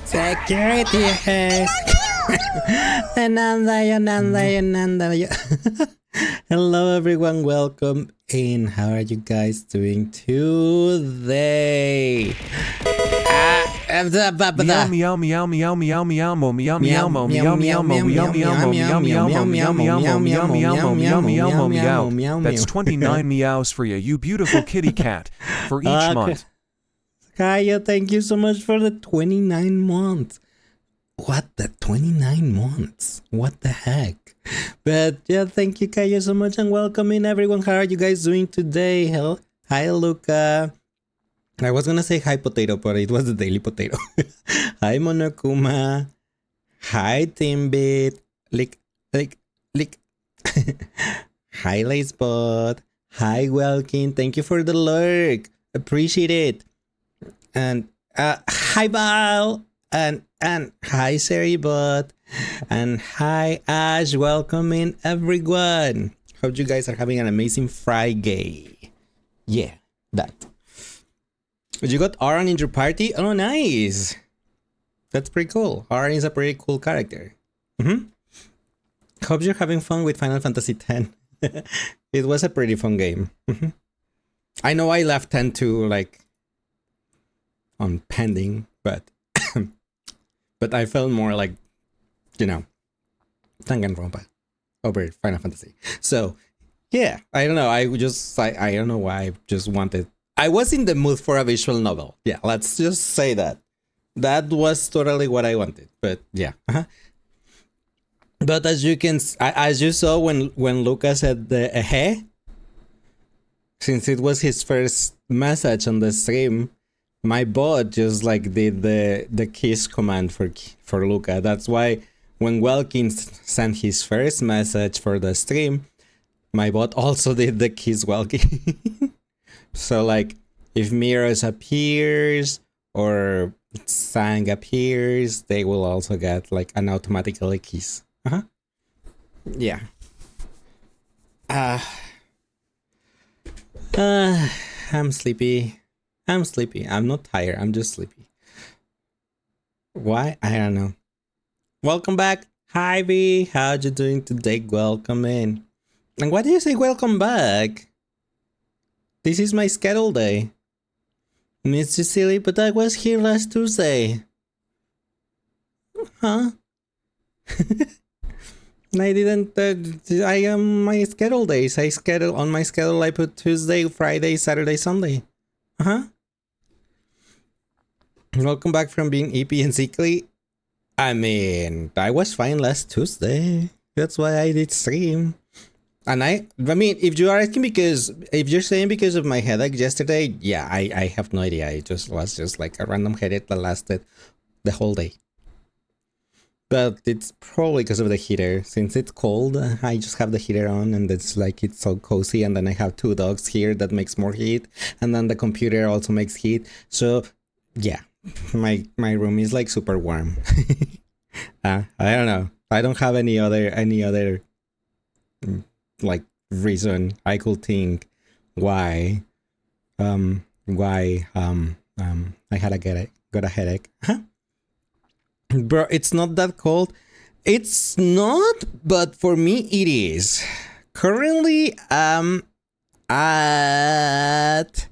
Security has. Ananda. Hello everyone, welcome in. How are you guys doing today? Meow meow meow meow meow meow meow meow meow meow meow meow meow meow. That's 29 meows for you beautiful kitty cat, for each month. Kaya, thank you so much for the 29 months. What the 29 months? What the heck? But yeah, thank you, Kaya, so much, and welcome in everyone. How are you guys doing today? Hi, Luca. I was gonna say hi, Potato, but it was the Daily Potato. Hi, Monokuma. Hi, Timbit. Lick. Hi, Lacebot. Hi, Welkin. Thank you for the lurk. Appreciate it. And hi, Val. And hi, Seribot. And hi, Ash. Welcome in, everyone. Hope you guys are having an amazing Friday. Yeah, that. You got Aran in your party? Oh, nice. That's pretty cool. Aran is a pretty cool character. Hope you're having fun with Final Fantasy X. It was a pretty fun game. I know I left 10 to on pending, but but I felt more like, Danganronpa over Final Fantasy. So yeah, I don't know. I don't know why. I just wanted. I was in the mood for a visual novel. Yeah, let's just say that. That was totally what I wanted. But yeah. But as you saw when Luca said the hey, since it was his first message on the stream, my bot just did the kiss command for Luca. That's why when Welkin sent his first message for the stream, my bot also did the kiss Welkin. So if Miros appears or Sang appears, they will also get an automatically kiss. Yeah. I'm sleepy. I'm not tired. I'm just sleepy. Why? I don't know. Welcome back. Hi, V. How you doing today? Welcome in. And why do you say welcome back? This is my schedule day. Miss you, silly, but I was here last Tuesday. Huh? I didn't. I am my schedule days. On my schedule. I put Tuesday, Friday, Saturday, Sunday. Welcome back from being EP and sickly. I mean, I was fine last Tuesday. That's why I did stream. And I mean, if you are asking if you're saying because of my headache yesterday, yeah, I have no idea. It was just a random headache that lasted the whole day. But it's probably because of the heater. Since it's cold, I just have the heater on and it's so cozy. And then I have 2 dogs here that makes more heat. And then the computer also makes heat. So yeah, my room is super warm. I don't know. I don't have any other reason I could think why I got a headache. Bro, it's not that cold. It's not, but for me it is. Currently at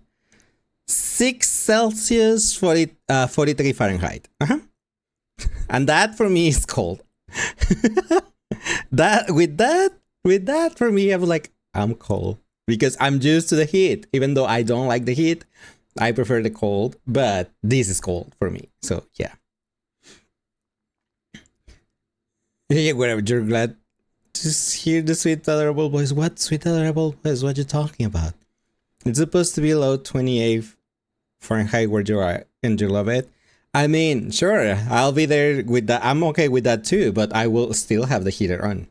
6 Celsius 43 Fahrenheit. And that for me is cold. With that for me, I'm cold because I'm used to the heat. Even though I don't like the heat, I prefer the cold. But this is cold for me. So yeah. Yeah, whatever. You're glad to hear the sweet adorable voice. What sweet adorable voice? What you talking about? It's supposed to be low 28 Fahrenheit where you are, and you love it. I mean, sure, I'll be there with that. I'm okay with that too, but I will still have the heater on.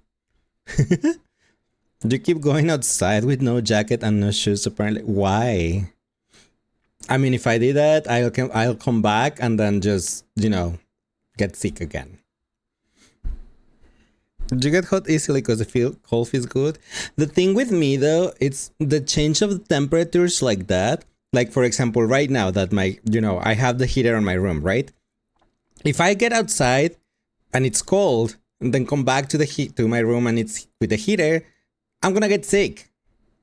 You keep going outside with no jacket and no shoes, apparently. Why? I mean, if I did that, I'll come back and then just, get sick again. You get hot easily because the cold feels good. The thing with me, though, it's the change of temperatures like that. For example, right now that I have the heater on my room, right? if I get outside and it's cold and then come back to the heat to my room and it's with the heater, I'm gonna get sick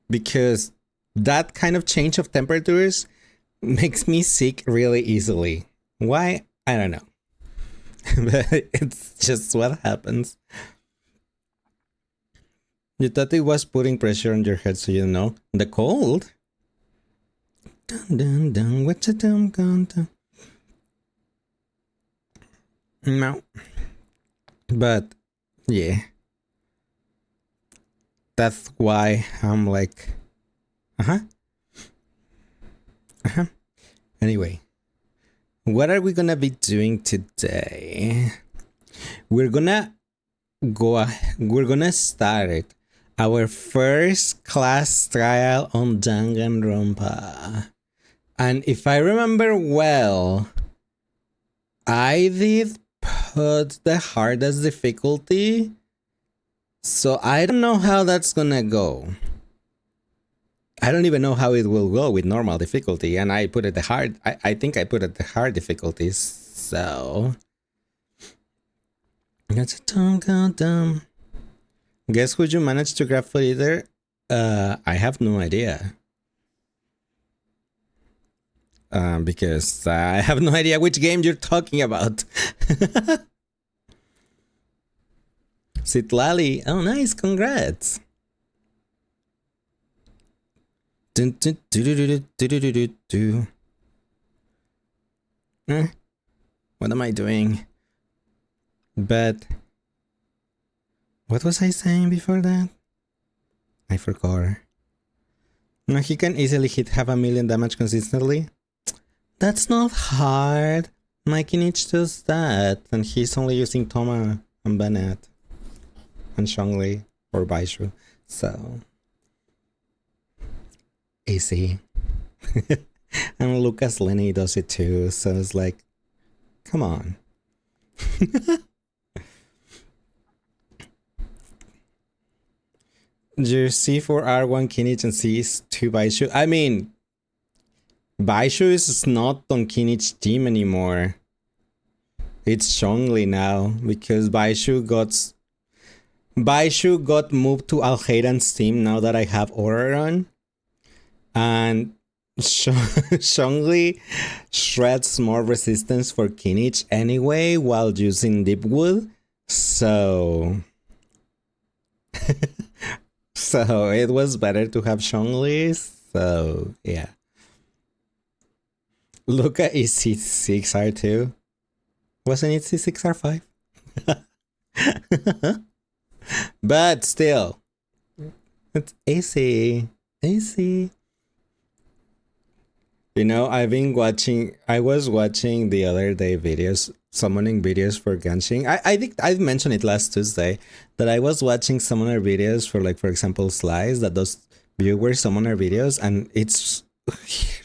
because that kind of change of temperatures makes me sick really easily. Why? I don't know. But it's just what happens. You thought it was putting pressure on your head so you know the cold? Dun dun dun, what's a dum dun dun? No. But yeah. That's why I'm like Anyway, what are we gonna be doing today? We're gonna start our first class trial on Danganronpa. And if I remember well, I did put the hardest difficulty. So I don't know how that's gonna go. I don't even know how it will go with normal difficulty. And I put it the hard. I think I put it the hard difficulties. So that's a dumb. Guess who you managed to grab for either? I have no idea. Because I have no idea which game you're talking about. Sitlali, oh nice, congrats. What am I doing? But what was I saying before that? I forgot. No, he can easily hit 500,000 damage consistently. That's not hard. My Kinich does that, and he's only using Toma and Bennett and Shongli or Baishu, so easy. And Lucas Lenny does it too, so it's like, come on. Your C4R1 Kinich and C2 Baishu. I mean, Baishu is not on Kinich's team anymore. It's Shongli now because Baishu got moved to Al-Haydan's team now that I have Oraron. And Shongli shreds more resistance for Kinich anyway while using Deepwood. So so it was better to have Shongli. So yeah. Look at C6R2. Wasn't it C6R5? But still, it's easy. Easy. You know, I was watching the other day videos, summoning videos for Genshin. I think I mentioned it last Tuesday that I was watching summoner videos for, like, for example, Slice, that those viewers summoner videos, and it's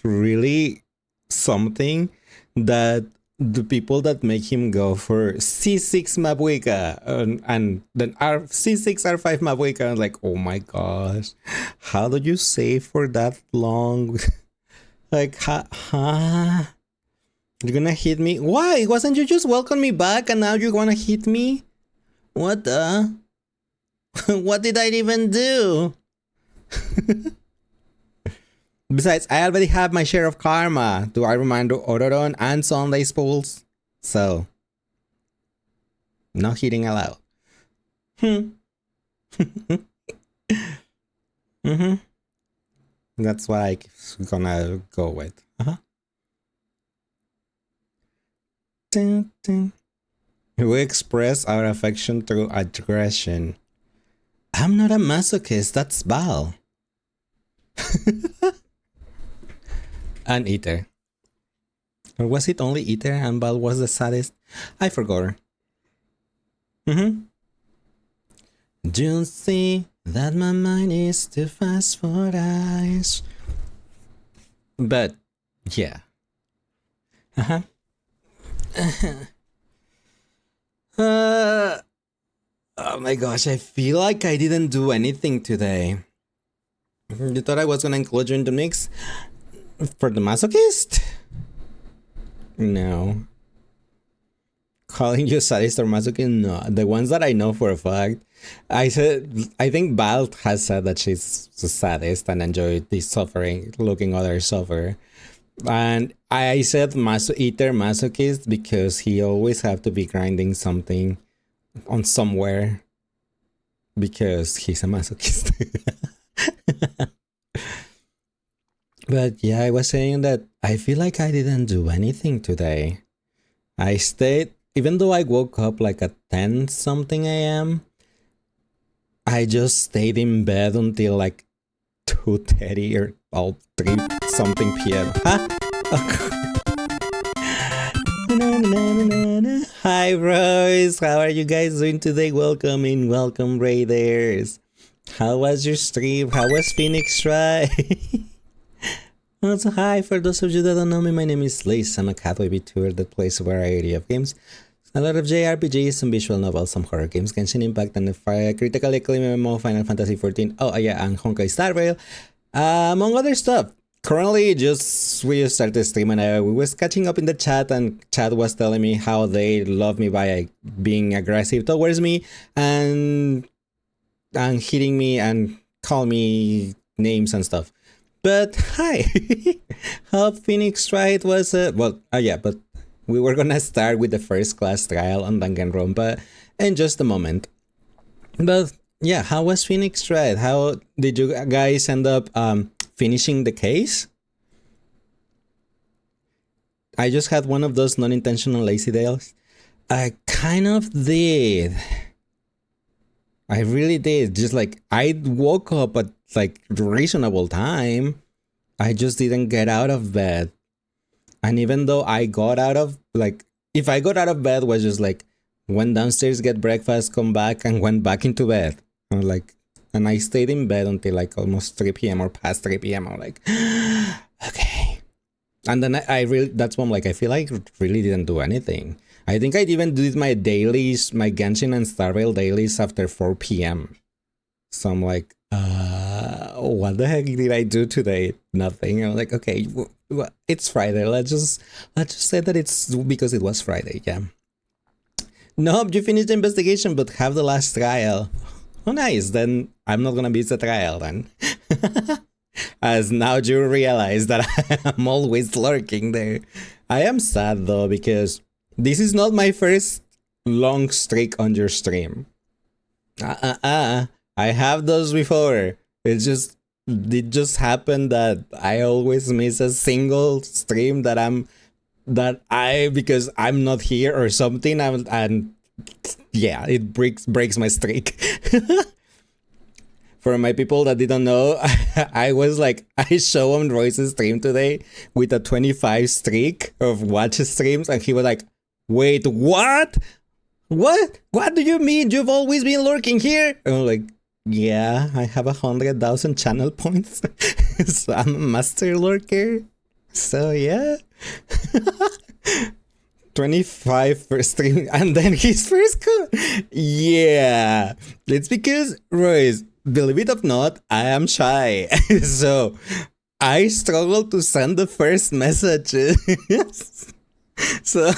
really something that the people that make him go for C6 Mabuika and then C6R5 Mabuika, I'm like, oh my gosh, how do you save for that long? Like, you're gonna hit me? Why? Wasn't you just welcome me back and now you wanna hit me? What the? What did I even do? Besides, I already have my share of karma. Do I remind Ororon and Sunday's pools? So, no hitting allowed. That's what I'm gonna go with. Ding, ding. We express our affection through aggression. I'm not a masochist, that's Bal. And Ether. Or was it only Ether and Bal was the saddest? I forgot. You see that my mind is too fast for eyes. But, yeah. Oh my gosh, I feel like I didn't do anything today. You thought I was gonna include you in the mix? For the masochist? No. calling you sadist or masochist. No, the ones that I know for a fact. I think Balt has said that she's a sadist and enjoyed the suffering, looking others suffer. And I said eater masochist because he always have to be grinding something on somewhere because he's a masochist. But yeah, I was saying that I feel like I didn't do anything today. I stayed, even though I woke up like at 10 something a.m., I just stayed in bed until like 2:30 or 3 something p.m. Huh? Hi, bros. How are you guys doing today? Welcome in. Welcome, Raiders. How was your stream? How was Phoenix Try? Also, hi, for those of you that don't know me, my name is leissz. I'm a cat baby tour that plays a variety of games. A lot of JRPGs, some visual novels, some horror games, Genshin Impact, and a critically acclaimed MMO, Final Fantasy XIV. Oh, yeah, and Honkai Star Rail, among other stuff. Currently, we just started the stream and we was catching up in the chat, and chat was telling me how they love me by being aggressive towards me and hitting me and call me names and stuff. But hi, hope Phoenix Wright was but we were gonna start with the first class trial on Danganronpa in just a moment. But yeah, how was Phoenix Wright? How did you guys end up finishing the case? I just had one of those non-intentional lazy days. I kind of did. I really did. Just like I woke up at like reasonable time. I just didn't get out of bed. And even though I got out of if I got out of bed was just like went downstairs, get breakfast, come back and went back into bed. And I stayed in bed until like almost 3 p.m. or past 3 p.m. I'm like, okay. And then I really, that's when I feel like I really didn't do anything. I think I even did my dailies, my Genshin and Star Rail dailies after 4 p.m. So I'm like, what the heck did I do today? Nothing. I'm like, okay, it's Friday. Let's just say that it's because it was Friday. Yeah. Nope, you finished the investigation, but have the last trial. Oh, nice. Then I'm not gonna miss the trial then. As now you realize that I'm always lurking there. I am sad though because this is not my first long streak on your stream. I have those before. It just happened that I always miss a single stream because I'm not here or something. And yeah, it breaks my streak. For my people that didn't know, I show on Royce's stream today with a 25 streak of watch streams, and he was like, wait, what? What do you mean? You've always been lurking here? And I'm like, yeah, I have 100,000 channel points. So I'm a master lurker. So yeah. 25 first stream, and then his first yeah. It's because, Royce, believe it or not, I am shy. So I struggle to send the first message. So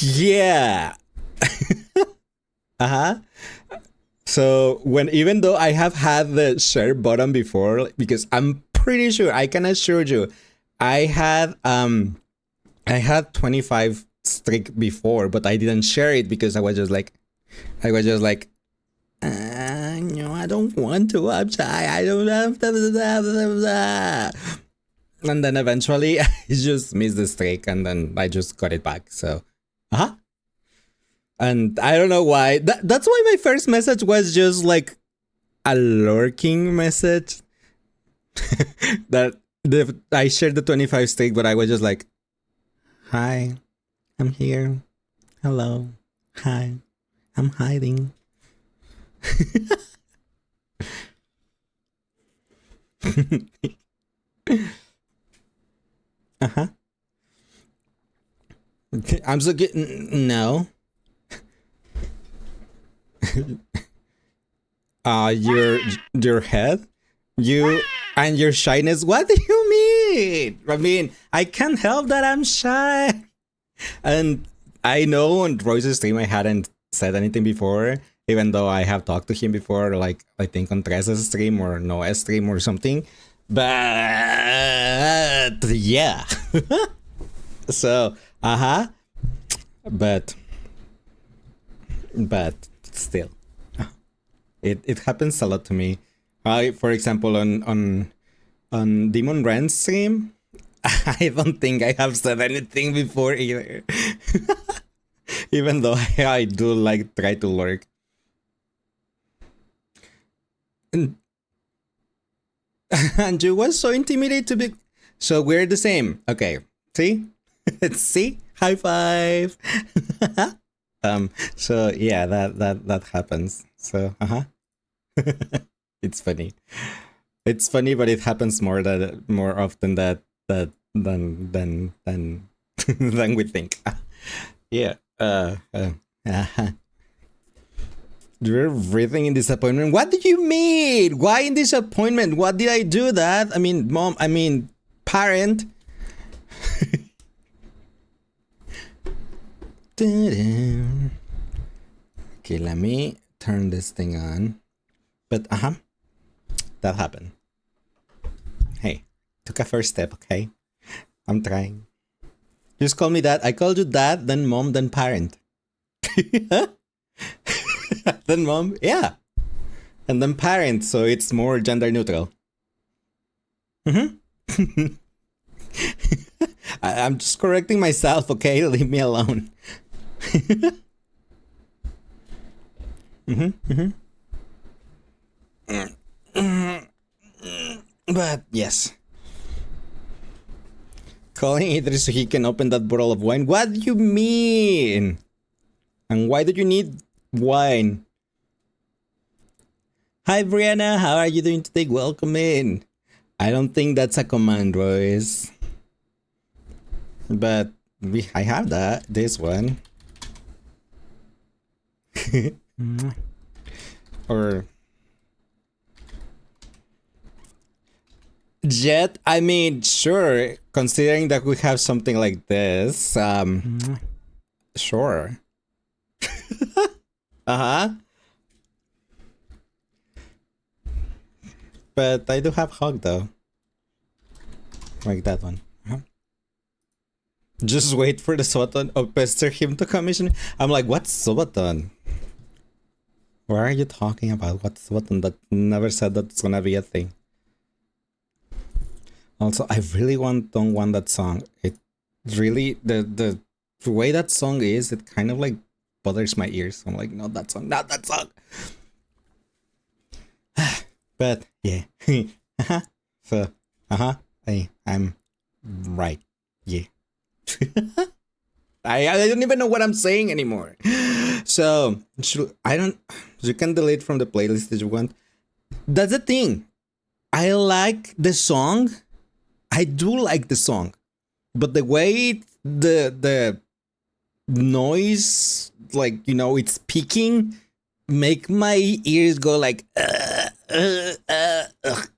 yeah. So even though I have had the share button before, because I'm pretty sure, I can assure you, I had 25 streak before, but I didn't share it because I was just like, no, I don't want to. I'm shy. I don't have to. And then eventually I just missed the streak, and then I just got it back. So, and I don't know why. That's why my first message was just like a lurking message. I shared the 25 streak, but I was just like, hi, I'm here. Hello. Hi. I'm hiding. Okay, I'm so good. No. Your head, you and your shyness. What do you mean? it. I mean, I can't help that I'm shy. And I know on Royce's stream I hadn't said anything before, even though I have talked to him before, like I think on Teresa's stream or Noah's stream or something. But yeah. So, but still, it happens a lot to me. For example, on Demon Rand's stream, I don't think I have said anything before either. Even though I do like try to lurk. And you was so intimidated to be. So we're the same. Okay. See? See? High five. So yeah, that happens. So it's funny. It's funny, but it happens more often than than we think. Yeah. You're breathing in disappointment. What do you mean? Why in disappointment? What did I do that? I mean, mom. I mean, parent. Okay, let me turn this thing on. But that happened. Hey, took a first step. Okay, I'm trying. Just call me dad. I called you dad, then mom, then parent. Then mom, yeah. And then parent, so it's more gender neutral. I'm just correcting myself, okay? Leave me alone. But yes. Calling Idris so he can open that bottle of wine. What do you mean? And why do you need wine? Hi Brianna, how are you doing today? Welcome in. I don't think that's a command, Royce. But I have this one. Or Jet, I mean, sure, considering that we have something like this, sure. But I do have hug though. Like that one. Just wait for the Sobaton or pester him to commission. I'm like, what's Sobaton? What are you talking about? What's Sobaton? That never said that it's gonna be a thing. Also, I really don't want that song. It really the way that song is, it kind of like bothers my ears. I'm like, not that song, not that song. But yeah. So I'm right. Yeah. I don't even know what I'm saying anymore. So you can delete from the playlist if you want. That's the thing. I like the song. I do like the song, but the way the noise, like, you know, it's peaking, make my ears go like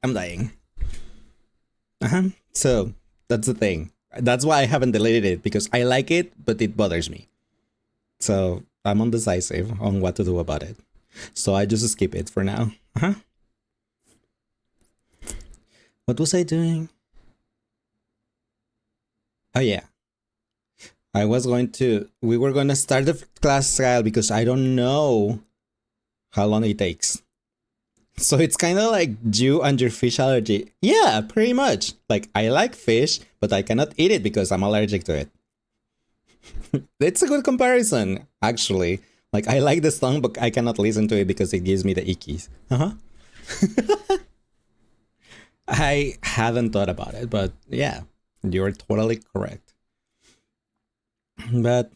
I'm dying. So that's the thing. That's why I haven't deleted it, because I like it, but it bothers me. So I'm undecisive on what to do about it. So I just skip it for now. What was I doing? Oh yeah. We were going to start the class trial because I don't know how long it takes. So it's kind of like you and your fish allergy. Yeah, pretty much. Like, I like fish, but I cannot eat it because I'm allergic to it. It's a good comparison, actually. Like, I like the song, but I cannot listen to it because it gives me the ickies. I haven't thought about it, but yeah, you're totally correct. But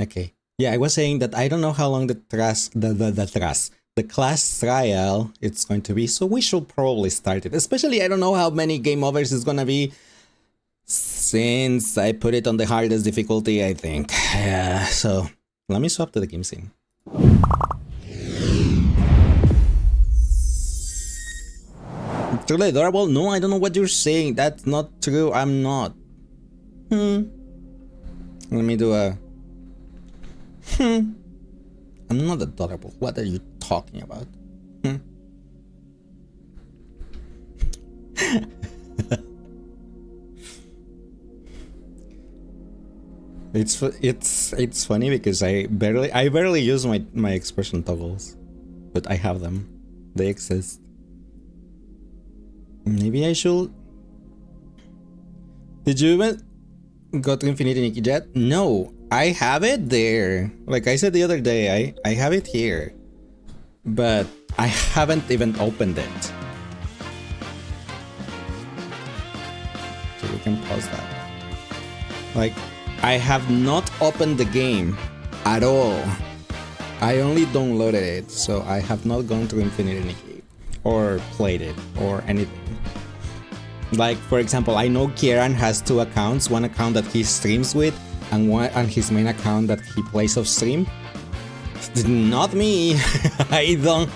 okay, yeah, I was saying that I don't know how long the class trial it's going to be, so we should probably start it. Especially, I don't know how many game overs it's gonna be, since I put it on the hardest difficulty, I think. Yeah, so let me swap to the game scene. Truly adorable? No, I don't know what you're saying. That's not true. I'm not. Let me do a. I'm not adorable. What are you talking about? It's funny because I barely use my expression toggles, but I have them. They exist. Maybe I should. Did you even go to Infinity Nikki yet? No, I have it there. Like I said the other day, I have it here, but I haven't even opened it. So we can pause that. Like, I have not opened the game at all. I only downloaded it, so I have not gone to Infinity Nikki or played it or anything. Like, for example, I know Kieran has 2 accounts, one account that he streams with and his main account that he plays off stream. Not me. I don't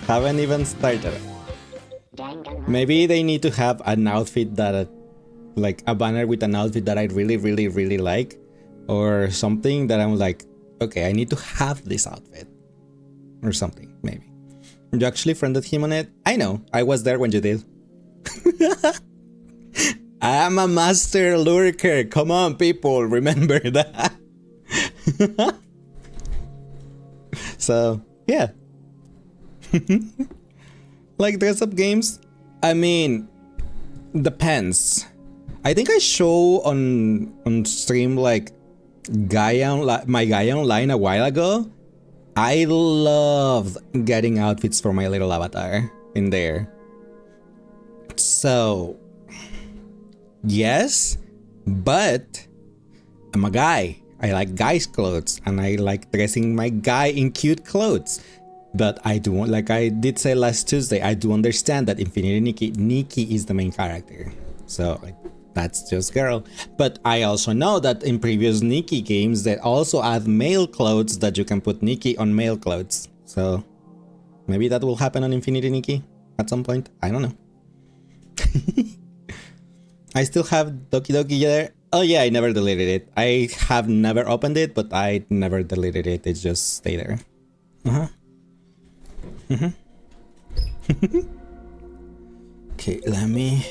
haven't even started. Maybe they need to have an outfit that, like a banner with an outfit that I really like, or something that I'm like, okay, I need to have this outfit or something. Maybe you actually friended him on it. I know, I was there when you did. I'm a master lurker. Come on, people, remember that. So yeah. Like dress up games, I mean, depends. I think I show on stream like my Gaia Online a while ago. I love getting outfits for my little avatar in there. So yes, but I'm a guy. I like guys' clothes and I like dressing my guy in cute clothes. But I do, like I did say last Tuesday, I do understand that Infinity Nikki is the main character. So like, that's just girl. But I also know that in previous Nikki games they also add male clothes that you can put Nikki on male clothes. So maybe that will happen on Infinity Nikki at some point. I don't know. I still have Doki Doki there. Oh yeah, I never deleted it. I have never opened it, but I never deleted it. It just stay there. Okay, let me.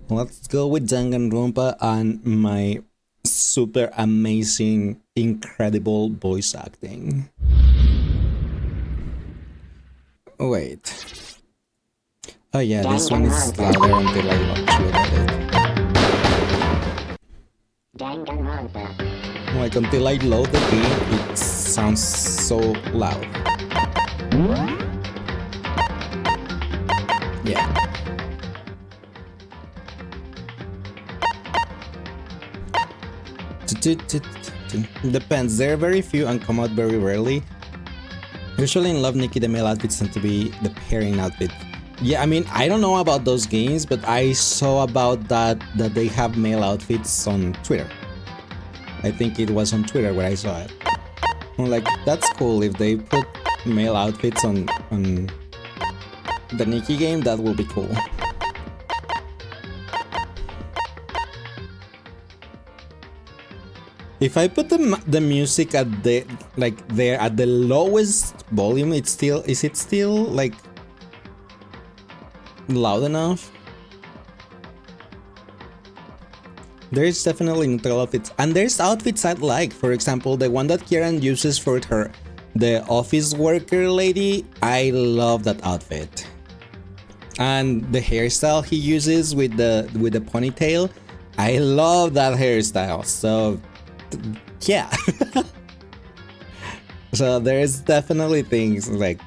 Let's go with Danganronpa and my super amazing, incredible voice acting. Wait. Oh yeah, this one is louder until I look at it. Like until I load the game, it sounds so loud. Yeah. Depends. There are very few and come out very rarely. Usually in Love Nikki, the male outfits tend to be the pairing outfit. Yeah, I mean, I don't know about those games, but I saw about that they have male outfits on Twitter. I think it was on Twitter where I saw it. I'm like, that's cool. If they put male outfits on the Nikki game, that will be cool. If I put the music at the there at the lowest volume, is it still like loud enough? There's definitely neutral outfits, and there's outfits I like. For example, the one that Kieran uses for the office worker lady. I love that outfit, and the hairstyle he uses with the ponytail. I love that hairstyle. So yeah. So there's definitely things like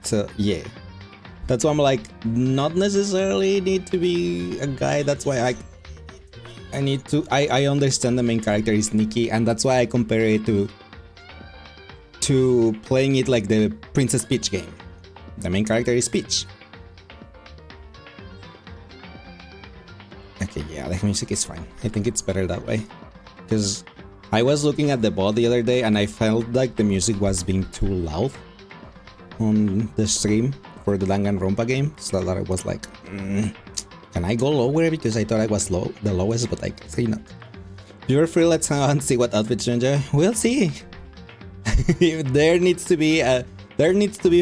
So yeah, that's why I'm like, not necessarily need to be a guy. That's why I need to I understand the main character is Nikki, and that's why I compare it to playing it like the Princess Peach game. The main character is Peach. Okay, yeah, the the music is fine. I think it's better that way. Because I was looking at the bot the other day and I felt like the music was being too loud on the stream for the Danganronpa game. So that I was like, can I go lower? Because I thought I was the lowest, but I say not. You're free, let's hang out and see what outfits you enjoy. We'll see. There needs to be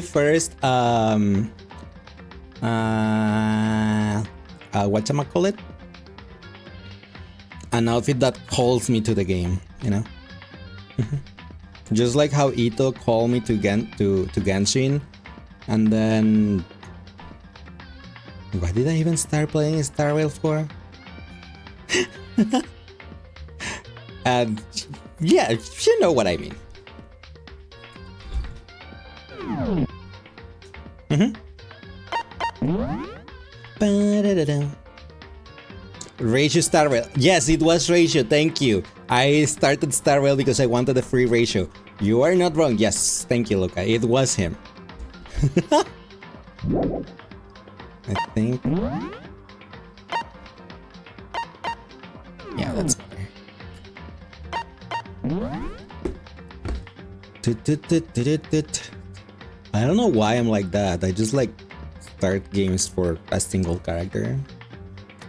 first whatchamacallit? An outfit that calls me to the game, you know? Just like how Ito called me to Genshin, and then why did I even start playing Star Rail 4? And yeah, you know what I mean. Ratio Star Rail. Yes, it was Ratio. Thank you. I started Star Rail because I wanted a free Ratio. You are not wrong. Yes, thank you, Luca. It was him. I think. Yeah, that's better. I don't know why I'm like that. I just like start games for a single character.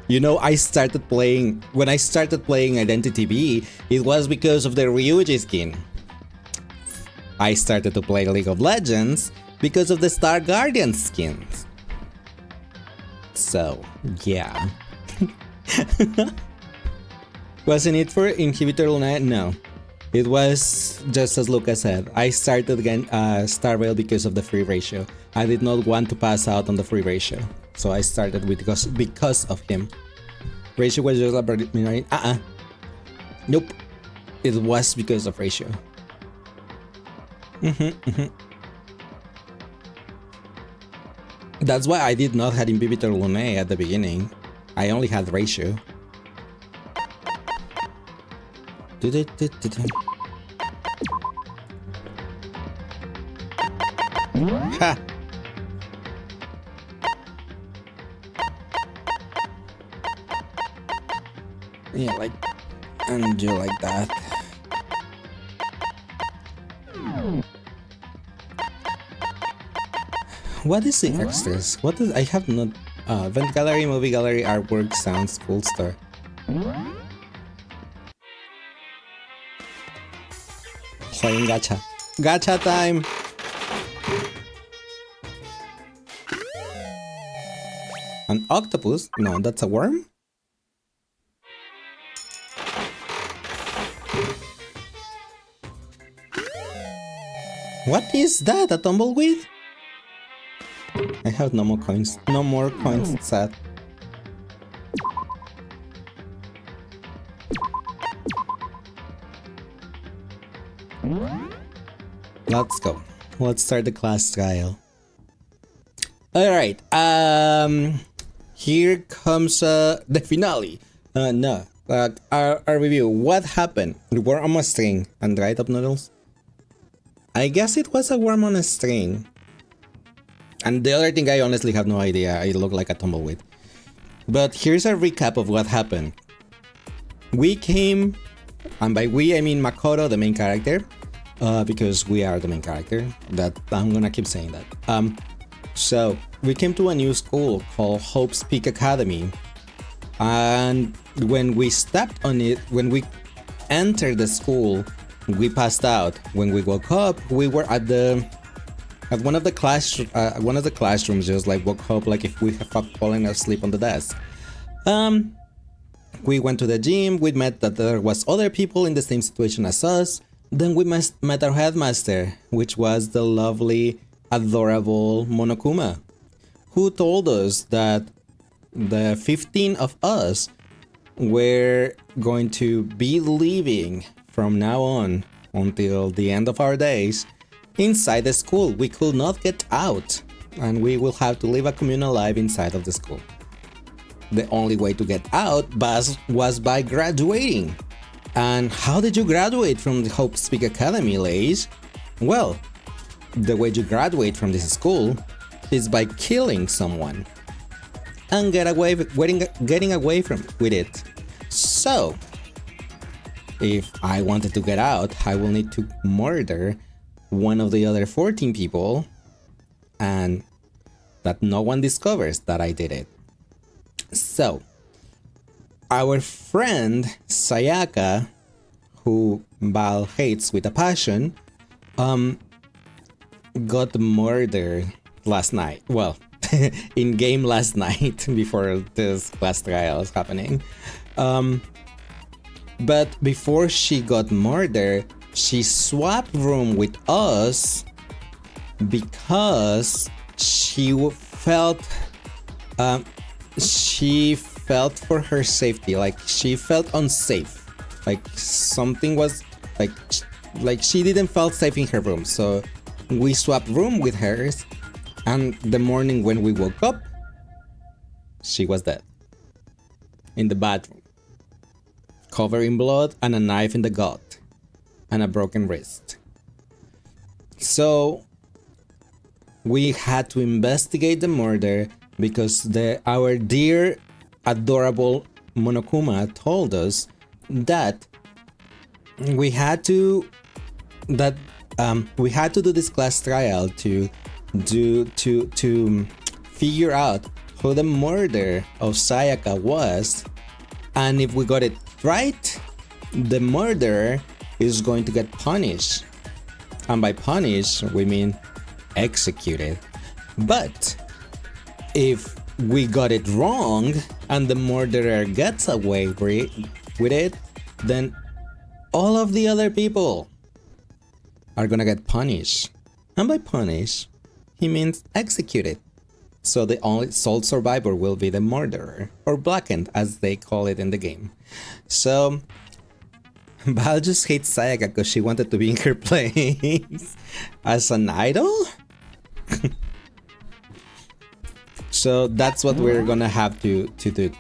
You know, when I started playing Identity V, it was because of the Ryuji skin. I started to play League of Legends because of the Star Guardian skins. So, yeah. Wasn't it for Inhibitor Luna? No. It was just as Luca said. I started again Star Rail because of the free ratio. I did not want to pass out on the free ratio. So I started with because of him. Ratio was just a nope. It was because of ratio. That's why I did not have Inhibitor Lune at the beginning. I only had ratio. Ha! Yeah, like, and you like that. What is the extras? What is? I have not. Event gallery, movie gallery, artwork, sounds, cool store. Playing gacha. Gacha time! An octopus? No, that's a worm? What is that? A tumbleweed? I have no more coins. No more coins, sad. Let's go. Let's start the class trial. Alright, here comes the finale. Our review. What happened? The worm on a string and dried up noodles? I guess it was a worm on a string. And the other thing, I honestly have no idea. It looked like a tumbleweed. But here's a recap of what happened. We came, and by we I mean Makoto, the main character, because we are the main character. That I'm gonna keep saying that. So we came to a new school called Hope's Peak Academy, and when we stepped on it, when we entered the school, we passed out. When we woke up, we were at one of the classrooms, just like woke up like if we have fallen asleep on the desk. We went to the gym. We met that there was other people in the same situation as us. Then we met our headmaster, which was the lovely, adorable Monokuma, who told us that the 15 of us were going to be living from now on until the end of our days inside the school. We could not get out, and we will have to live a communal life inside of the school. The only way to get out was by graduating. And how did you graduate from the Hope Speak Academy, leissz? Well, the way you graduate from this school is by killing someone and getting away with it. So, if I wanted to get out, I will need to murder one of the other 14 people and that no one discovers that I did it. So, our friend Sayaka, who Val hates with a passion, got murdered last night. Well, in game last night before this class trial is happening. But before she got murdered, she swapped room with us because she felt for her safety. Like she felt unsafe. Like something was like she didn't feel safe in her room. So we swapped room with hers, and the morning when we woke up, she was dead in the bathroom, covered in blood and a knife in the gut and a broken wrist. So we had to investigate the murder because our dear adorable Monokuma told us that we had to do this class trial to figure out who the murderer of Sayaka was, and if we got it right, the murderer is going to get punished, and by punished we mean executed. But if we got it wrong and the murderer gets away with it, then all of the other people are gonna get punished. And by punished, he means executed. So the only sole survivor will be the murderer, or blackened as they call it in the game. So Val just hates Sayaka because she wanted to be in her place as an idol? So that's what we're gonna have to do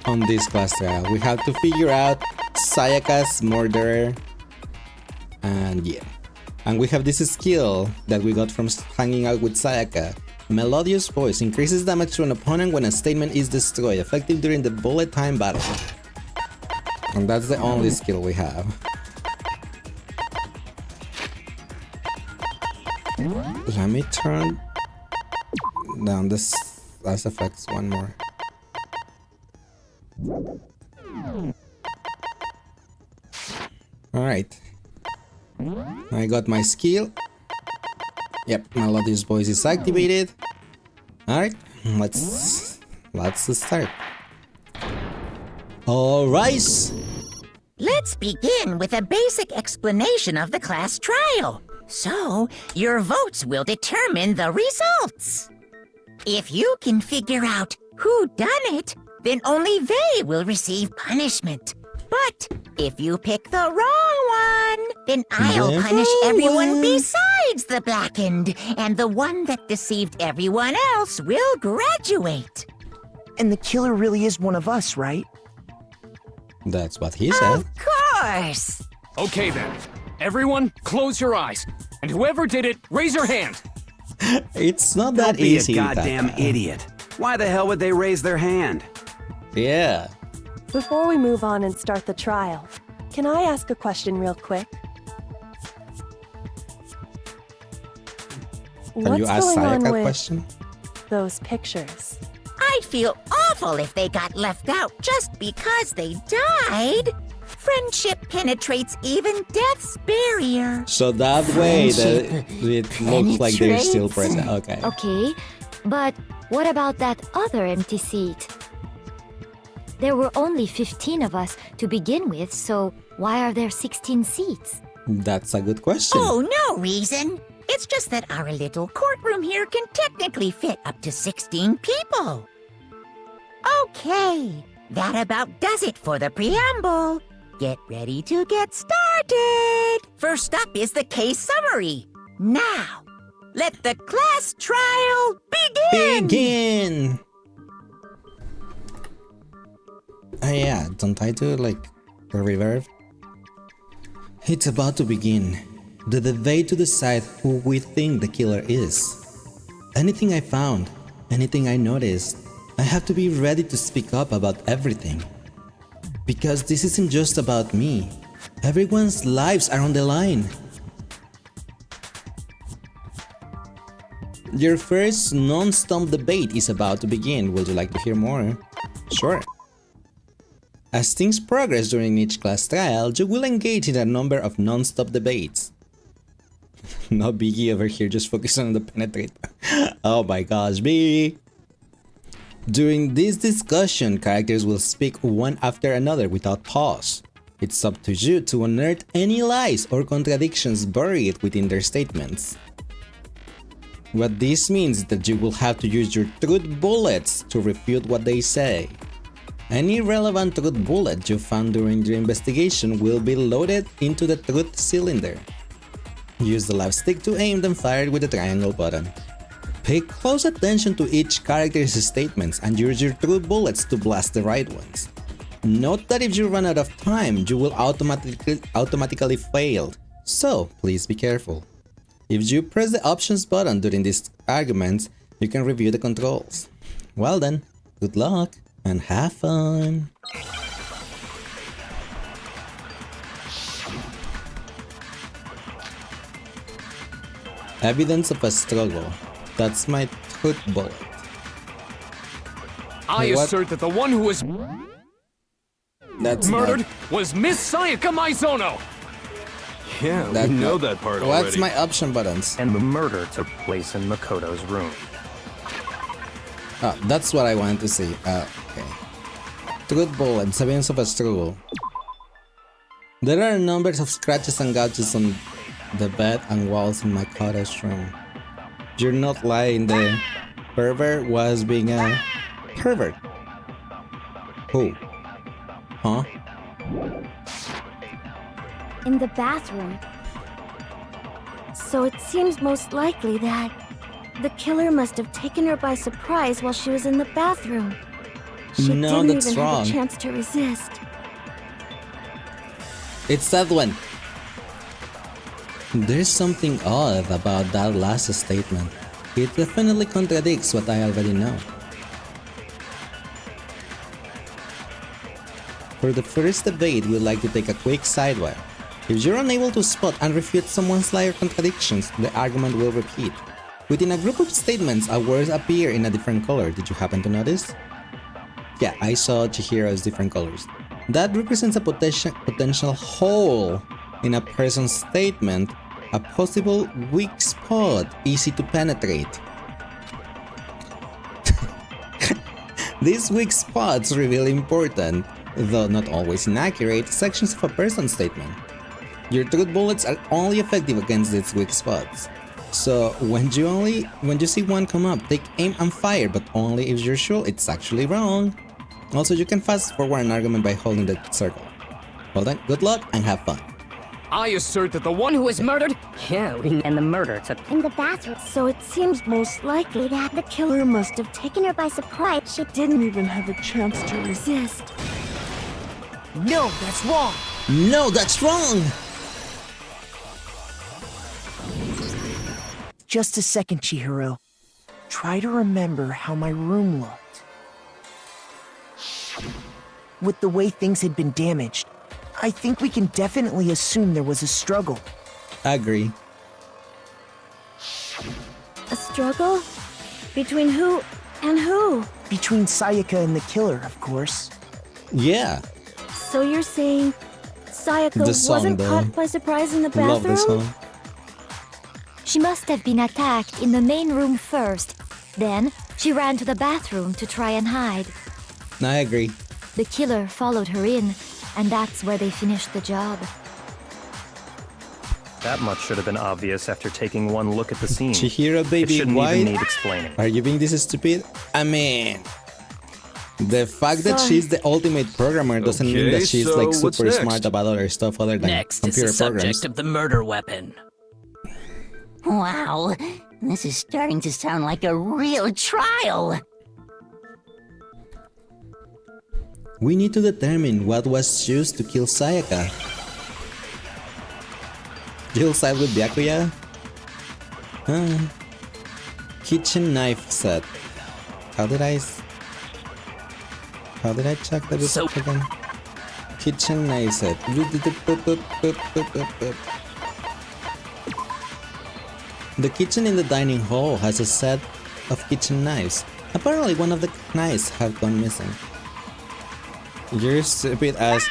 on this class trial. We have to figure out Sayaka's murderer, and yeah. And we have this skill that we got from hanging out with Sayaka. Melodious voice increases damage to an opponent when a statement is destroyed, effective during the bullet time battle. And that's the only skill we have. Let me turn down this last effects one more. Alright. I got my skill. Yep, Melodious voice is activated. Alright, let's start. Alright. Let's begin with a basic explanation of the class trial. So, your votes will determine the results. If you can figure out who done it, then only they will receive punishment. But if you pick the wrong one, then I'll punish everyone besides the blackened, and the one that deceived everyone else will graduate. And the killer really is one of us, right? That's what he said. Of course. Okay then. Everyone, close your eyes. And whoever did it, raise your hand. It's not that Don't be easy. a goddamn idiot. Why the hell would they raise their hand? Yeah. Before we move on and start the trial, can I ask a question real quick? Can you ask going on Sayaka a with question? those pictures? I'd feel awful if they got left out just because they died. Friendship penetrates even death's barrier. So that way that it looks like they're still present. Okay. Okay, but what about that other empty seat? There were only 15 of us to begin with, so why are there 16 seats? That's a good question. Oh, no reason. It's just that our little courtroom here can technically fit up to 16 people. Okay, that about does it for the preamble. Get ready to get started. First up is the case summary. Now, let the class trial begin. Oh yeah, don't I do like the reverb? It's about to begin. The debate to decide who we think the killer is. Anything I found, anything I noticed, I have to be ready to speak up about everything. Because this isn't just about me. Everyone's lives are on the line. Your first non-stop debate is about to begin. Would you like to hear more? Sure. As things progress during each class trial, you will engage in a number of non-stop debates. No Biggie over here, just focus on the penetrate. Oh my gosh, Biggie! During this discussion, characters will speak one after another without pause. It's up to you to unearth any lies or contradictions buried within their statements. What this means is that you will have to use your truth bullets to refute what they say. Any relevant truth bullet you found during your investigation will be loaded into the truth cylinder. Use the left stick to aim them fired with the triangle button. Pay close attention to each character's statements and use your truth bullets to blast the right ones. Note that if you run out of time, you will automatically fail, so please be careful. If you press the options button during these arguments, you can review the controls. Well then, good luck and have fun! Evidence of a struggle. That's my truth bullet. I assert that the one who was murdered was Miss Sayaka Maizono! Yeah, we know that part already. What's my option buttons? And the murder took place in Makoto's room. Oh, that's what I wanted to see. Okay. Truth bullets. Evidence of a struggle. There are numbers of scratches and gouges on the bed and walls in Makoto's room. You're not lying, the pervert was being a pervert. Who? Huh? In the bathroom. So it seems most likely that the killer must have taken her by surprise while she was in the bathroom. She didn't even have a chance to resist. It's that one. There's something odd about that last statement. It definitely contradicts what I already know. For the first debate, we'd like to take a quick sidewire. If you're unable to spot and refute someone's lie or contradictions, the argument will repeat. Within a group of statements, a word appear in a different color. Did you happen to notice? Yeah, I saw Chihiro's different colors. That represents a potential hole in a person's statement, a possible weak spot, easy to penetrate. These weak spots reveal important, though not always inaccurate, sections of a person's statement. Your truth bullets are only effective against these weak spots. So when you see one come up, take aim and fire, but only if you're sure it's actually wrong. Also, you can fast forward an argument by holding the circle. Well then, good luck and have fun. I assert that the one who was murdered... Yeah, and the murder took in the bathroom. So it seems most likely that the killer must have taken her by surprise. She didn't even have a chance to resist. No, that's wrong! No, that's wrong! Just a second, Chihiro. Try to remember how my room looked. With the way things had been damaged, I think we can definitely assume there was a struggle. I agree. A struggle? Between who and who? Between Sayaka and the killer, of course. Yeah. So you're saying Sayaka wasn't caught by surprise in the bathroom? Love this song. She must have been attacked in the main room first. Then she ran to the bathroom to try and hide. I agree. The killer followed her in, and that's where they finished the job. That much should have been obvious after taking one look at the scene. Chihiro, baby, it shouldn't why even need explaining. Are you being this stupid? I mean, the fact that she's the ultimate programmer doesn't mean that she's like super smart about other stuff other than computer is the programs. subject of the murder weapon. Wow, this is starting to sound like a real trial. We need to determine what was used to kill Sayaka. You'll side with Byakuya? Kitchen knife set. How did I check that again? kitchen knife set. The kitchen in the dining hall has a set of kitchen knives. Apparently one of the knives have gone missing. You're stupid as...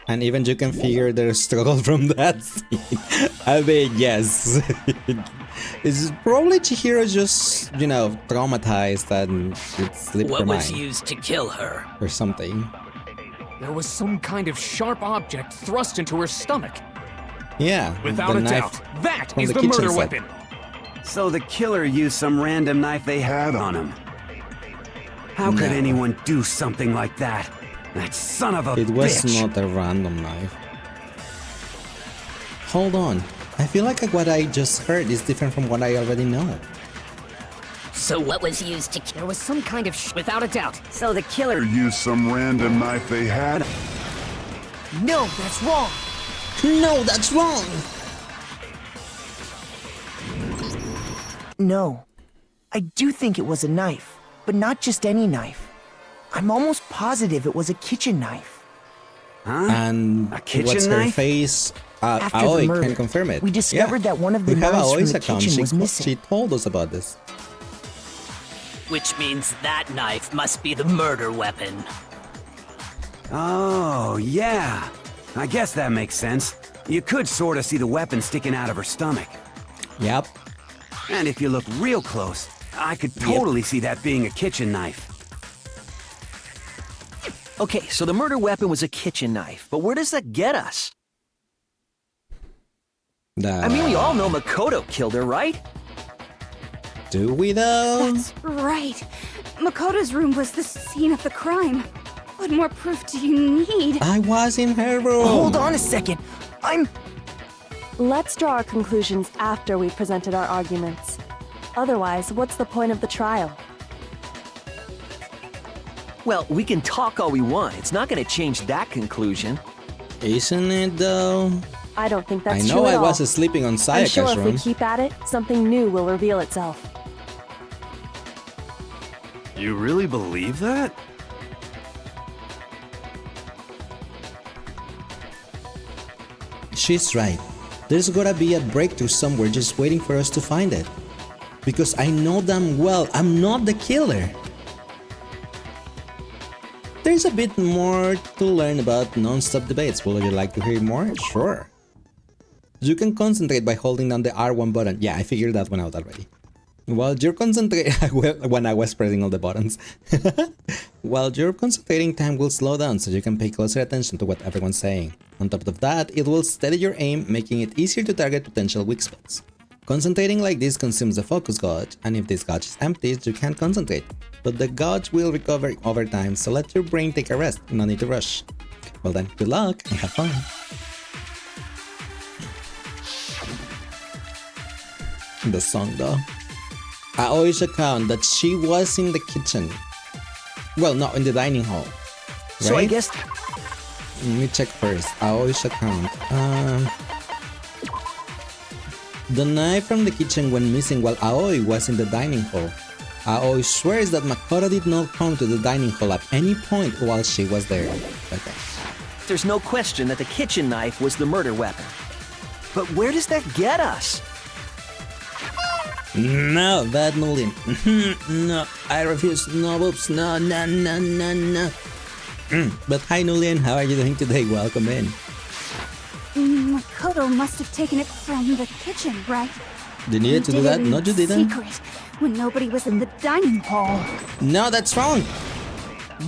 And even you can figure their struggle from that scene. I mean, yes. It's probably Chihiro's just, you know, traumatized and it slipped her mind. What was used to kill her? Or something. There was some kind of sharp object thrust into her stomach. Yeah, without a doubt, that is the murder weapon. So the killer used some random knife they had on him. How could anyone do something like that? That son of a bitch! It was not a random knife. Hold on. I feel like what I just heard is different from what I already know. So what was used to kill? There was some kind of without a doubt. So the killer used some random knife they had. No, that's wrong. No, that's wrong. No. I do think it was a knife, but not just any knife. I'm almost positive it was a kitchen knife. Huh? And a kitchen what's knife? her face? After Aoi the murder, can confirm it. We discovered that one of the knives from the kitchen was missing. She told us about this. Which means that knife must be the murder weapon. Oh, yeah. I guess that makes sense. You could sort of see the weapon sticking out of her stomach. Yep. And if you look real close, I could totally see that being a kitchen knife. Okay, so the murder weapon was a kitchen knife, but where does that get us? I mean, we all know Makoto killed her, right? Do we though? That's right. Makoto's room was the scene of the crime. What more proof do you need? I was in her room. Hold on a second. Let's draw our conclusions after we've presented our arguments. Otherwise, what's the point of the trial? Well, we can talk all we want. It's not going to change that conclusion. Isn't it though? I don't think that's true. I know I all. was sleeping on Sayaka's I'm sure if room. we keep at it, something new will reveal itself. You really believe that? She's right. There's gotta be a breakthrough somewhere just waiting for us to find it. Because I know damn well I'm not the killer. There's a bit more to learn about non-stop debates. Would you like to hear more? Sure. You can concentrate by holding down the R1 button. Yeah, I figured that one out already. While you're concentrating, when I was pressing all the buttons. While you're concentrating, time will slow down so you can pay closer attention to what everyone's saying. On top of that, it will steady your aim, making it easier to target potential weak spots. Concentrating like this consumes the focus gauge, and if this gauge is empty, you can't concentrate. But the gauge will recover over time, so let your brain take a rest, no need to rush. Well then, good luck and have fun. The song though. Aoi's account that she was in the kitchen. Well, no, in the dining hall. Right? So I guess... Let me check first. Aoi's account. The knife from the kitchen went missing while Aoi was in the dining hall. Aoi swears that Makoto did not come to the dining hall at any point while she was there. Okay. There's no question that the kitchen knife was the murder weapon. But where does that get us? No, bad Nulin. No, I refuse. No, oops. No, no, no, no, no. But hi Nulin, how are you doing today? Welcome in. Makoto must have taken it from the kitchen, right? You needed to do that? No, you didn't. Secret, when nobody was in the dining hall. No, that's wrong.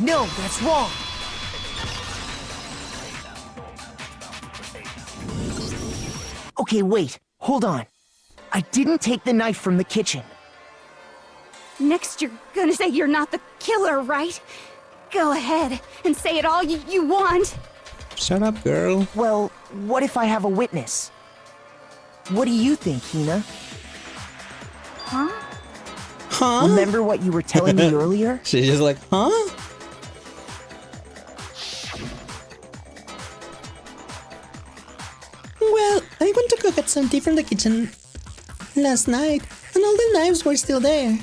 No, that's wrong. Okay, wait. Hold on. I didn't take the knife from the kitchen. Next, you're gonna say you're not the killer, right? Go ahead and say it all you want. Shut up, girl. Well, what if I have a witness? What do you think, Hina? Huh? Huh? Remember what you were telling me earlier? She's just like, huh? Well, I went to go get some tea from the kitchen last night, and all the knives were still there.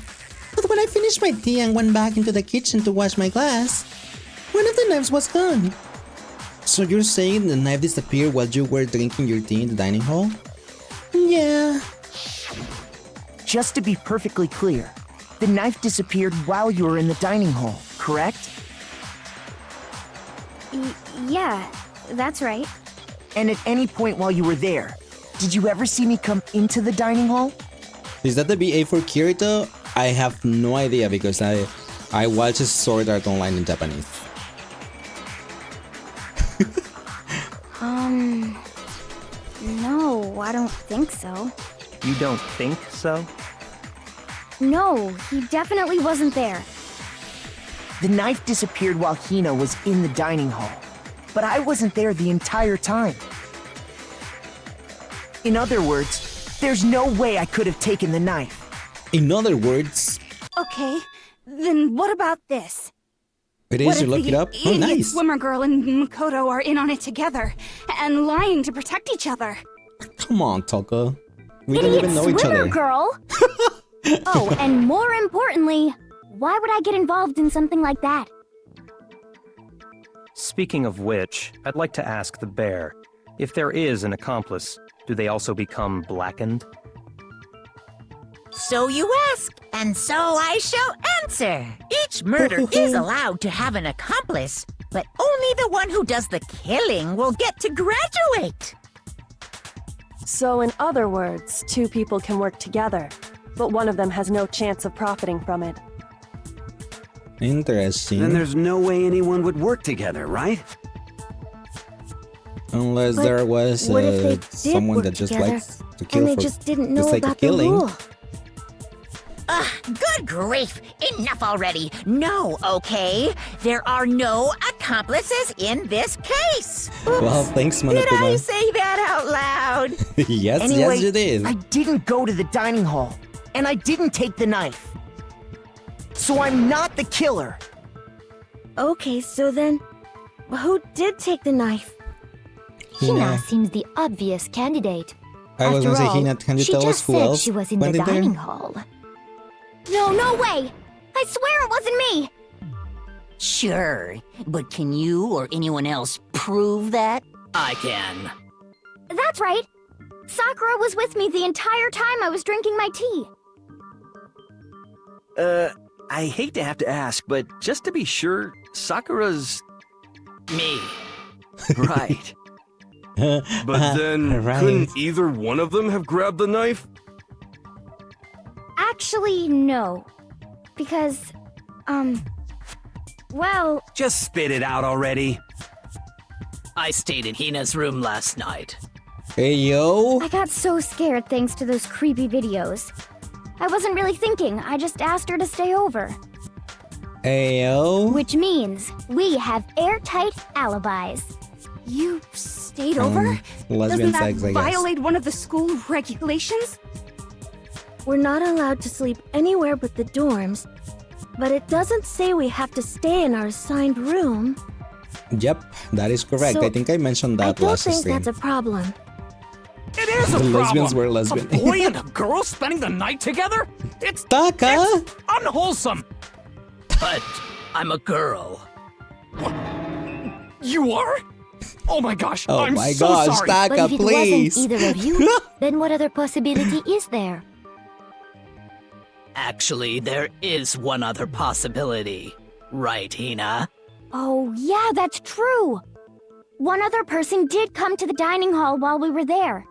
But when I finished my tea and went back into the kitchen to wash my glass, one of the knives was gone. So you're saying the knife disappeared while you were drinking your tea in the dining hall? Yeah. Just to be perfectly clear, the knife disappeared while you were in the dining hall, correct? Yeah, that's right. And at any point while you were there, did you ever see me come into the dining hall? Is that the BA for Kirito? I have no idea because I watched Sword Art Online in Japanese. No, I don't think so. You don't think so? No, he definitely wasn't there. The knife disappeared while Hina was in the dining hall, but I wasn't there the entire time. In other words, there's no way I could have taken the knife. In other words... Okay, then what about this? It is, you look it up? Oh, Idiot nice. swimmer girl and Makoto are in on it together, and lying to protect each other. Come on, Toka. We don't even know each other. Girl. Oh, and more importantly, why would I get involved in something like that? Speaking of which, I'd like to ask the bear, if there is an accomplice, do they also become blackened? So you ask, and so I shall answer. Each murder is allowed to have an accomplice, but only the one who does the killing will get to graduate. So in other words, two people can work together, but one of them has no chance of profiting from it. Interesting. Then there's no way anyone would work together, right? Unless there was someone that just likes to kill and they for just didn't know sake of about the killing. rule. Good grief! Enough already! No, okay? There are no accomplices in this case! Well, thanks, Did I Monokuma. say that out loud? Yes, Anyway, yes, you did. I didn't go to the dining hall, and I didn't take the knife. So I'm not the killer. Okay, so then, who did take the knife? Hina seems the obvious candidate. I was gonna say, Hina, can you she tell just us who said else she was in went the in there? dining hall. No way! I swear it wasn't me! Sure, but can you or anyone else prove that? I can. That's right. Sakura was with me the entire time I was drinking my tea. I hate to have to ask, but just to be sure, Sakura's... Me. Right. But then, Right. couldn't either one of them have grabbed the knife? Actually, no. Because, well... Just spit it out already. I stayed in Hina's room last night. Hey, yo. I got so scared thanks to those creepy videos. I wasn't really thinking, I just asked her to stay over. Hey, yo. Which means we have airtight alibis. You stayed over? Lesbian Doesn't that sex, I guess. violate one of the school regulations? We're not allowed to sleep anywhere but the dorms, but it doesn't say we have to stay in our assigned room. Yep, that is correct. So, I think I mentioned I that don't last think stream. that's a problem. It is a The problem. lesbians were lesbian. A boy and a girl spending the night together? It's Taka! unwholesome. But I'm a girl. You are? Oh my gosh, Oh I'm my so gosh, sorry. Taka, But if it please. wasn't either of you, then what other possibility is there? Actually, there is one other possibility. Right, Hina? Oh, yeah, that's true. One other person did come to the dining hall while we were there.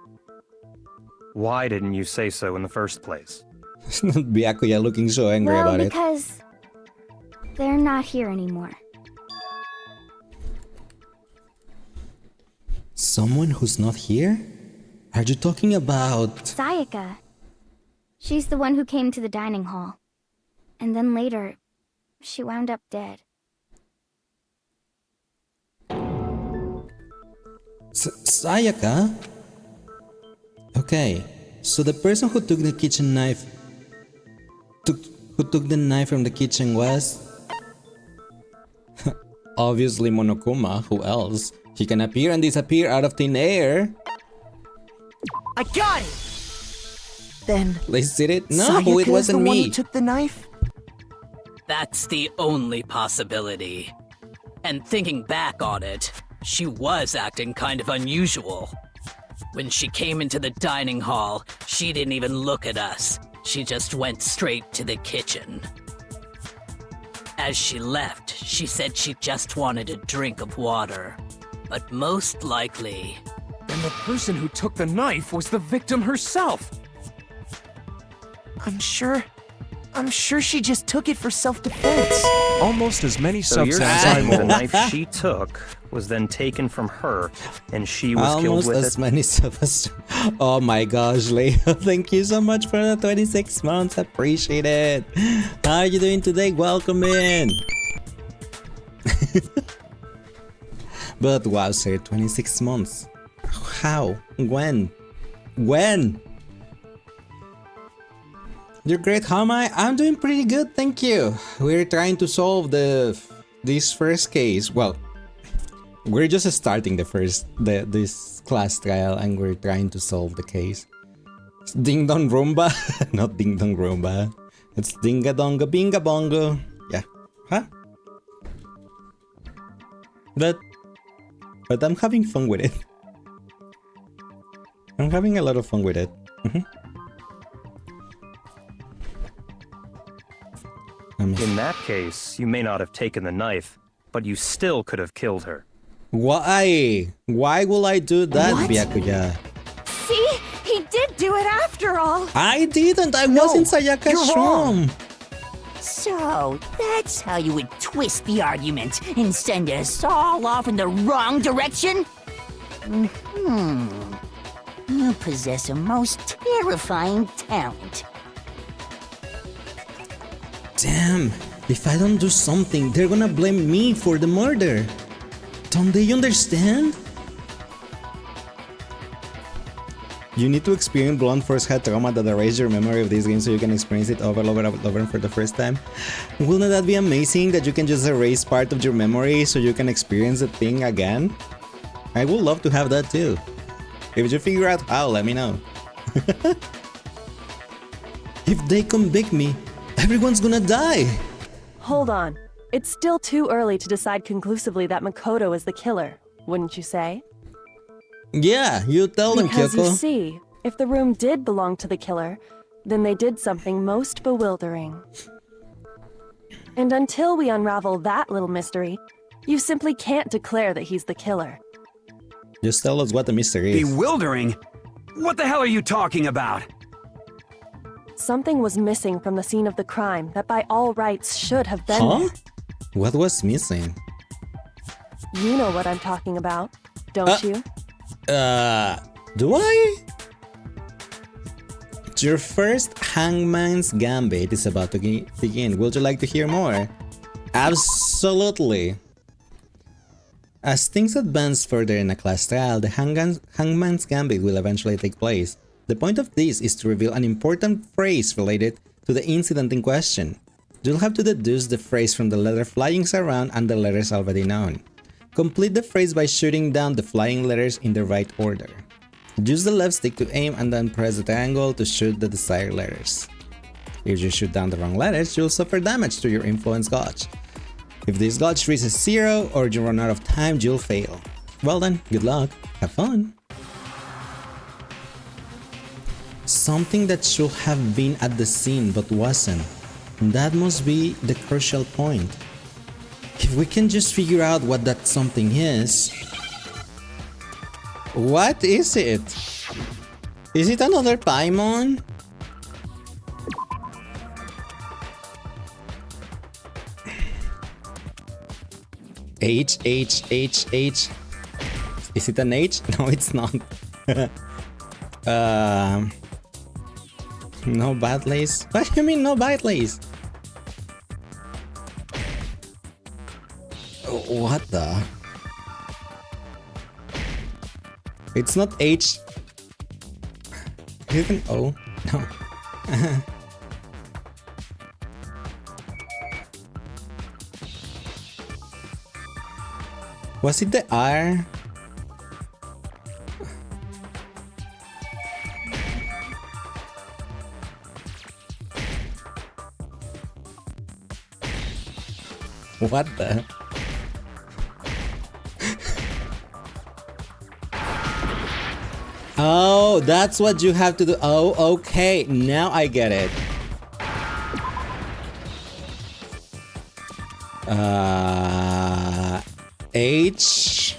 Why didn't you say so in the first place? Byakuya looking so angry Well, about it. because they're not here anymore. Someone who's not here? Are you talking about... Sayaka. She's the one who came to the dining hall. And then later, she wound up dead. Sayaka? Okay, so the person who took the kitchen knife... who took the knife from the kitchen was... obviously Monokuma, who else? He can appear and disappear out of thin air. I got it! Then... Let's see it? No, Sayaka it wasn't is the one me. who took the knife? That's the only possibility. And thinking back on it, she was acting kind of unusual. When she came into the dining hall, she didn't even look at us. She just went straight to the kitchen. As she left, she said she just wanted a drink of water. But most likely... Then the person who took the knife was the victim herself. I'm sure she just took it for self-defense. Almost as many So you're subs as saying the I knife she took was then taken from her, and she was killed Almost with as it? many subs. Oh my gosh, Leo. Thank you so much for the 26 months. Appreciate it. How are you doing today? Welcome in. But wow, sir, 26 months. How? When? When? You're great. How am I? I'm doing pretty good, thank you. We're trying to solve this first case. Well, we're just starting this class trial, and we're trying to solve the case. It's Ding Dong Roomba, not Ding Dong Roomba. It's Dinga Donga Binga Bongo. Yeah, huh? But I'm having fun with it. I'm having a lot of fun with it. In that case, you may not have taken the knife, but you still could have killed her. Why? Why will I do that, What? Byakuya? See? He did do it after all. I didn't! I was in Sayaka's you're wrong. room! So, that's how you would twist the argument and send us all off in the wrong direction? You possess a most terrifying talent. Damn! If I don't do something, they're gonna blame me for the murder! Don't they understand? You need to experience blunt first-hand trauma that erases your memory of this game so you can experience it over and over for the first time. Wouldn't that be amazing that you can just erase part of your memory so you can experience the thing again? I would love to have that too. If you figure out how, let me know. If they convict me, everyone's gonna die! Hold on. It's still too early to decide conclusively that Makoto is the killer, wouldn't you say? Yeah, you tell them, Because Kyoko. you see, if the room did belong to the killer, then they did something most bewildering. And until we unravel that little mystery, you simply can't declare that he's the killer. Just tell us what the mystery is. Bewildering? What the hell are you talking about? Something was missing from the scene of the crime that by all rights should have been Huh? there. What was missing? You know what I'm talking about, don't you? Do I? Your first Hangman's Gambit is about to begin. Would you like to hear more? Absolutely. As things advance further in a class trial, the Hangman's Gambit will eventually take place. The point of this is to reveal an important phrase related to the incident in question. You'll have to deduce the phrase from the letter flying around and the letters already known. Complete the phrase by shooting down the flying letters in the right order. Use the left stick to aim and then press the triangle to shoot the desired letters. If you shoot down the wrong letters, you'll suffer damage to your influence gauge. If this gauge reaches 0 or you run out of time, you'll fail. Well then, good luck, have fun! Something that should have been at the scene but wasn't. That must be the crucial point. If we can just figure out what that something is... What is it? Is it another Paimon? H. Is it an H? No, it's not. No Batleys? What do you mean no Batleys? What the? It's not H. Is it an O? No. Was it the R? What the? Oh, that's what you have to do. Oh, okay. Now I get it. H.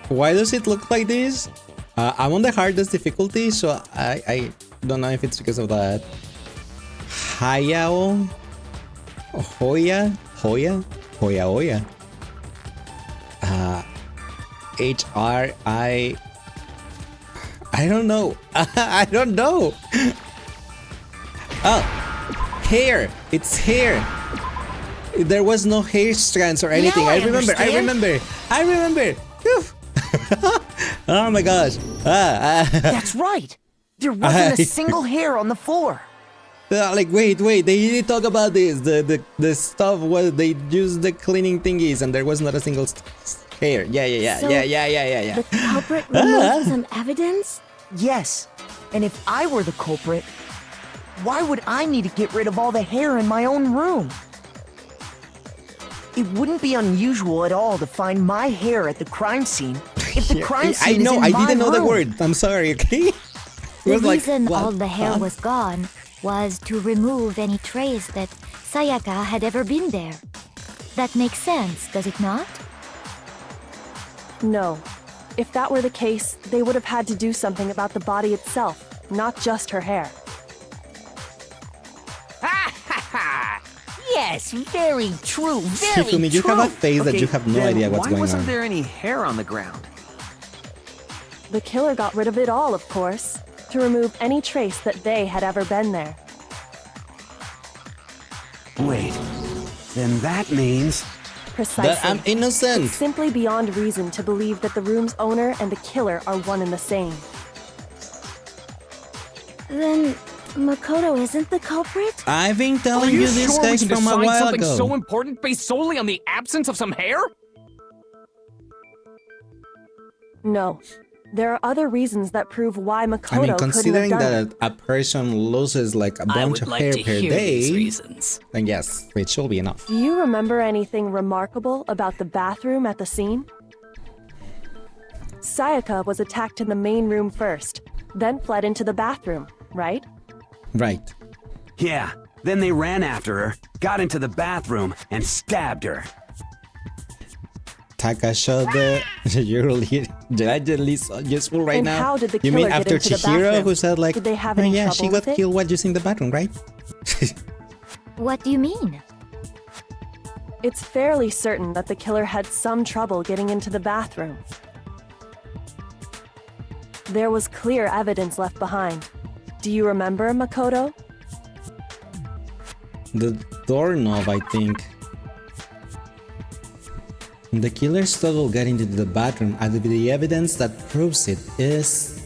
Why does it look like this? I'm on the hardest difficulty, so I don't know if it's because of that. Hayao? Hoya? HRI. I don't know. I don't know. Oh, hair. It's hair. There was no hair strands or anything. Now I remember. Whew. Oh my gosh. That's right. There wasn't a single hair on the floor. Like wait, they didn't talk about this. The stuff was they used the cleaning thingies and there was not a single hair. Yeah. So, the culprit removed some evidence? Yes. And if I were the culprit, why would I need to get rid of all the hair in my own room? It wouldn't be unusual at all to find my hair at the crime scene. If the crime scene I know, is in I my didn't know the room. word. I'm sorry, okay? The reason all the hair was gone was to remove any trace that Sayaka had ever been there. That makes sense, does it not? No. If that were the case, they would have had to do something about the body itself, not just her hair. Yes, very true, very Hifumi, you true. have a face that you have no idea what's why going wasn't on. there any hair on the ground? The killer got rid of it all, of course, to remove any trace that they had ever been there. Wait, then that means... Precisely. That I'm innocent. It's simply beyond reason to believe that the room's owner and the killer are one and the same. Then Makoto isn't the culprit? I've been telling Are you this sure we guys can from a decide while something ago. so important based solely on the absence of some hair? No. There are other reasons that prove why Makoto I mean, couldn't have considering done it. that a person loses like a I bunch would of like hair to per hear day, these reasons. then yes, it should be enough. Do you remember anything remarkable about the bathroom at the scene? Sayaka was attacked in the main room first, then fled into the bathroom, right? Right. Yeah, then they ran after her, got into the bathroom, and stabbed her. Takashode, you're really useful right And now. how did the You mean killer get after into the Chihiro, bathroom? who said like, Did they have "Oh, any yeah, trouble she got with it?" killed while using the bathroom, right?" What do you mean? It's fairly certain that the killer had some trouble getting into the bathroom. There was clear evidence left behind. Do you remember, Makoto? The doorknob, I think. The killer struggle getting into the bathroom, and the evidence that proves it is...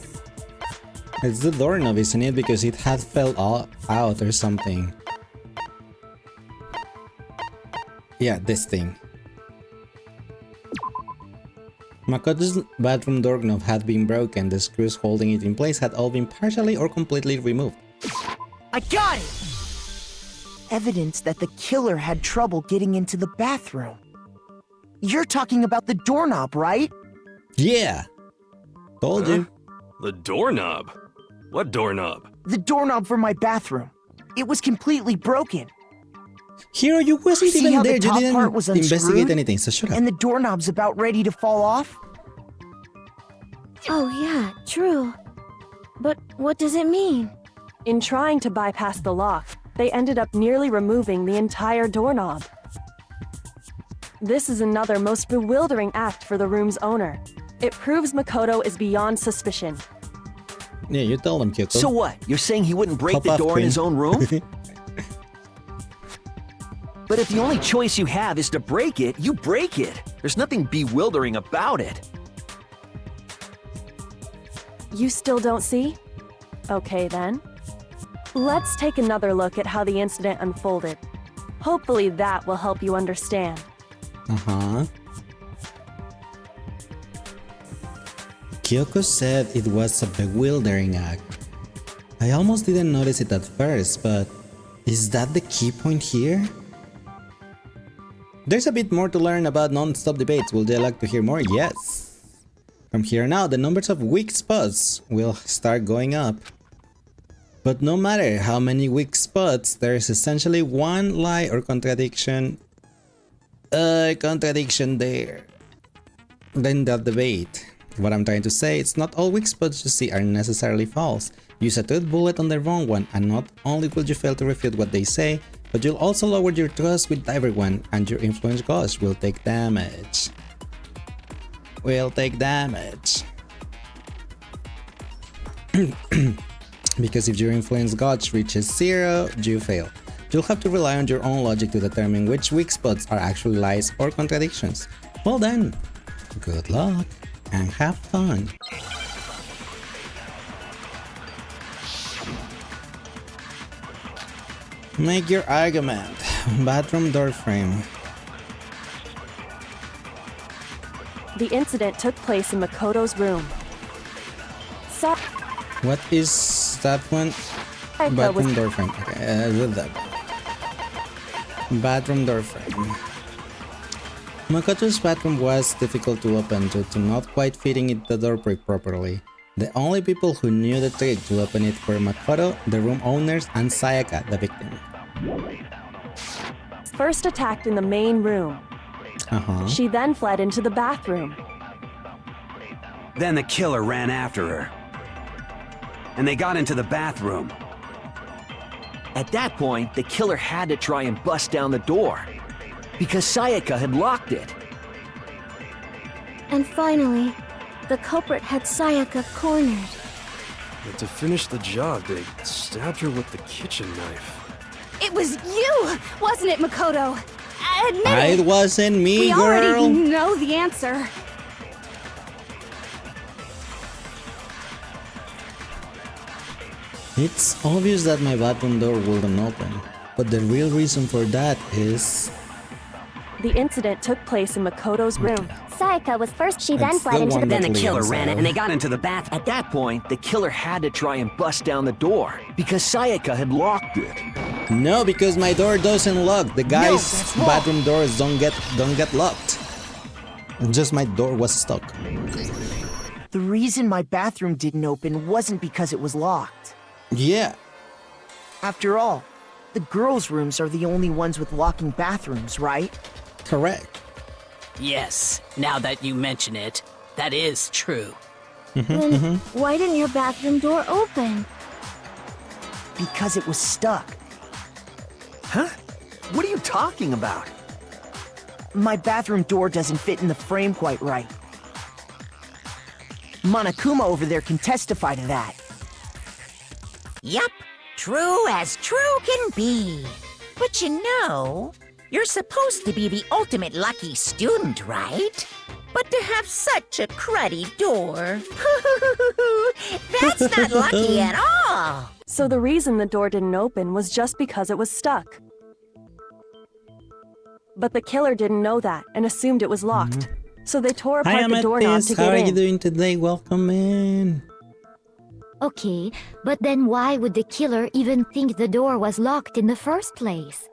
It's the doorknob, isn't it? Because it had fell out or something. Yeah, this thing. Makoto's bathroom doorknob had been broken. The screws holding it in place had all been partially or completely removed. I got it! Evidence that the killer had trouble getting into the bathroom. You're talking about the doorknob, right? Yeah! Told you. The doorknob? What doorknob? The doorknob for my bathroom. It was completely broken. Hero, you wasn't See even how there. the You top didn't part was investigate unscrewed? anything, so shut up. And the doorknob's about ready to fall off? Oh yeah, true. But what does it mean? In trying to bypass the lock, they ended up nearly removing the entire doorknob. This is another most bewildering act for the room's owner. It proves Makoto is beyond suspicion. Yeah, you tell them, Kyoko. So what? You're saying he wouldn't break Pop the off, door in Queen. his own room? But if the only choice you have is to break it, you break it. There's nothing bewildering about it. You still don't see? Okay then. Let's take another look at how the incident unfolded. Hopefully that will help you understand. Uh-huh. Kyoko said it was a bewildering act. I almost didn't notice it at first, but is that the key point here? There's a bit more to learn about non-stop debates. Would you like to hear more? Yes. From here on out, the numbers of weak spots will start going up. But no matter how many weak spots, there is essentially one lie or contradiction there. Then that debate. What I'm trying to say, it's not all weak spots you see are necessarily false. Use a truth bullet on the wrong one, and not only will you fail to refute what they say, but you'll also lower your trust with everyone, and your influence gauge will take damage. Because if your influence gauge reaches 0, you fail. You'll have to rely on your own logic to determine which weak spots are actually lies or contradictions. Well then, good luck and have fun. Make your argument. Bathroom door frame. The incident took place in Makoto's room. What is that one? Bathroom door frame. Okay, with that. Bathroom door frame. Makoto's bathroom was difficult to open due to not quite fitting it the door properly. The only people who knew the trick to open it were Makoto, the room owners, and Sayaka, the victim. First attacked in the main room. She then fled into the bathroom. Then the killer ran after her. And they got into the bathroom. At that point, the killer had to try and bust down the door, because Sayaka had locked it. And finally, the culprit had Sayaka cornered. But to finish the job, they stabbed her with the kitchen knife. It was you, wasn't it, Makoto? Admit it. It wasn't me, girl. We already know the answer. It's obvious that my bathroom door wouldn't open, but the real reason for that is... The incident took place in Makoto's room. Sayaka was first, she then It's fled the into the one that Then the killer Leon ran said. and they got into the bath. At that point, the killer had to try and bust down the door, because Sayaka had locked it. No, because my door doesn't lock. The guy's bathroom doors don't get locked. Just my door was stuck. The reason my bathroom didn't open wasn't because it was locked. Yeah. After all, the girls' rooms are the only ones with locking bathrooms, right? Correct. Yes, now that you mention it, that is true. Then why didn't your bathroom door open? Because it was stuck. Huh? What are you talking about? My bathroom door doesn't fit in the frame quite right. Monokuma over there can testify to that. Yup, true as true can be. But you know, you're supposed to be the ultimate lucky student, right? But to have such a cruddy door, that's not lucky at all. So the reason the door didn't open was just because it was stuck. But the killer didn't know that and assumed it was locked. So they tore apart the doorknob to get in. How are you doing today? Welcome in. Okay, but then why would the killer even think the door was locked in the first place?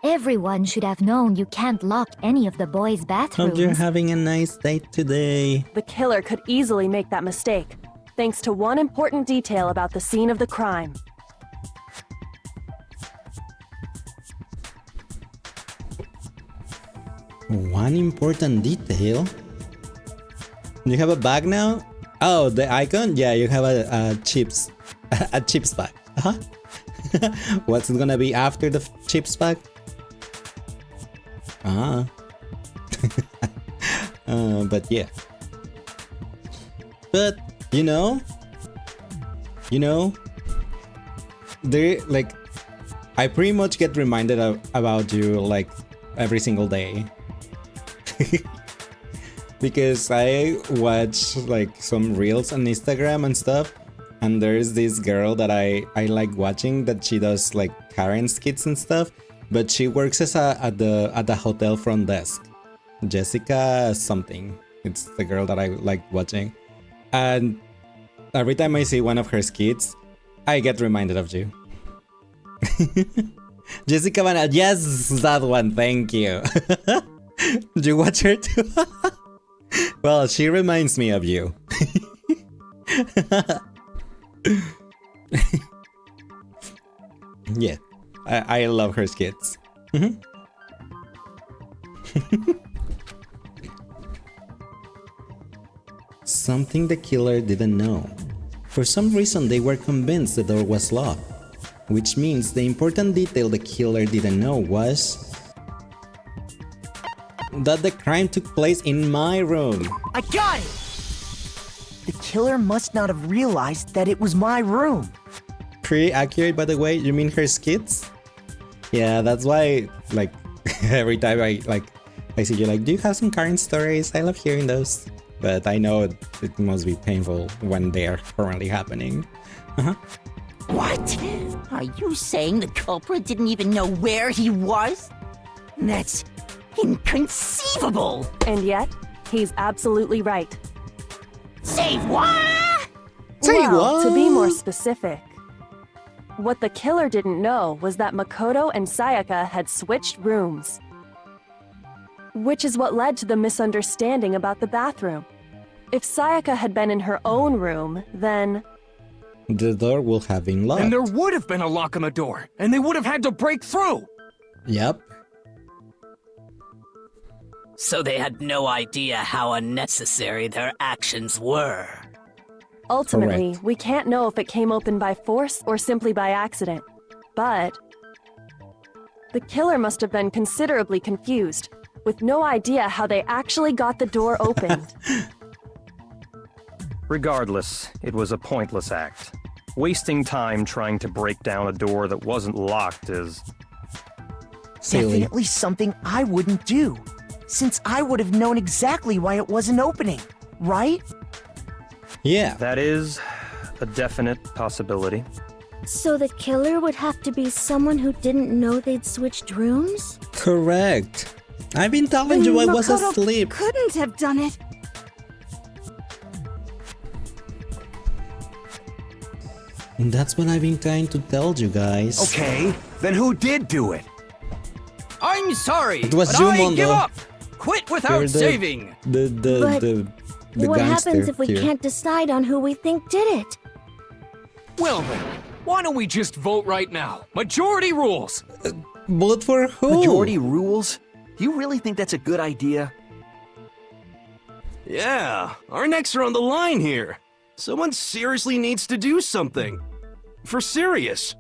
Everyone should have known you can't lock any of the boys' bathrooms. Hope you're having a nice day today. The killer could easily make that mistake, thanks to one important detail about the scene of the crime. One important detail. You have a bag now? Oh, the icon? Yeah, you have a chips a chips bag. What's it gonna be after the chips bag? But yeah. But you know, there, like, I pretty much get reminded about you like every single day. Because I watch like some reels on Instagram and stuff, and there's this girl that I like watching that she does like Karen skits and stuff, but she works as at the hotel front desk. Jessica something. It's the girl that I like watching, and every time I see one of her skits, I get reminded of you. Jessica Van, yes, that one. Thank you. Do you watch her too? Well, she reminds me of you. Yeah, I love her skits. Something the killer didn't know. For some reason, they were convinced the door was locked, which means the important detail the killer didn't know was that the crime took place in my room. I got it! The killer must not have realized that it was my room. Pretty accurate, by the way. You mean her skits? Yeah, that's why, like, every time I see you, like, do you have some current stories? I love hearing those. But I know it must be painful when they are currently happening. What? Are you saying the culprit didn't even know where he was? That's inconceivable! And yet, he's absolutely right. Say what? Well, to be more specific, what the killer didn't know was that Makoto and Sayaka had switched rooms. Which is what led to the misunderstanding about the bathroom. If Sayaka had been in her own room, then the door would have been locked. And there would have been a lock on the door, and they would have had to break through. Yep. So they had no idea how unnecessary their actions were. Ultimately, Correct. we can't know if it came open by force or simply by accident. But the killer must have been considerably confused, with no idea how they actually got the door opened. Regardless, it was a pointless act. Wasting time trying to break down a door that wasn't locked is Silly. Definitely something I wouldn't do, since I would have known exactly why it wasn't opening, right? Yeah. That is a definite possibility. So the killer would have to be someone who didn't know they'd switched rooms? Correct. I've been telling you I was Makoto asleep. couldn't have done it. That's what I've been trying to tell you guys. Okay, then who did do it? I'm sorry, It was but you, I Mondo. give up. Quit without You're saving. The What gangster happens if we here. can't decide on who we think did it? Well then, why don't we just vote right now? Majority rules. Vote for who? Majority rules? You really think that's a good idea? Yeah, our necks are on the line here. Someone seriously needs to do something. For serious.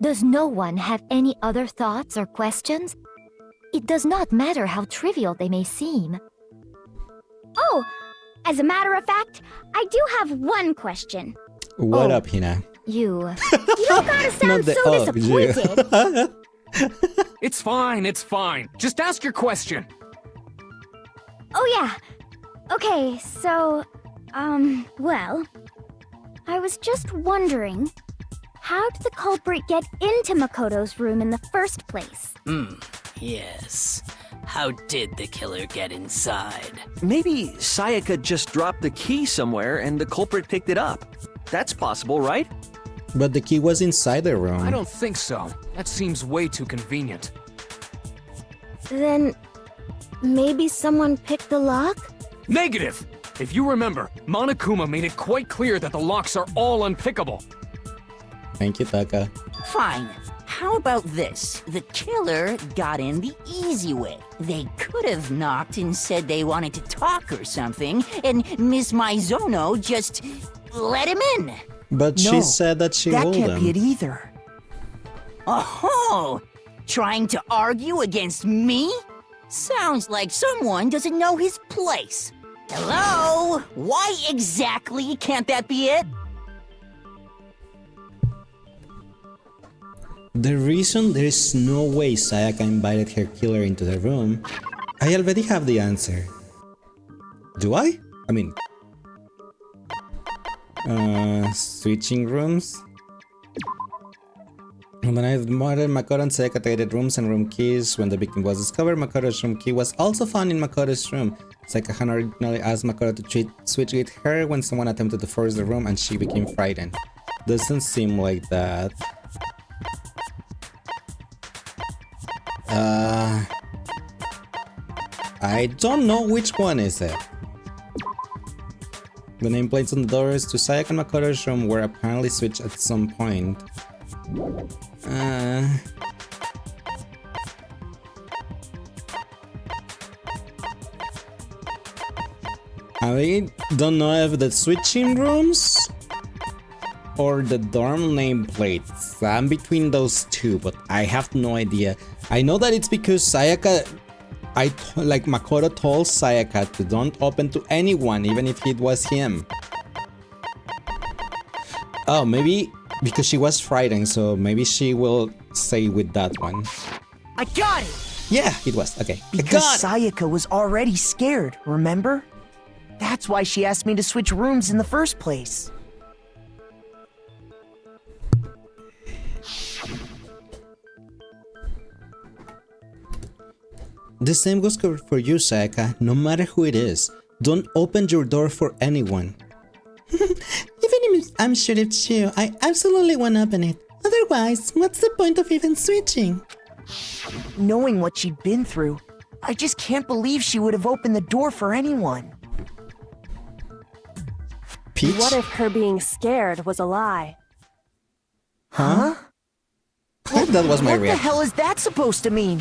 Does no one have any other thoughts or questions? It does not matter how trivial they may seem. Oh, as a matter of fact, I do have one question. What up, Hina? You. You don't gotta sound Not so the disappointed. It's fine, it's fine. Just ask your question. Oh yeah. Okay, so, well, I was just wondering, how did the culprit get into Makoto's room in the first place? Yes. How did the killer get inside? Maybe Sayaka just dropped the key somewhere and the culprit picked it up. That's possible, right? But the key was inside the room. I don't think so. That seems way too convenient. Then maybe someone picked the lock? Negative! If you remember, Monokuma made it quite clear that the locks are all unpickable. Thank you, Taka. Fine. How about this? The killer got in the easy way. They could have knocked and said they wanted to talk or something, and Miss Maizono just let him in. But No, she said that she that rolled can't them. be it either. Oh, trying to argue against me? Sounds like someone doesn't know his place. Hello? Why exactly can't that be it? The reason there is no way Sayaka invited her killer into the room, I already have the answer. Do I? I mean... switching rooms? On the night of the murder, Makoto and Sayaka traded rooms and room keys. When the victim was discovered, Makoto's room key was also found in Makoto's room. Sayaka had originally asked Makoto to switch with her when someone attempted to force the room and she became frightened. Doesn't seem like that. I don't know which one is it. The nameplates on the doors to Sayaka and Makoto's room were apparently switched at some point. I don't know if the switching rooms or the dorm nameplates. I'm between those two, but I have no idea. I know that it's because Sayaka, Makoto told Sayaka to don't open to anyone, even if it was him. Oh, maybe because she was frightened, so maybe she will stay with that one. I got it! Yeah, it was. Okay. Because Sayaka was already scared, remember? That's why she asked me to switch rooms in the first place. The same goes for you, Sayaka. No matter who it is, don't open your door for anyone. Even if I'm sure it's you, I absolutely won't open it. Otherwise, what's the point of even switching? Knowing what she'd been through, I just can't believe she would have opened the door for anyone. Peach? What if her being scared was a lie? Huh? That was my reaction. What the reaction. hell is that supposed to mean?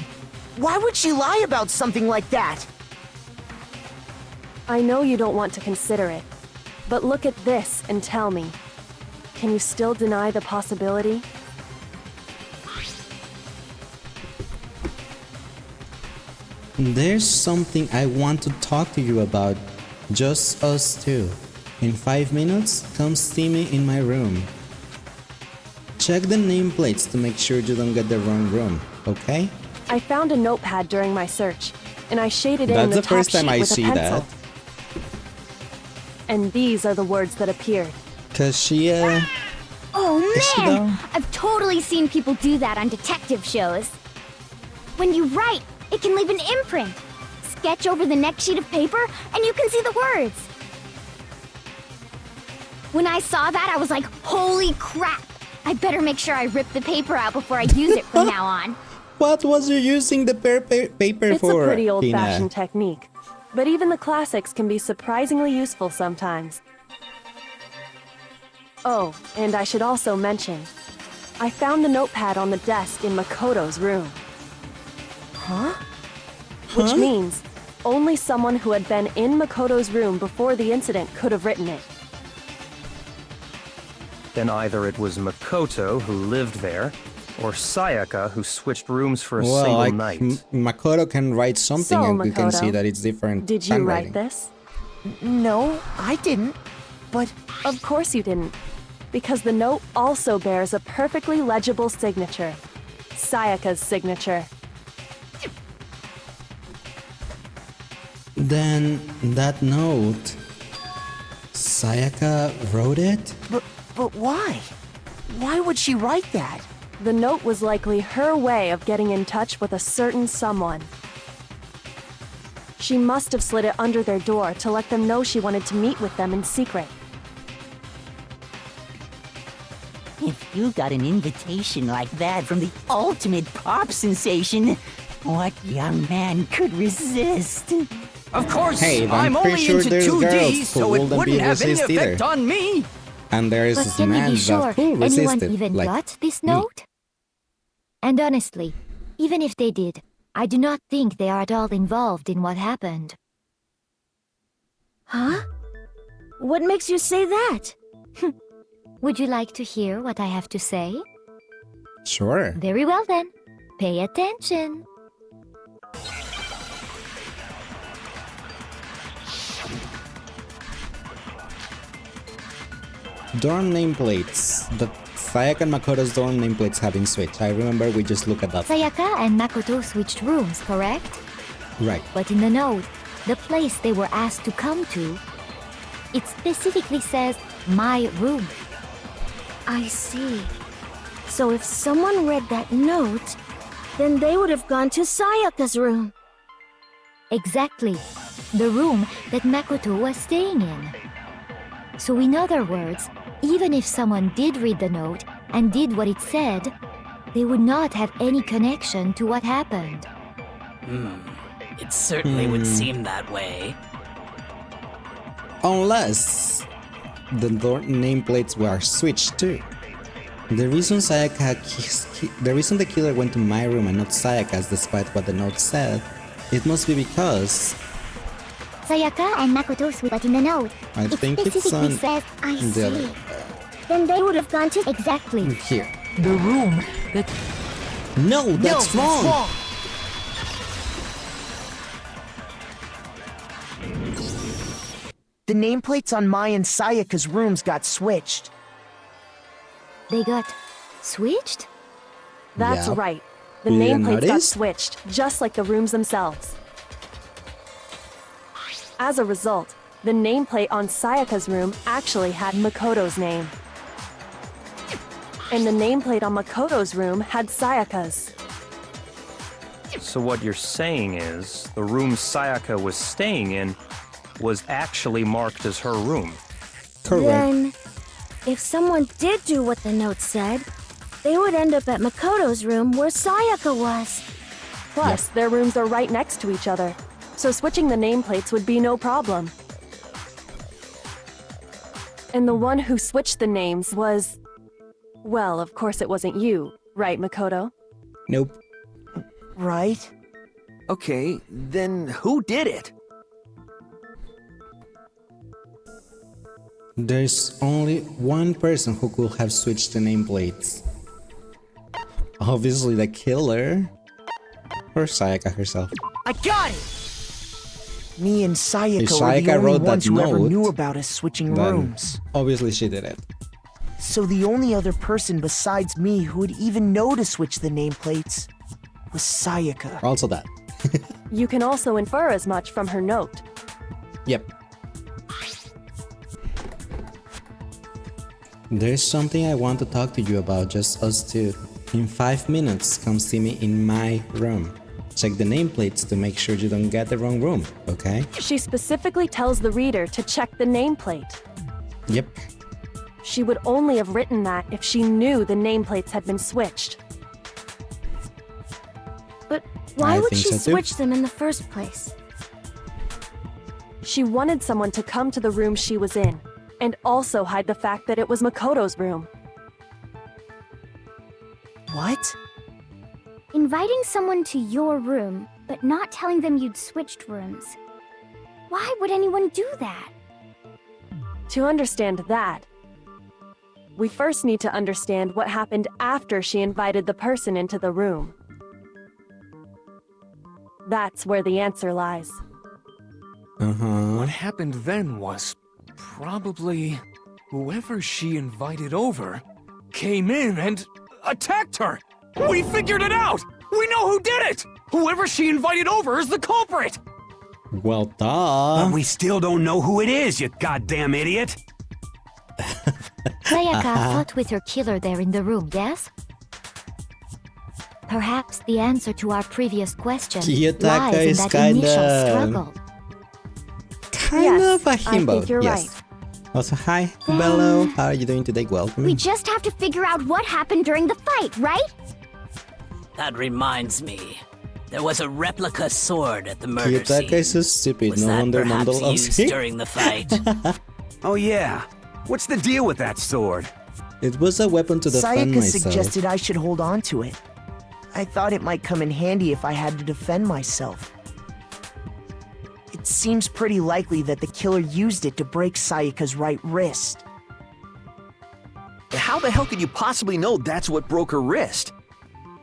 Why would she lie about something like that? I know you don't want to consider it, but look at this and tell me. Can you still deny the possibility? There's something I want to talk to you about. Just us two. In 5 minutes, come see me in my room. Check the nameplates to make sure you don't get the wrong room, okay? I found a notepad during my search, and I shaded in That's the the first top time sheet I with see a pencil. that. And these are the words that appeared. Cause she, Oh she man! though? I've totally seen people do that on detective shows. When you write, it can leave an imprint. Sketch over the next sheet of paper, and you can see the words. When I saw that, I was like, holy crap! I better make sure I rip the paper out before I use it from now on. What was you using the paper It's for? a pretty Tina? old-fashioned technique, but even the classics can be surprisingly useful sometimes. Oh, and I should also mention, I found the notepad on the desk in Makoto's room. Huh? Which means only someone who had been in Makoto's room before the incident could have written it. Then either it was Makoto who lived there, or Sayaka who switched rooms for a single night. Makoto can write something So, and you can see Makoto, that it's different. Did you handwriting. write this? No, I didn't. But of course you didn't, because the note also bears a perfectly legible signature. Sayaka's signature. Then that note, Sayaka wrote it? But why? Why would she write that? The note was likely her way of getting in touch with a certain someone. She must have slid it under their door to let them know she wanted to meet with them in secret. If you got an invitation like that from the ultimate pop sensation, what young man could resist? Of course, Hey, I'm pretty only sure into there's 2D, girls so who it wouldn't wouldn't be have any resist effect either. on me. And there's But can we man be that sure who anyone resisted, even like got this me. note? And honestly, even if they did, I do not think they are at all involved in what happened. Huh? What makes you say that? Would you like to hear what I have to say? Sure. Very well then. Pay attention. Dorm nameplates. The Sayaka and Makoto's dorm nameplates have been switched. I remember we just looked at that. Sayaka and Makoto switched rooms, correct? Right. But in the note, the place they were asked to come to, it specifically says, my room. I see. So if someone read that note, then they would have gone to Sayaka's room. Exactly. The room that Makoto was staying in. So in other words, even if someone did read the note and did what it said, they would not have any connection to what happened. It certainly would seem that way. Unless the door nameplates were switched too. The reason the killer went to my room and not Sayaka's, despite what the note said, it must be because Sayaka and Makoto switched in the note. I think it's on says, I the see. other. Then they would have gone to exactly Here. The room that... No, that's wrong. The nameplates on Mai and Sayaka's rooms got switched. They got switched? That's Yeah. right. The You didn't nameplates got notice? switched, just like the rooms themselves. As a result, the nameplate on Sayaka's room actually had Makoto's name. And the nameplate on Makoto's room had Sayaka's. So what you're saying is, the room Sayaka was staying in was actually marked as her room. Correct. Then, if someone did do what the note said, they would end up at Makoto's room where Sayaka was. Plus, their rooms are right next to each other, so switching the nameplates would be no problem. And the one who switched the names was... Well, of course it wasn't you, right, Makoto? Nope. Right? Okay, then who did it? There's only one person who could have switched the nameplates. Obviously the killer. Or Sayaka herself. I got it! Me and If Sayaka were Sayaka the only wrote that ones who ever note, knew about us switching then rooms. Obviously she did it. So the only other person besides me who would even know to switch the nameplates was Sayaka. Also that. You can also infer as much from her note. Yep. There's something I want to talk to you about, just us two. In 5 minutes, come see me in my room. Check the nameplates to make sure you don't get the wrong room, okay? She specifically tells the reader to check the nameplate. Yep. She would only have written that if she knew the nameplates had been switched. But why I would think she so too. switch them in the first place? She wanted someone to come to the room she was in, and also hide the fact that it was Makoto's room. What? inviting someone to your room, but not telling them you'd switched rooms. Why would anyone do that? To understand that, we first need to understand what happened after she invited the person into the room. That's where the answer lies. What happened then was probably whoever she invited over came in and attacked her. We figured it out! We know who did it! Whoever she invited over is the culprit! Well, duh. But we still don't know who it is, you goddamn idiot! Sayaka fought with her killer there in the room, yes? Perhaps the answer to our previous question Kiyotaka lies in is that kinda- initial struggle. Kind of a I himbo. think you're Yes. Also, hi, Bello. How are you doing today? Welcome. We just have to figure out what happened during the fight, right? That reminds me. There was a replica sword at the murder Kiyotaka is so stupid. Was No that wonder perhaps Mondo loves used him. during the fight? Oh yeah. What's the deal with that sword? It was a weapon to defend Sayaka myself. suggested I should hold on to it. I thought it might come in handy if I had to defend myself. It seems pretty likely that the killer used it to break Sayaka's right wrist. How the hell could you possibly know that's what broke her wrist?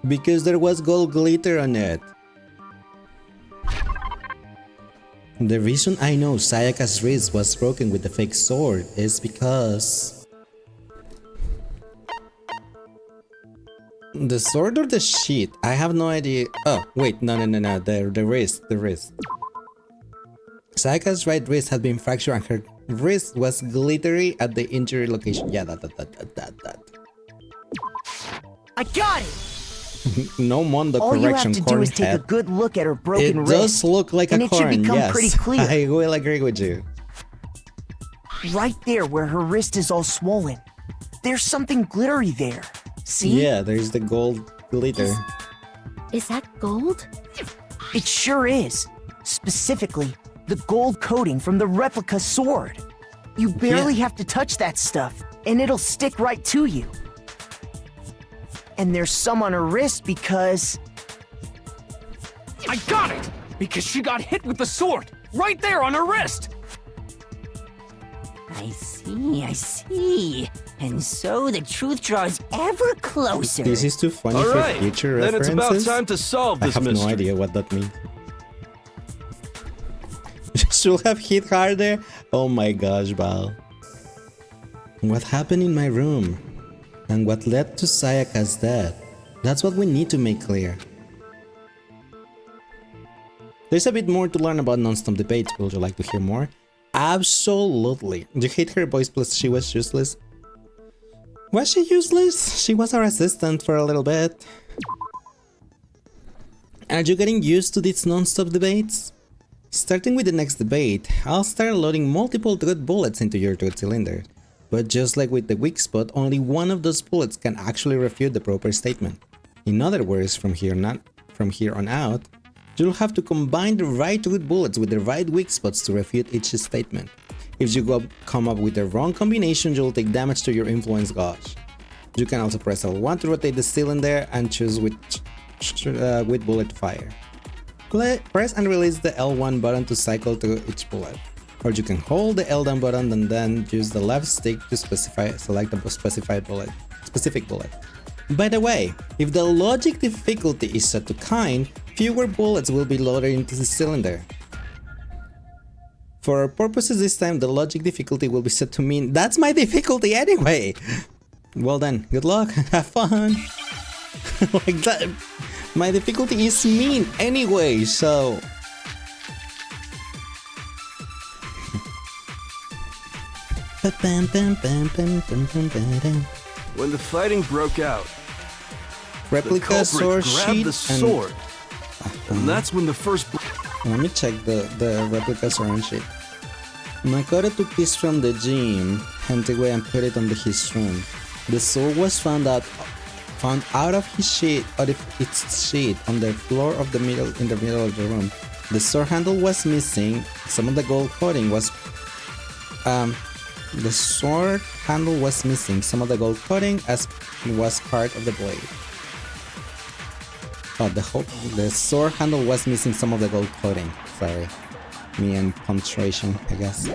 Because there was gold glitter on it. The reason I know Sayaka's wrist was broken with the fake sword is because... The sword or the sheet? I have no idea. Oh, wait, no. The wrist. Sayaka's right wrist had been fractured and her wrist was glittery at the injury location. Yeah, that. I got it! No Mondo All you have correction, to do is take a cornhead. good look at her broken It wrist. does look like and a it should corn, become yes. pretty clear. I will agree with you. Right there where her wrist is all swollen. There's something glittery there. See? Yeah, there's the gold glitter. Is that gold? It sure is. Specifically, the gold coating from the replica sword. You barely have to touch that stuff, and it'll stick right to you. And there's some on her wrist because... I got it! Because she got hit with the sword! Right there on her wrist! I see. And so the truth draws ever closer. This is too funny All for right, future then references. it's about time to solve this I have mystery. no idea what that means. Should have hit harder? Oh my gosh, Val. What happened in my room? And what led to Sayaka's death? That's what we need to make clear. There's a bit more to learn about non-stop debates. Would you like to hear more? Absolutely. You hate her voice plus she was useless? Was she useless? She was our assistant for a little bit. Are you getting used to these non-stop debates? Starting with the next debate, I'll start loading multiple truth bullets into your truth cylinder. But just like with the weak spot, only one of those bullets can actually refute the proper statement. In other words, from here on out, you'll have to combine the right truth bullets with the right weak spots to refute each statement. If you come up with the wrong combination, you'll take damage to your influence gauge. You can also press L1 to rotate the cylinder and choose which bullet to fire. Press and release the L1 button to cycle through each bullet. Or you can hold the L down button and then use the left stick to select a specific bullet. By the way, if the logic difficulty is set to kind, fewer bullets will be loaded into the cylinder. For our purposes this time, the logic difficulty will be set to mean that's my difficulty anyway! Well then, good luck, have fun! Like that, my difficulty is mean anyway, so... When the fighting broke out, replica sword grabbed sheet the sword, and that's when the first... Let me check the replica sword sheet. Makoto took this from the gym, Hentigway, and put it on his room. The sword was found out of its sheet on the floor of the middle of the room. The sword handle was missing. Some of the gold coating was the sword handle was missing. Some of the gold coating as was part of the blade. Oh, the sword handle was missing some of the gold coating. Sorry, me and punctuation, I guess.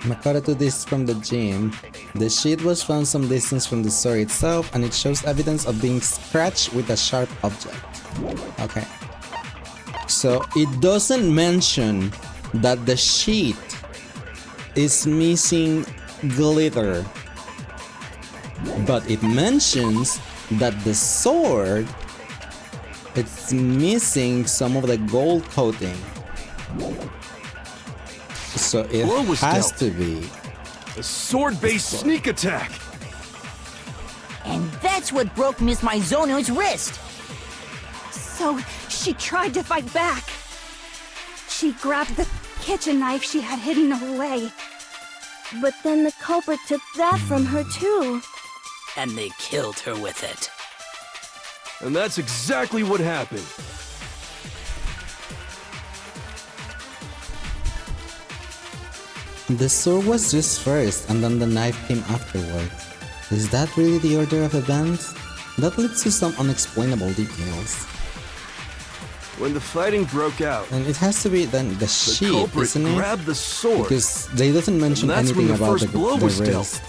Makoto took this from the gym. The sheet was found some distance from the sword itself, and it shows evidence of being scratched with a sharp object. Okay. So it doesn't mention that the sheet is missing glitter, but it mentions that the sword, it's missing some of the gold coating. So it has to be a sword-based sneak attack. And that's what broke Miss Mizono's wrist. So she tried to fight back. She grabbed the kitchen knife she had hidden away. But then the culprit took that from her too. And they killed her with it. And that's exactly what happened. The sword was used first, and then the knife came afterwards. Is that really the order of events? That leads to some unexplainable details. When the fighting broke out, and it has to be then the sheet, isn't it? Grabbed the sword, because they doesn't mention anything about the wrist.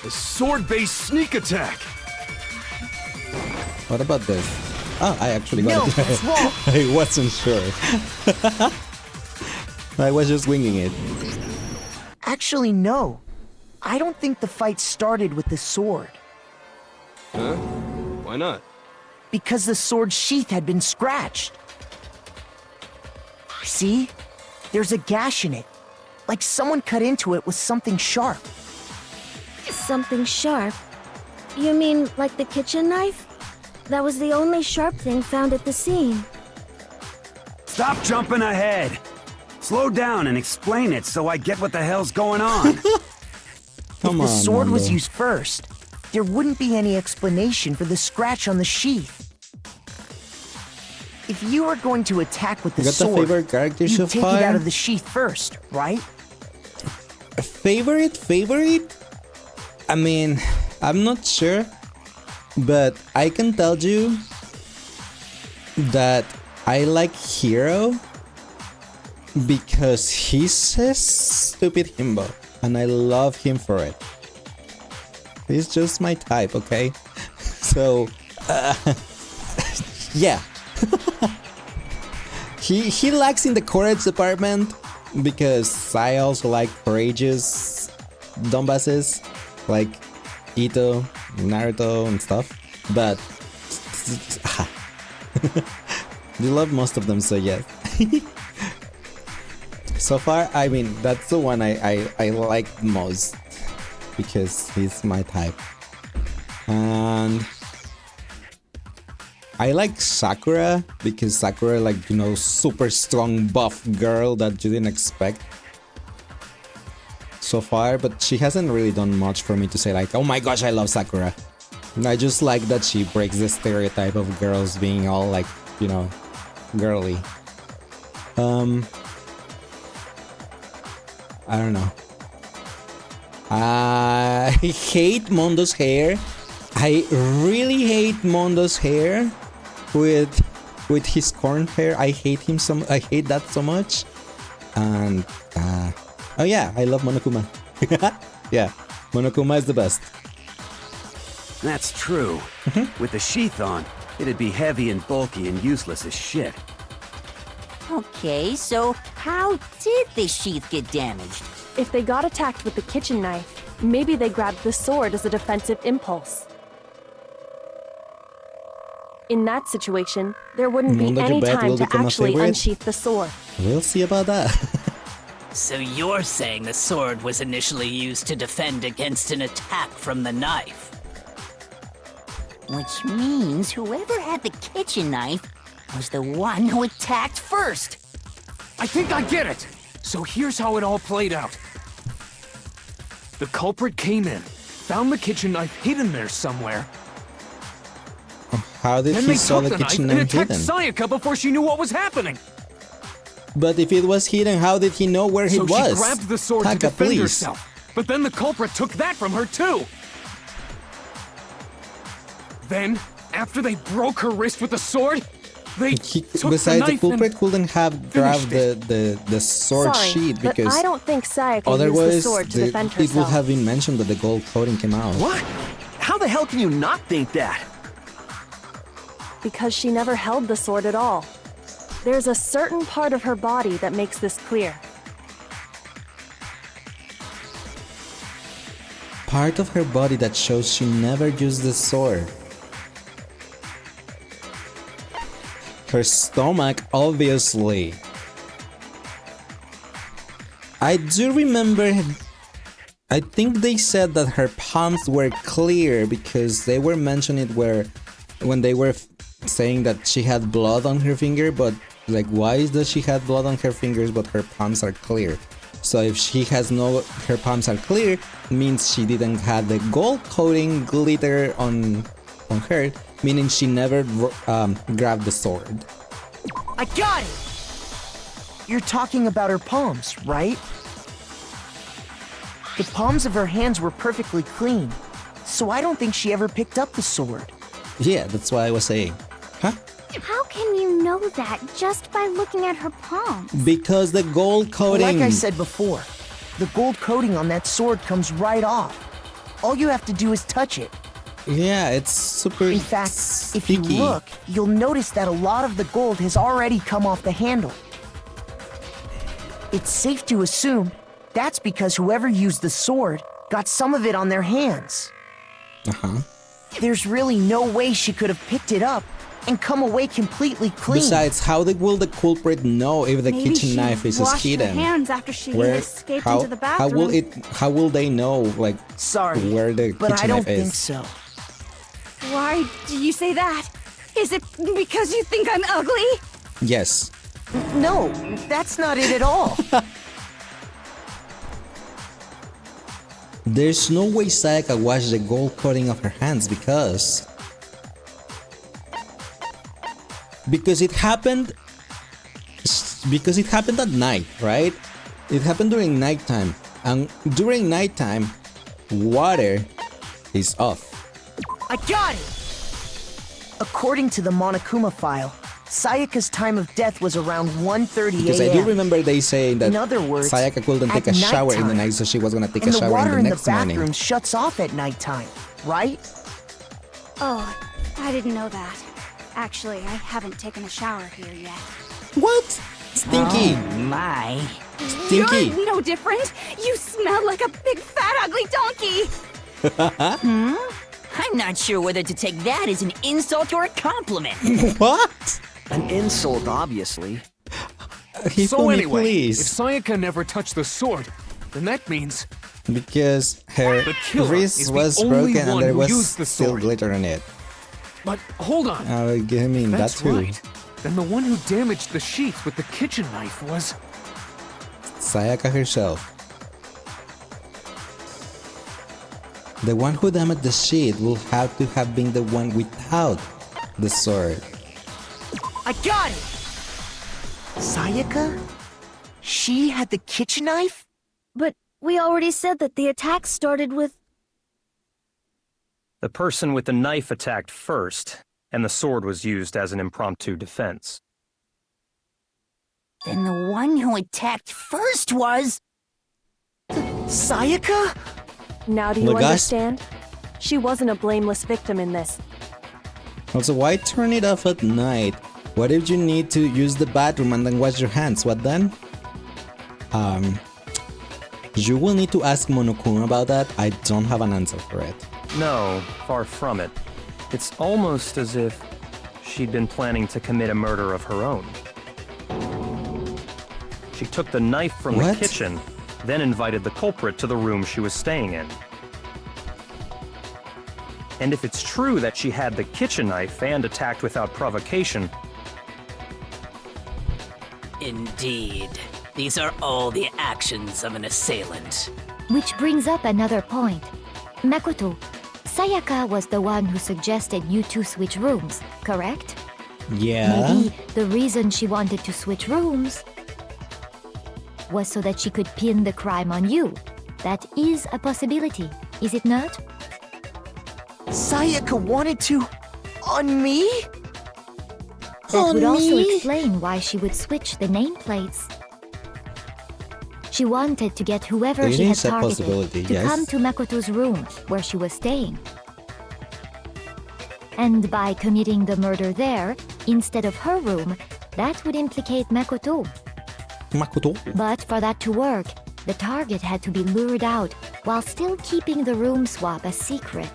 A sword-based sneak attack. What about this? Oh, I actually got No, it. it's wrong. I wasn't sure. I was just winging it. Actually, no. I don't think the fight started with the sword. Huh? Why not? Because the sword's sheath had been scratched. See? There's a gash in it. Like someone cut into it with something sharp. Something sharp? You mean like the kitchen knife? That was the only sharp thing found at the scene. Stop jumping ahead! Slow down and explain it so I get what the hell's going on. If the sword was used first, there wouldn't be any explanation for the scratch on the sheath. If you were going to attack with the got sword, the favorite character so you'd take far? it out of the sheath first, right? Favorite? I mean, I'm not sure, but I can tell you that I like Hero because he's a stupid himbo, and I love him for it. He's just my type, okay? So, yeah. He lacks in the courage department because I also like courageous dumbasses like Ito, Naruto, and stuff. But you love most of them, so yes. So far, I mean, that's the one I like most because he's my type. And I like Sakura because Sakura, like, you know, super strong buff girl that you didn't expect so far, but she hasn't really done much for me to say like, oh my gosh, I love Sakura. I just like that she breaks the stereotype of girls being all like, you know, girly. I don't know. I hate Mondo's hair. I really hate Mondo's hair with his corn hair. I hate that so much. And oh yeah, I love Monokuma. Yeah, Monokuma is the best. That's true. With the sheath on, it'd be heavy and bulky and useless as shit. Okay, so how did the sheath get damaged? If they got attacked with the kitchen knife, maybe they grabbed the sword as a defensive impulse. In that situation, there wouldn't be any time to actually unsheath the sword. We'll see about that. So you're saying the sword was initially used to defend against an attack from the knife? Which means whoever had the kitchen knife was the one who attacked first. I think I get it. So here's how it all played out. The culprit came in, found the kitchen knife hidden there somewhere. How did he saw the kitchen knife hidden? And attacked Sayaka before she knew what was happening. But if it was hidden, how did he know where it was? So she grabbed the sword to defend herself. But then the culprit took that from her too. Then, after they broke her wrist with the sword, they took besides, the knife the culprit and couldn't have grabbed the sword sheath because but I don't think Sayaka otherwise used the sword to defend herself. it would have been mentioned that the gold coating came out. What? How the hell can you not think that? Because she never held the sword at all. There's a certain part of her body that makes this clear. Part of her body that shows she never used the sword. Her stomach, obviously. I do remember, I think they said that her palms were clear because they were mentioning it when they were saying that she had blood on her finger, but like, why does she have blood on her fingers but her palms are clear? So if she has her palms are clear, it means she didn't have the gold coating glitter on her, meaning she never grabbed the sword. I got it! You're talking about her palms, right? The palms of her hands were perfectly clean, so I don't think she ever picked up the sword. Yeah, that's what I was saying. Huh? How can you know that just by looking at her palms? Because the gold coating... Like I said before, the gold coating on that sword comes right off. All you have to do is touch it. Yeah, it's super In fact, if you look, you'll notice that a lot of the gold has already come off the handle. It's safe to assume that's because whoever used the sword got some of it on their hands. Uh-huh. There's really no way she could have picked it up and come away completely clean. Besides, how will the culprit know if the Maybe kitchen she knife is washed hidden? her hands after she escaped into the bathroom. How will they know, like, where the but kitchen I don't knife is? think so. Why do you say that? Is it because you think I'm ugly? Yes. No, that's not it at all. There's no way Sayaka washed the gold coating of her hands because because it happened at night, right? It happened during nighttime, and during nighttime, water is off. I got it! According to the Monokuma file, Sayaka's time of death was around 1:30 a.m. Because I do remember they saying that In other words, Sayaka couldn't take a shower in the night, so she was gonna take a shower in the water in the next morning. bathroom shuts off at nighttime, right? Oh, I didn't know that. Actually, I haven't taken a shower here yet. What? Stinky! Oh, my. Stinky! You're no different. You smell like a big, fat, ugly donkey. I'm not sure whether to take that as an insult or a compliment. What? An insult, obviously. So anyway, if Sayaka never touched the sword, then that means because her wrist was broken and there was still glitter on it. But hold on. I mean, That's that too. right. Then the one who damaged the sheath with the kitchen knife was Sayaka herself. The one who damaged the sheath will have to have been the one without the sword. I got it! Sayaka? She had the kitchen knife? But we already said that the attack started with... The person with the knife attacked first, and the sword was used as an impromptu defense. Then the one who attacked first was... Sayaka? Now do you Legas? understand? She wasn't a blameless victim in this. Also, why turn it off at night? What if you need to use the bathroom and then wash your hands? What then? You will need to ask Monokuma about that. I don't have an answer for it. No, far from it. It's almost as if she'd been planning to commit a murder of her own. She took the knife from the kitchen, then invited the culprit to the room she was staying in. And if it's true that she had the kitchen knife and attacked without provocation... Indeed. These are all the actions of an assailant. Which brings up another point. Makoto, Sayaka was the one who suggested you two switch rooms, correct? Yeah. Maybe the reason she wanted to switch rooms was so that she could pin the crime on you. That is a possibility, is it not? Sayaka wanted to... on me? That would also explain why she would switch the nameplates. She wanted to get whoever she had targeted to come to Makoto's room where she was staying. And by committing the murder there, instead of her room, that would implicate Makoto. But for that to work, the target had to be lured out while still keeping the room swap a secret.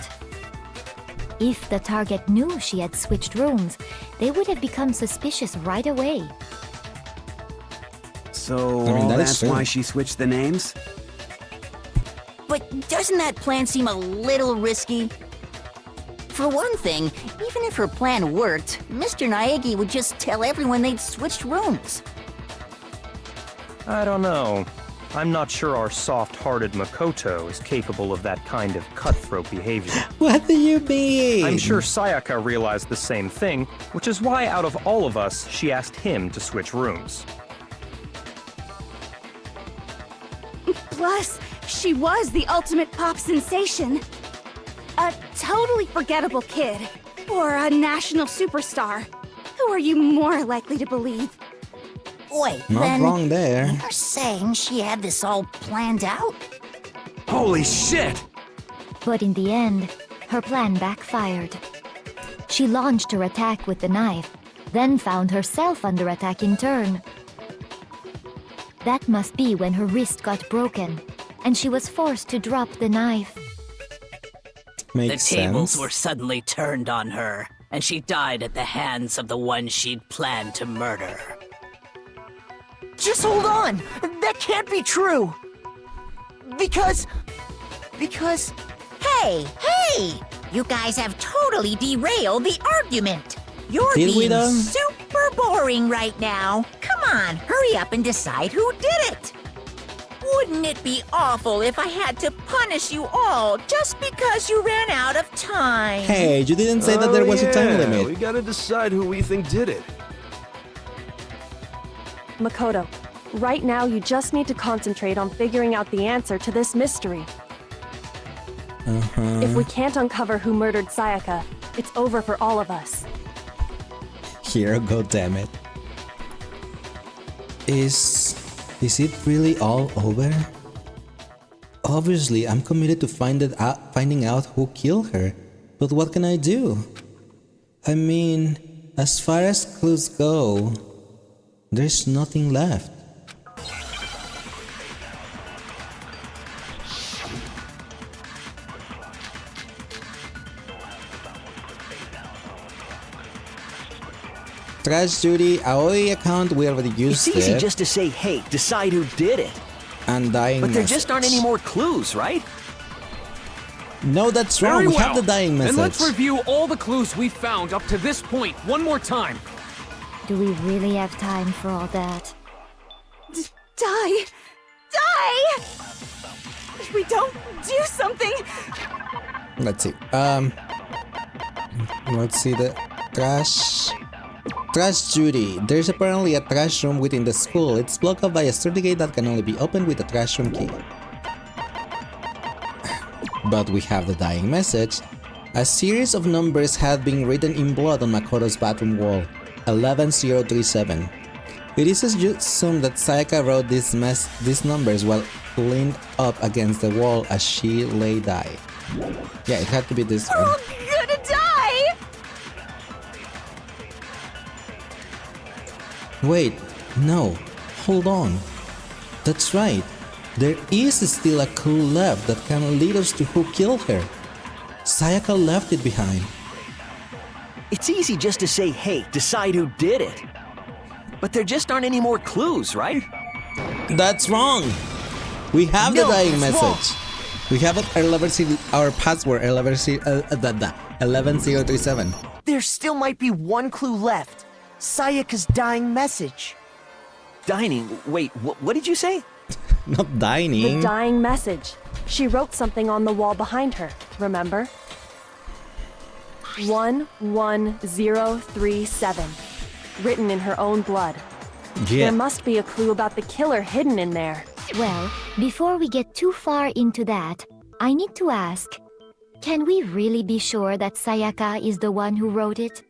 If the target knew she had switched rooms, they would have become suspicious right away. So I mean, that's why she switched the names? But doesn't that plan seem a little risky? For one thing, even if her plan worked, Mr. Naegi would just tell everyone they'd switched rooms. I don't know. I'm not sure our soft-hearted Makoto is capable of that kind of cutthroat behavior. What do you mean? I'm sure Sayaka realized the same thing, which is why out of all of us, she asked him to switch rooms. Plus, she was the ultimate pop sensation. A totally forgettable kid. Or a national superstar. Who are you more likely to believe? Wait, Not then wrong there. you're saying she had this all planned out? Holy shit! But in the end, her plan backfired. She launched her attack with the knife, then found herself under attack in turn. That must be when her wrist got broken, and she was forced to drop the knife. Makes the tables sense. were suddenly turned on her, and she died at the hands of the one she'd planned to murder. Just hold on! That can't be true! Because... Hey! You guys have totally derailed the argument! You're Did we being though? super boring right now! Come on, hurry up and decide who did it! Wouldn't it be awful if I had to punish you all just because you ran out of time? Hey, you didn't say that there was a time We limit. gotta decide who we think did it. Makoto, right now you just need to concentrate on figuring out the answer to this mystery. If we can't uncover who murdered Sayaka, it's over for all of us. Here, go damn it. Is it really all over? Obviously, I'm committed to finding out who killed her, but what can I do? I mean, as far as clues go, there's nothing left. Trash Judy, Aoi account, we already used it. It's easy just to say, hey, decide who did it. And dying But there message. just aren't any more clues, right? No, that's wrong. Very We well. have the dying message. And let's review all the clues we found up to this point one more time. Do we really have time for all that? Die! Die! If we don't do something... Let's see. Let's see the trash. Trash Judy. There's apparently a trash room within the school. It's blocked off by a sturdy gate that can only be opened with a trash room key. But we have the dying message. A series of numbers had been written in blood on Makoto's bathroom wall. 11037. It is assumed that Sayaka wrote these numbers while leaned up against the wall as she lay dying. Yeah, it had to be this We're one. all gonna die! Wait, no, hold on. That's right. There is still a clue left that can lead us to who killed her. Sayaka left it behind. It's easy just to say, hey, decide who did it. But there just aren't any more clues, right? That's wrong. We have the dying that's message. We have it, our password 11037. There still might be one clue left. Sayaka's dying message. Dining? Wait, what did you say? Not dining. The dying message. She wrote something on the wall behind her, remember? 11037. Written in her own blood. Yeah. There must be a clue about the killer hidden in there. Well, before we get too far into that, I need to ask, can we really be sure that Sayaka is the one who wrote it?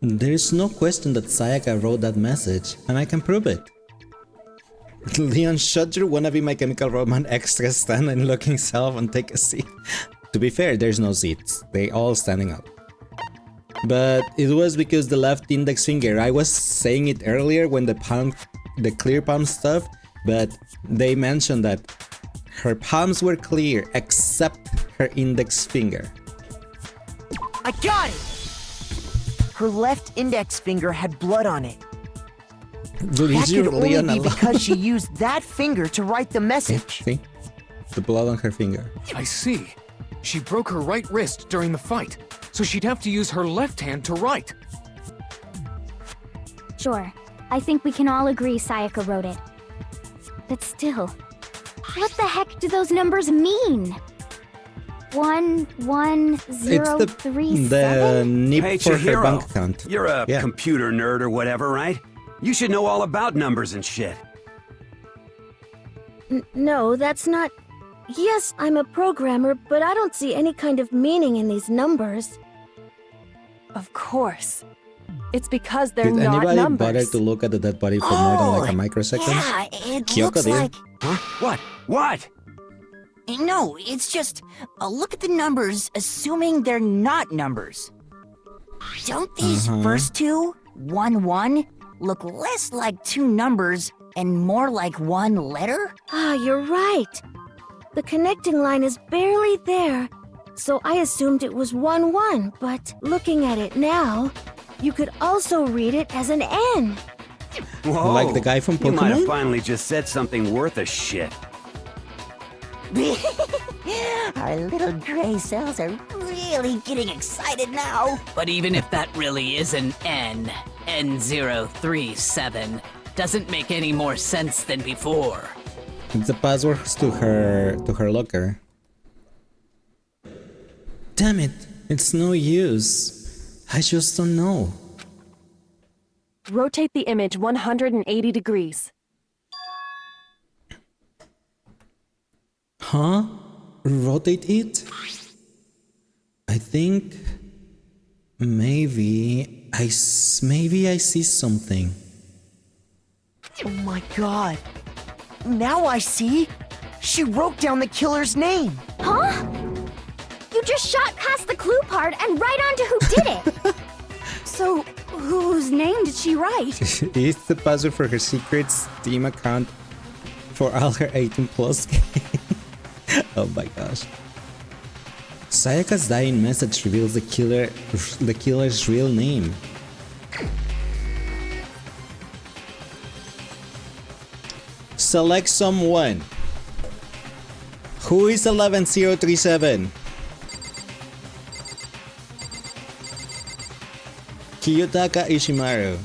There is no question that Sayaka wrote that message, and I can prove it. Leon, shut your wannabe My Chemical Romance extra stand and looking self and take a seat. To be fair, there's no seats. They all standing up. But it was because the left index finger. I was saying it earlier when the clear palm stuff, but they mentioned that her palms were clear except her index finger. I got it! Her left index finger had blood on it. Dude, That could only Leon be alone. because she used that finger to write the message. See? The blood on her finger. I see. She broke her right wrist during the fight, so she'd have to use her left hand to write. Sure. I think we can all agree Sayaka wrote it. But still, what the heck do those numbers mean? 11037? The nip Hey, for her Chihiro, bank account. You're a Yeah. computer nerd or whatever, right? You should know all about numbers and shit. No, that's not... Yes, I'm a programmer, but I don't see any kind of meaning in these numbers. Of course. It's because they're Did not anybody numbers. bother to look at the dead body for more than like a microsecond? Yeah, it Kyoko looks did. like... Huh? What? What? No, it's just... look at the numbers, assuming they're not numbers. Don't these first two, 1-1, look less like two numbers and more like one letter? Ah, you're right. The connecting line is barely there, so I assumed it was 1-1, but looking at it now, you could also read it as an N. Whoa. Like the guy from You might have Pokemon? finally just said something worth a shit. Our little gray cells are really getting excited now. But even if that really is an N, N037, doesn't make any more sense than before. It's the password to her locker. Damn it! It's no use. I just don't know. Rotate the image 180 degrees. Huh? Rotate it? I think maybe I see something. Oh my god. Now I see. She wrote down the killer's name. Huh? You just shot past the clue part and right onto who did it. So, whose name did she write? It's the password for her secret Steam account for all her 18 plus games. Oh my gosh. Sayaka's dying message reveals the killer's real name. Select someone. Who is 11037? Kiyotaka Ishimaru,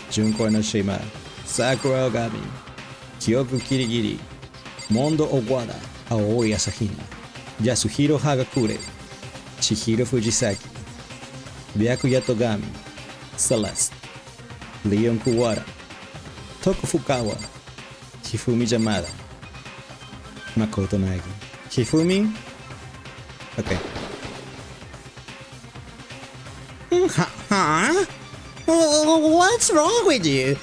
Junko Enoshima, Sakura Ogami, Kyoku Kirigiri, Mondo Owada, Aoi Asahina, Yasuhiro Hagakure, Chihiro Fujisaki, Byakuya Togami, Celeste, Leon Kuwara, Toko Fukawa, Hifumi Yamada, Makoto Nagi. Hifumi? Okay. Huh? What's wrong with you?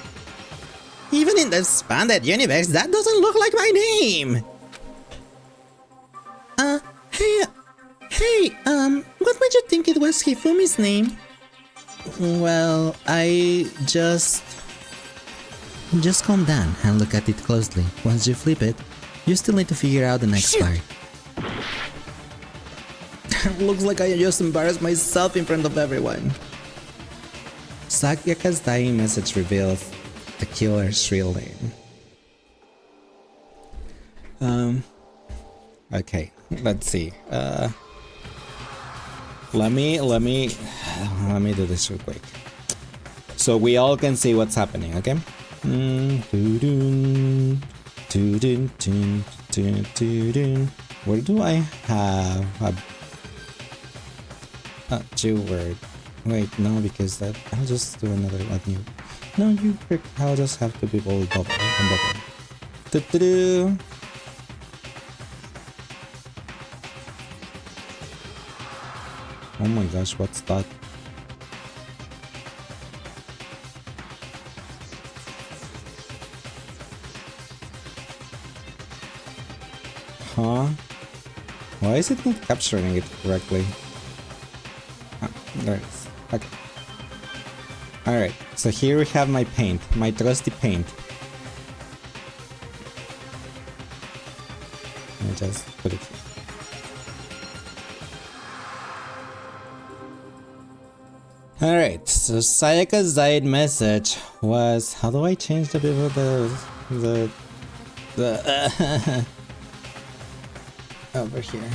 Even in the expanded universe, that doesn't look like my name! Hey, what made you think it was Hifumi's name? Well, just calm down and look at it closely. Once you flip it, you still need to figure out the next part. Looks like I just embarrassed myself in front of everyone. Sayaka's dying message reveals the killer's real name. Okay, let's see. Let me do this real quick, so we all can see what's happening. Okay. Where do I have a G-word? Wait, no, because that I'll just do another new. No, you prick. I'll just have to be bold bubble and bubble. Do-do-do. Oh my gosh, what's that? Huh? Why is it not capturing it correctly? Ah, there it is. Okay. Alright, so here we have my paint, my trusty paint. Let me just put it here. Alright, so Sayaka's died message was, how do I change the people over here.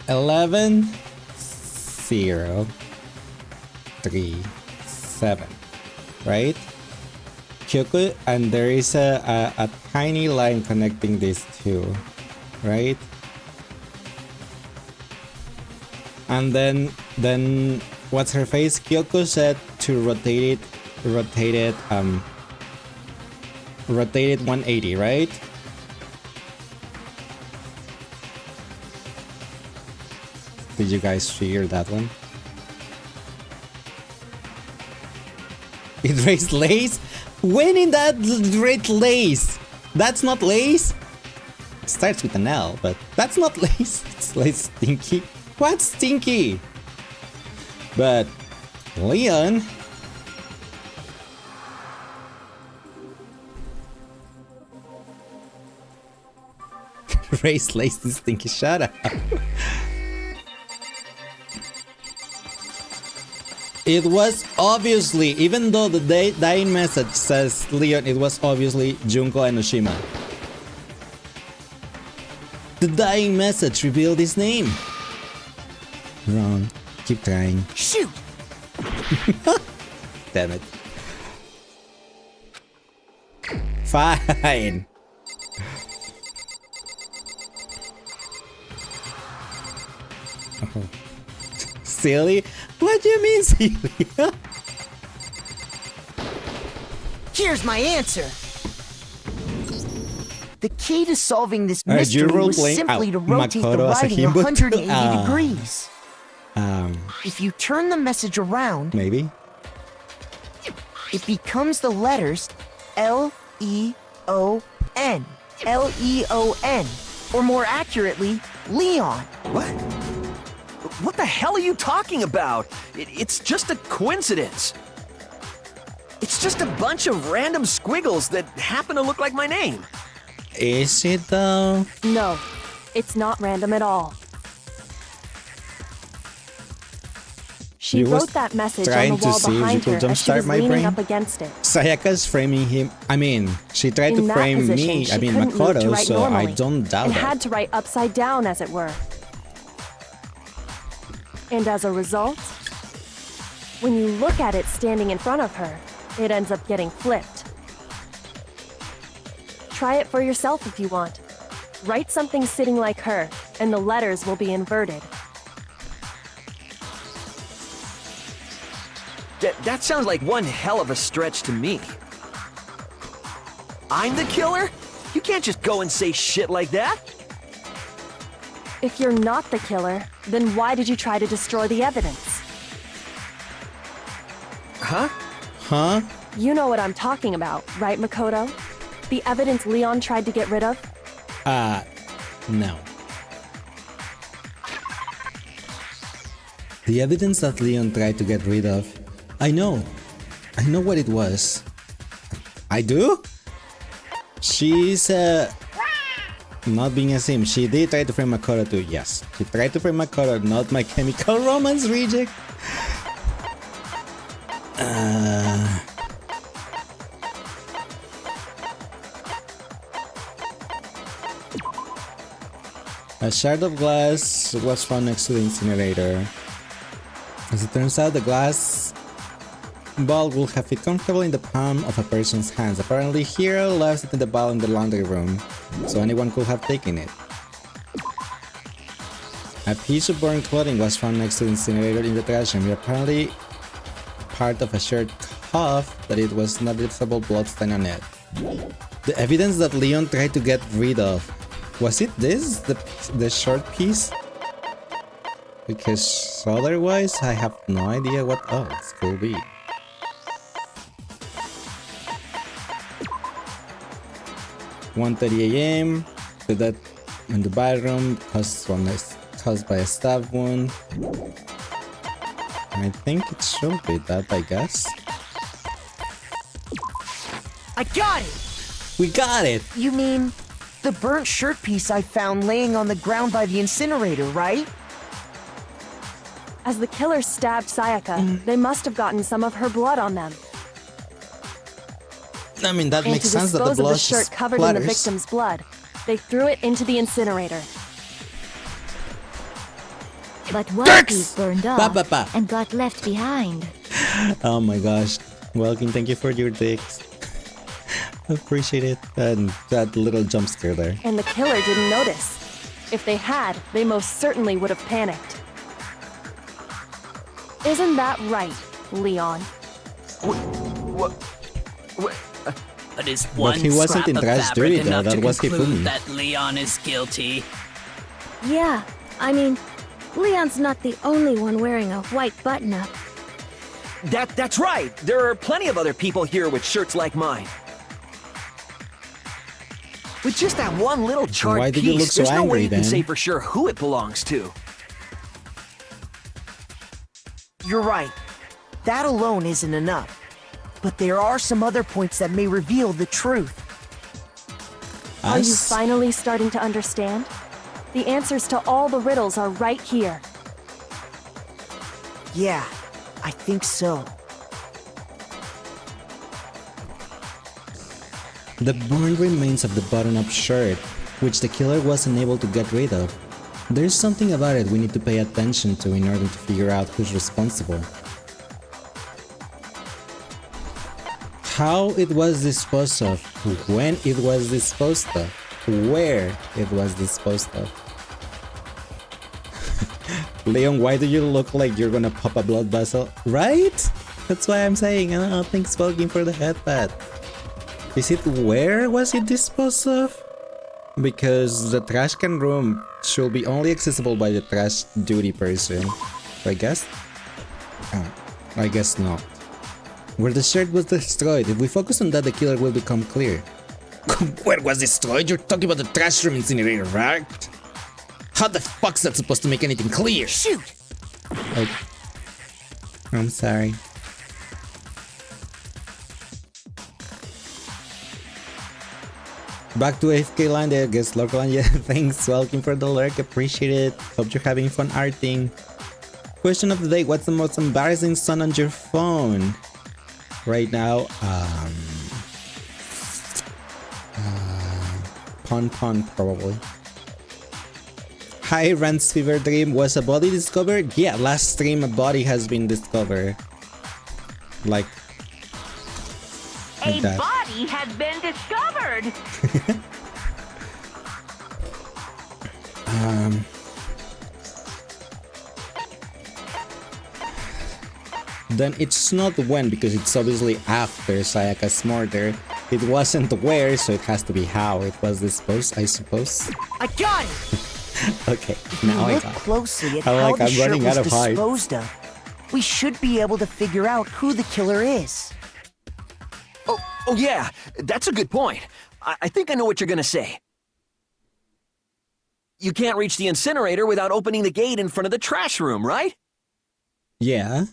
11037, right? Kyoku, and there is a tiny line connecting these two, right? And then what's her face? Kyoko said to rotate it 180, right? Did you guys figure that one? It raised lace? When in that rate lace? That's not lace? It starts with an L, but that's not lace. It's like stinky. What's stinky? But Leon. Raised lace is stinky. Shut up. It was obviously, even though the dying message says Leon, it was obviously Junko Enoshima. The dying message revealed his name. Wrong. Keep trying. Shoot! Damn it. Fine. Silly? What do you mean silly? Here's my answer. The key to solving this Are you mystery was role-playing simply to rotate Makoto the as a writing himbo? 180 degrees. Um, If you turn the message around, maybe. it becomes the letters L-E-O-N. L-E-O-N. Or more accurately, Leon. What? What the hell are you talking about? It's just a coincidence. It's just a bunch of random squiggles that happen to look like my name. Is it though? No, it's not random at all. She You was wrote that message on trying the to wall see if you behind could her as she jumpstart was my leaning brain? up against it. Sayaka's framing him. I mean, she tried In to that frame position, me. she I mean, couldn't move to Makoto, write so I normally, don't doubt and that. had to write upside down, as it were. And as a result, when you look at it standing in front of her, it ends up getting flipped. Try it for yourself if you want. Write something sitting like her, and the letters will be inverted. That sounds like one hell of a stretch to me. I'm the killer? You can't just go and say shit like that. If you're not the killer, then why did you try to destroy the evidence? Huh? Huh? You know what I'm talking about, right, Makoto? The evidence Leon tried to get rid of? No. The evidence that Leon tried to get rid of. I know what it was. I do? She's, not being a sim. She did try to frame Makoto too, yes. She tried to frame Makoto, not My Chemical Romance reject. A shard of glass was found next to the incinerator. As it turns out, the glass ball would have fit comfortably in the palm of a person's hands. Apparently, Hero left it in the ball in the laundry room, so anyone could have taken it. A piece of burnt clothing was found next to the incinerator in the trash room, apparently part of a shirt cuff, but it was noticeable bloodstain on it. The evidence that Leon tried to get rid of. Was it this? The short piece? Because otherwise, I have no idea what else could be. (1:30 a.m. The death in the bathroom caused by a stab wound. I think it should be that, I guess. I got it! We got it! You mean the burnt shirt piece I found laying on the ground by the incinerator, right? As the killer stabbed Sayaka, they must have gotten some of her blood on them. I mean, that And makes to sense that the dispose of blood the shirt covered in the splatters. victim's blood, they threw it into the incinerator. But one piece burned off Ba, ba, ba. and got left behind. Oh my gosh. Welcome, thank you for your dicks. Appreciate it. And that little jump scare there. And the killer didn't notice. If they had, they most certainly would have panicked. Isn't that right, Leon? But is But one he wasn't scrap in of trash fabric duty, though. enough That to was conclude Hifumi. that Leon is guilty? Yeah, I mean, Leon's not the only one wearing a white button-up. That's right. There are plenty of other people here with shirts like mine. With just that one little charred Why did you piece, look so there's no way angry you can then? say for sure who it belongs to. You're right. That alone isn't enough. But there are some other points that may reveal the truth. Are you finally starting to understand? The answers to all the riddles are right here. Yeah, I think so. The burned remains of the button-up shirt, which the killer wasn't able to get rid of. There's something about it we need to pay attention to in order to figure out who's responsible. How it was disposed of, when it was disposed of, where it was disposed of. Leon, why do you look like you're gonna pop a blood vessel? Right? That's why I'm saying, thanks Falcon for the headpad. Is it where was it disposed of? Because the trash can room should be only accessible by the trash duty person. I guess? I guess not. Where the shirt was destroyed. If we focus on that, the killer will become clear. Where was destroyed? You're talking about the trash room incinerator, right? How the fuck's that supposed to make anything clear? Shoot! Oh. I'm sorry. Back to AFK line there, guess local line. Yeah, thanks. Welcome for the lurk. Appreciate it. Hope you're having fun arting. Question of the day: what's the most embarrassing song on your phone right now? Pon probably. Hi, Rant's Fever Dream. Was a body discovered? Yeah, last stream a body has been discovered. Like A that. body has been discovered! Then it's not when, because it's obviously after Sayaka's murder. It wasn't where, so it has to be how it was disposed, I suppose. I got it! Okay, now I Look got it. closely at I'm how like, the I'm shirt running was out of height. disposed of. We should be able to figure out who the killer is. Oh yeah, that's a good point. I think I know what you're gonna say. You can't reach the incinerator without opening the gate in front of the trash room, right? Yeah,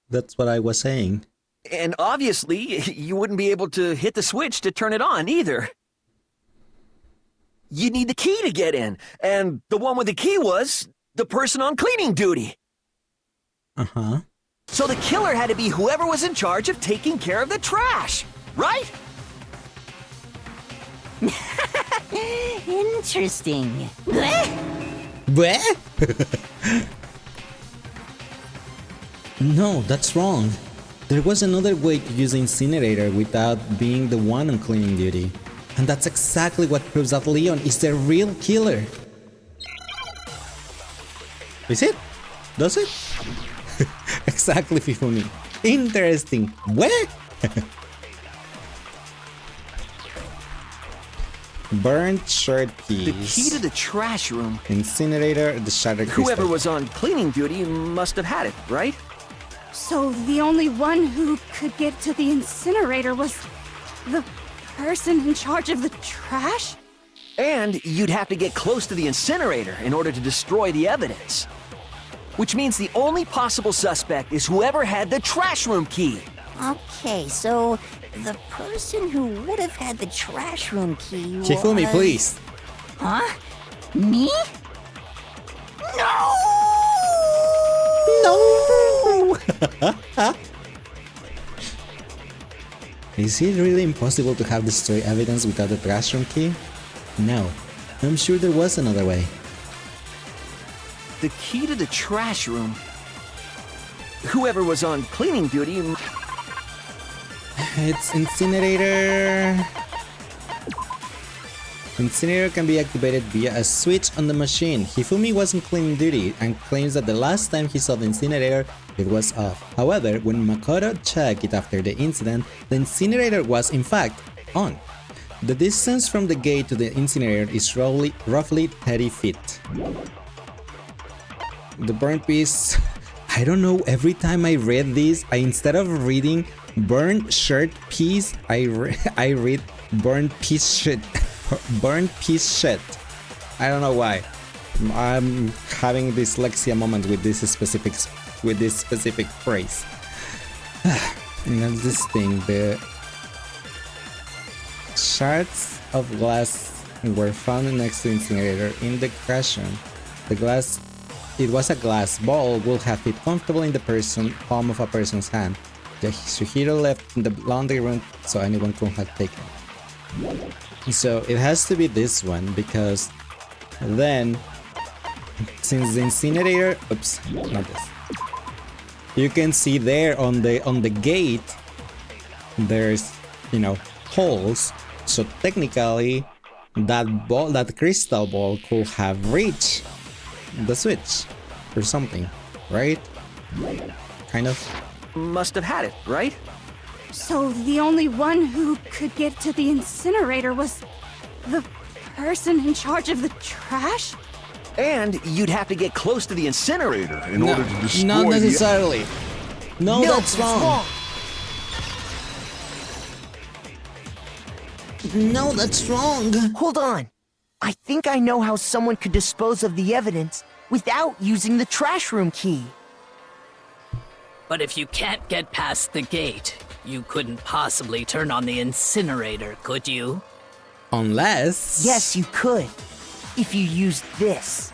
that's what I was saying. And obviously, you wouldn't be able to hit the switch to turn it on either. You need the key to get in, and the one with the key was the person on cleaning duty. Uh-huh. So the killer had to be whoever was in charge of taking care of the trash, right? Interesting. Bleh? No, that's wrong. There was another way to use the incinerator without being the one on cleaning duty. And that's exactly what proves that Leon is the real killer. Is it? Does it? Exactly, Fifuni. Interesting. Where? Burnt shirt piece. The key to the trash room. Incinerator, the shattered crystal. Whoever was on cleaning duty must have had it, right? So the only one who could get to the incinerator was the person in charge of the trash? And you'd have to get close to the incinerator in order to destroy the evidence. Which means the only possible suspect is whoever had the trash room key. Okay, so the person who would have had the trash room key was... Shifumi, please. Huh? Me? No! No! Is it really impossible to have destroyed evidence without the trash room key? No. I'm sure there was another way. The key to the trash room. Whoever was on cleaning duty... It's incinerator. Incinerator can be activated via a switch on the machine. Hifumi was on cleaning duty and claims that the last time he saw the incinerator, it was off. However, when Makoto checked it after the incident, the incinerator was in fact on. The distance from the gate to the incinerator is roughly 30 feet. The burnt piece... I don't know, every time I read this, instead of reading burnt shirt piece, I read burnt piece shit. Burnt piece shit. I don't know why. I'm having dyslexia moment with this specific phrase. And that's this thing. The shards of glass were found next to the incinerator in the crash room. The glass, it was a glass ball, will have fit comfortably in the palm of a person's hand. Yasuhiro left in the laundry room so anyone could have taken it. So it has to be this one because then, since the incinerator, oops, not this. You can see there on the gate, there's, you know, holes. So technically, that crystal ball could have reached the switch. or something, right? Kind of. Must have had it, right? So the only one who could get to the incinerator was the person in charge of the trash? And you'd have to get close to the incinerator in order to destroy Not necessarily. No, that's wrong. No, that's wrong. Hold on. I think I know how someone could dispose of the evidence without using the trash room key. But if you can't get past the gate, you couldn't possibly turn on the incinerator, could you? Unless... Yes, you could. If you used this.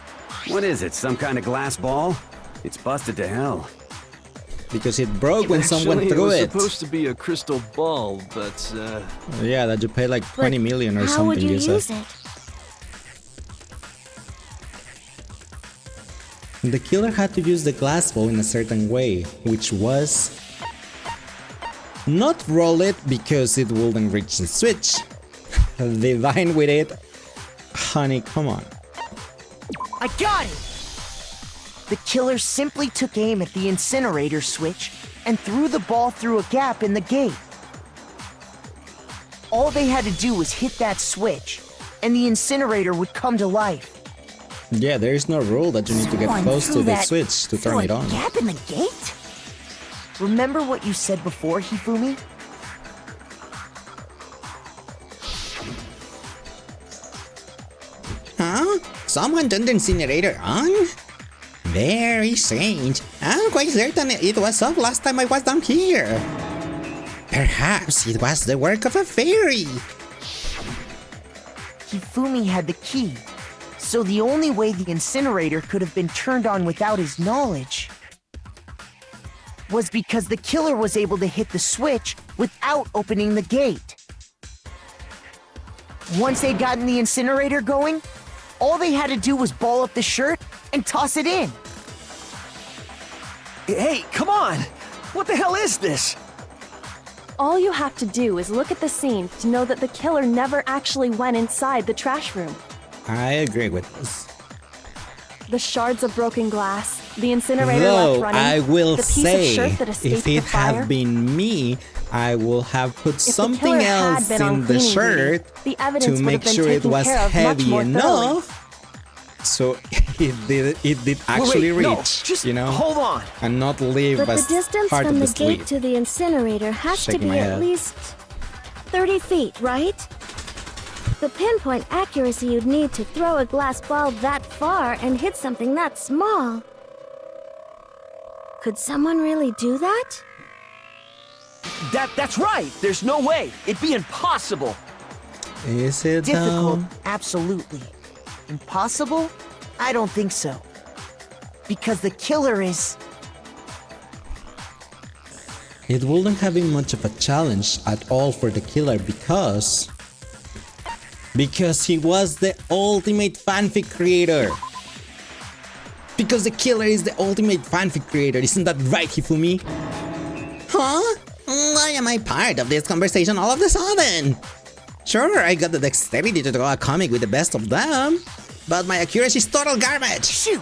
What is it, some kind of glass ball? It's busted to hell. Because it broke when someone Actually, threw it. it. Was supposed to be a crystal ball, but Yeah, that you pay like 20 million or How something. would you said. use it? The killer had to use the glass ball in a certain way, which was not roll it because it wouldn't reach the switch. Divine with it. Honey, come on. I got it! The killer simply took aim at the incinerator switch and threw the ball through a gap in the gate. All they had to do was hit that switch, and the incinerator would come to life. Yeah, there is no rule that you need to get close to the switch to turn it on. Gap in the gate? Remember what you said before, Hifumi? Huh? Someone turned the incinerator on? Very strange. I'm quite certain it was off last time I was down here. Perhaps it was the work of a fairy. Hifumi had the key, so the only way the incinerator could have been turned on without his knowledge was because the killer was able to hit the switch without opening the gate. Once they'd gotten the incinerator going, all they had to do was ball up the shirt and toss it in. Hey, come on! What the hell is this? All you have to do is look at the scene to know that the killer never actually went inside the trash room. I agree with this. The shards of broken glass, the incinerator Though left running, I will the piece say, of shirt that escaped if the it fire. had been me, I will have put If something the killer had else been on in the cleaning shirt duty, the evidence to would have make been sure it taken was care of much heavy more thoroughly. enough. So it did actually Wait, no, reach, just you know, hold on. and not leave But the as distance part from of the the sleep. gate to the incinerator has to Shaking be my at head. least 30 feet, right? The pinpoint accuracy you'd need to throw a glass ball that far and hit something that small. Could someone really do that? That's right! There's no way! It'd be impossible! Is it Difficult, absolutely. Impossible? I don't think so. Because the killer is... It wouldn't have been much of a challenge at all for the killer because he was the ultimate fanfic creator. Because the killer is the ultimate fanfic creator, isn't that right, Hifumi? Huh? Why am I part of this conversation all of a sudden? Sure, I got the dexterity to draw a comic with the best of them, but my accuracy is total garbage. Shoot!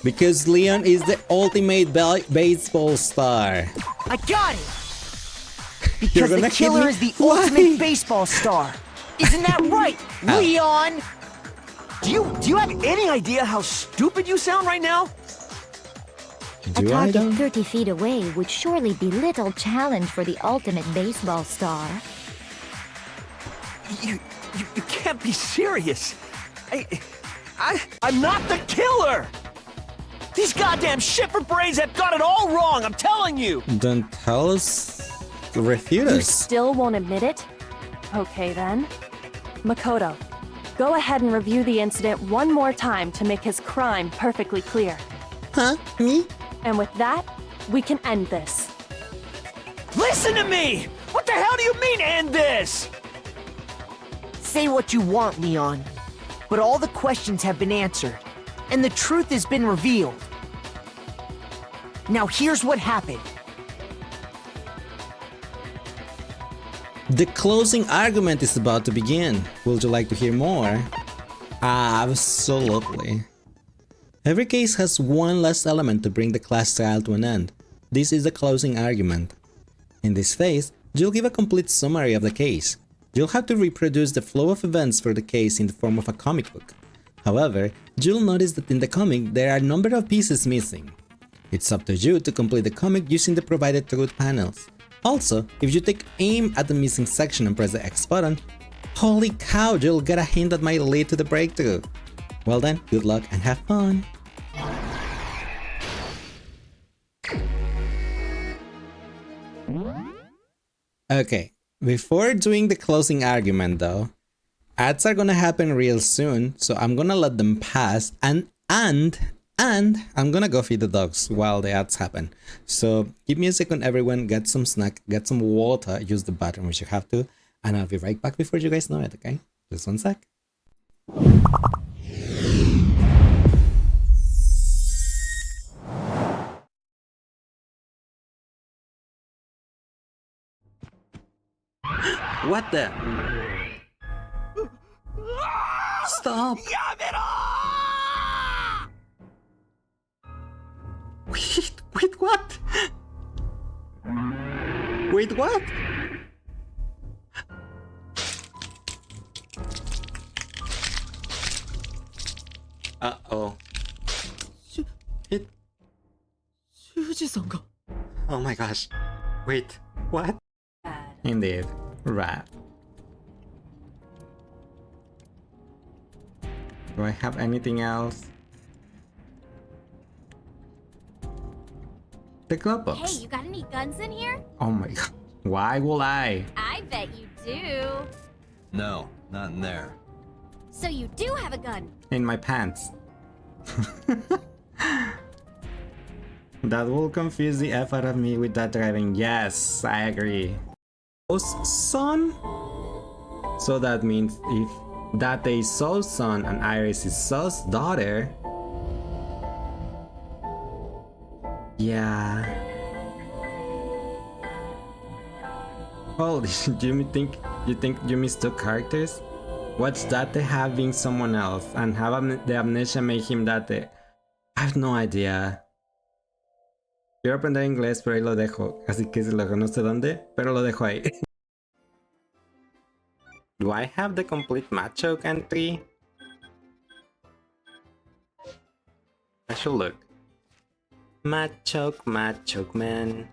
Because Leon is the ultimate baseball star. I got it! You're Because the gonna hit killer me? is the Why? ultimate baseball star. Isn't that right, Leon? Do you have any idea how stupid you sound right now? A target 30 feet away would surely be little challenge for the ultimate baseball star. You can't be serious. I'm not the killer! These goddamn shipper brains have got it all wrong, I'm telling you! Don't tell us. Refute You us. still won't admit it? Okay then. Makoto, go ahead and review the incident one more time to make his crime perfectly clear. Huh? Me? And with that, we can end this. Listen to me! What the hell do you mean, end this? Say what you want, Leon. But all the questions have been answered, and the truth has been revealed. Now here's what happened. The closing argument is about to begin. Would you like to hear more? Absolutely. Every case has one last element to bring the class trial to an end. This is the closing argument. In this phase, you'll give a complete summary of the case. You'll have to reproduce the flow of events for the case in the form of a comic book. However, you'll notice that in the comic there are a number of pieces missing. It's up to you to complete the comic using the provided truth panels. Also, if you take aim at the missing section and press the X button, holy cow, you'll get a hint that might lead to the breakthrough. Well then, good luck and have fun! Okay, before doing the closing argument though, ads are gonna happen real soon, so I'm gonna let them pass and I'm gonna go feed the dogs while the ads happen. So give me a second everyone, get some snack, get some water, use the bathroom if you have to, and I'll be right back before you guys know it, okay? Just one sec. What the? Stop! Wait, what? Wait, what? Uh-oh. It... Oh my gosh. Wait, what? Indeed, rat. Do I have anything else? The glove box. Hey, you got any guns in here? Oh my god. Why will I? I bet you do. No, not in there. So you do have a gun? In my pants. That will confuse the F out of me with that driving. Yes, I agree. Son? So that means if Date is So's son and Iris is So's daughter. Yeah. Holy shit, you think you mistook characters? What's Date having someone else and have the amnesia make him Date? I have no idea. Quiero aprender inglés, pero ahí lo dejo. Así que no sé dónde, pero lo dejo ahí. Do I have the complete Machoke entry? I should look. Machoke man.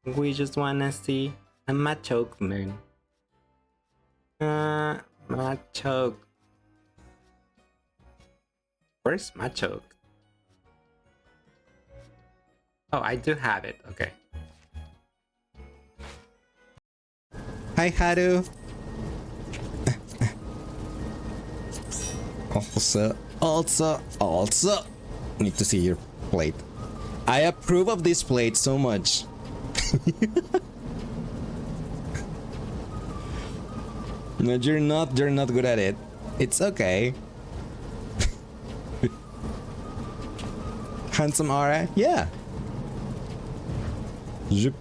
We just wanna see a Machoke man. Machoke. Where's Machoke? Oh, I do have it. Okay. Hi, Haru. Also, need to see your plate. I approve of this plate so much. No, you're not good at it. It's okay. Handsome aura? Yeah. Yep.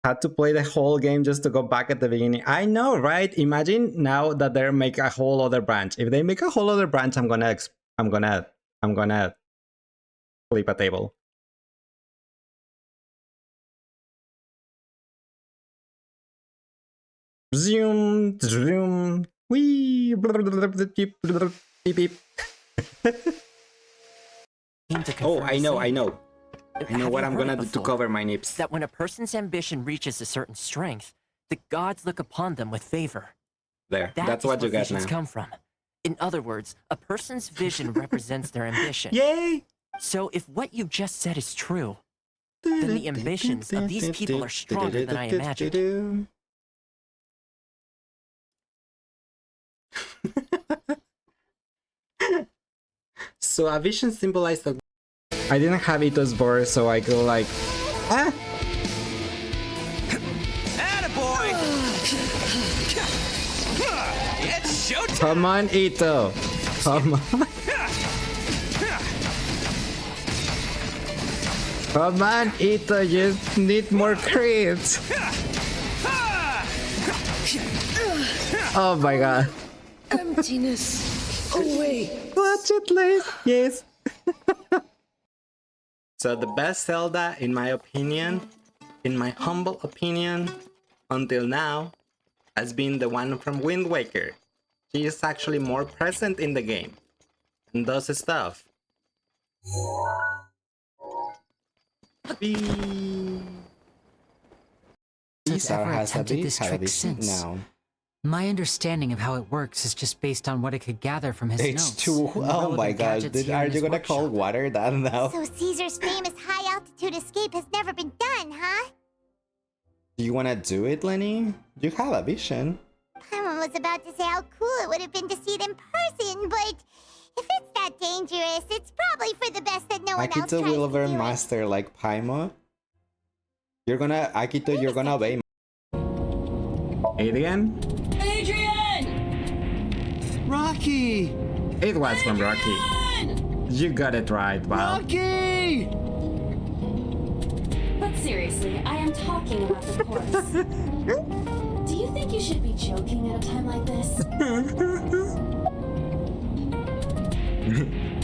Had to play the whole game just to go back at the beginning. I know, right? Imagine now that they make a whole other branch. If they make a whole other branch, I'm gonna flip a table. Zoom, zoom, wee, beep, beep. Oh, I know what I'm gonna do to cover my nips. That when a person's ambition reaches a certain strength, the gods look upon them with favor. There, that's what you got now. Come from. In other words, a person's vision represents their ambition. Yay! So if what you just said is true, then the ambitions of these people are stronger than I imagined. So a vision symbolized that I didn't have Ito's board, so I go like, ah. Attaboy! It's showtime! Come on, Ito. Come on. Come on, Ito, you need more crits. Oh my god. Emptiness away. Watch it, leissz. Yes. So the best Zelda, in my opinion, in my humble opinion, until now, has been the one from Wind Waker. She is actually more present in the game and does stuff. Has ever attempted this trick since. now. My understanding of how it works is just based on what it could gather from his notes. H2. and Oh my relevant god. gadgets here Are in you his gonna call workshop. water that now? So Caesar's famous high-altitude escape has never been done, huh? Do you wanna do it, Lenny? You have a vision. Paimon was about to say how cool it would have been to see it in person, but if it's that dangerous, it's probably for the best that no one else Akito tries will to do over it. master like Paimon. You're gonna, Akito, you're gonna obey. Adrian? Adrian! Rocky! It was from Rocky. You got it right, Val. Rocky! But seriously, I am talking about the course. Do you think you should be joking at a time like this?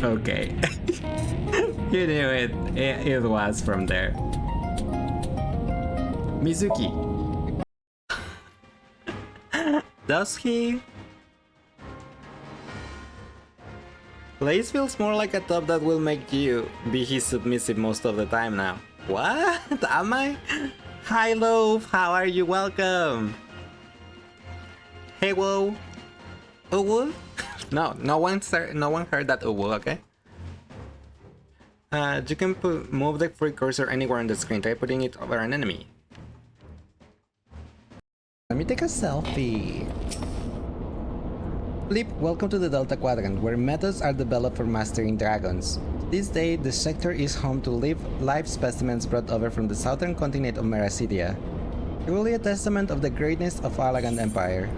Okay. You knew it. It was from there. Mizuki. Does he? Blaze feels more like a top that will make you be his submissive most of the time now. What? Am I? Hi Loaf, how are you? Welcome. Hey whoa. Uwu? No one heard that uwu, okay? You can move the free cursor anywhere on the screen. Try putting it over an enemy. Let me take a selfie. Flip, welcome to the Delta Quadrant, where methods are developed for mastering dragons. This day, the sector is home to live specimens brought over from the southern continent of Meracidia. Truly a testament of the greatness of Alagan Empire.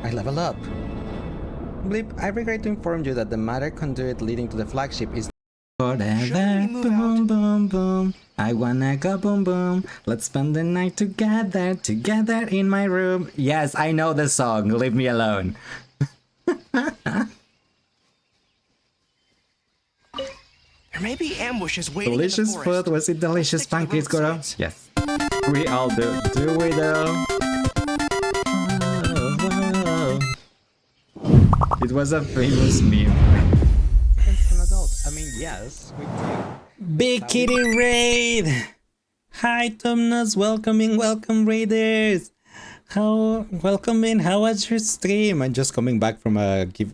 I level up. Blip, I regret to inform you that the matter conduit leading to the flagship is forever. Boom, boom, boom. I wanna go boom, boom. Let's spend the night together in my room. Yes, I know the song. Leave me alone. There may be ambushes waiting Delicious in the forest. food. Was it delicious pancakes, Goro? Yes. We all do. Do we though? It was a famous meme. As an adult, I mean, yes, we do. Big Kitty Raid! Hi, Tomnas, welcome Raiders! Welcome in, how was your stream? I'm just coming back from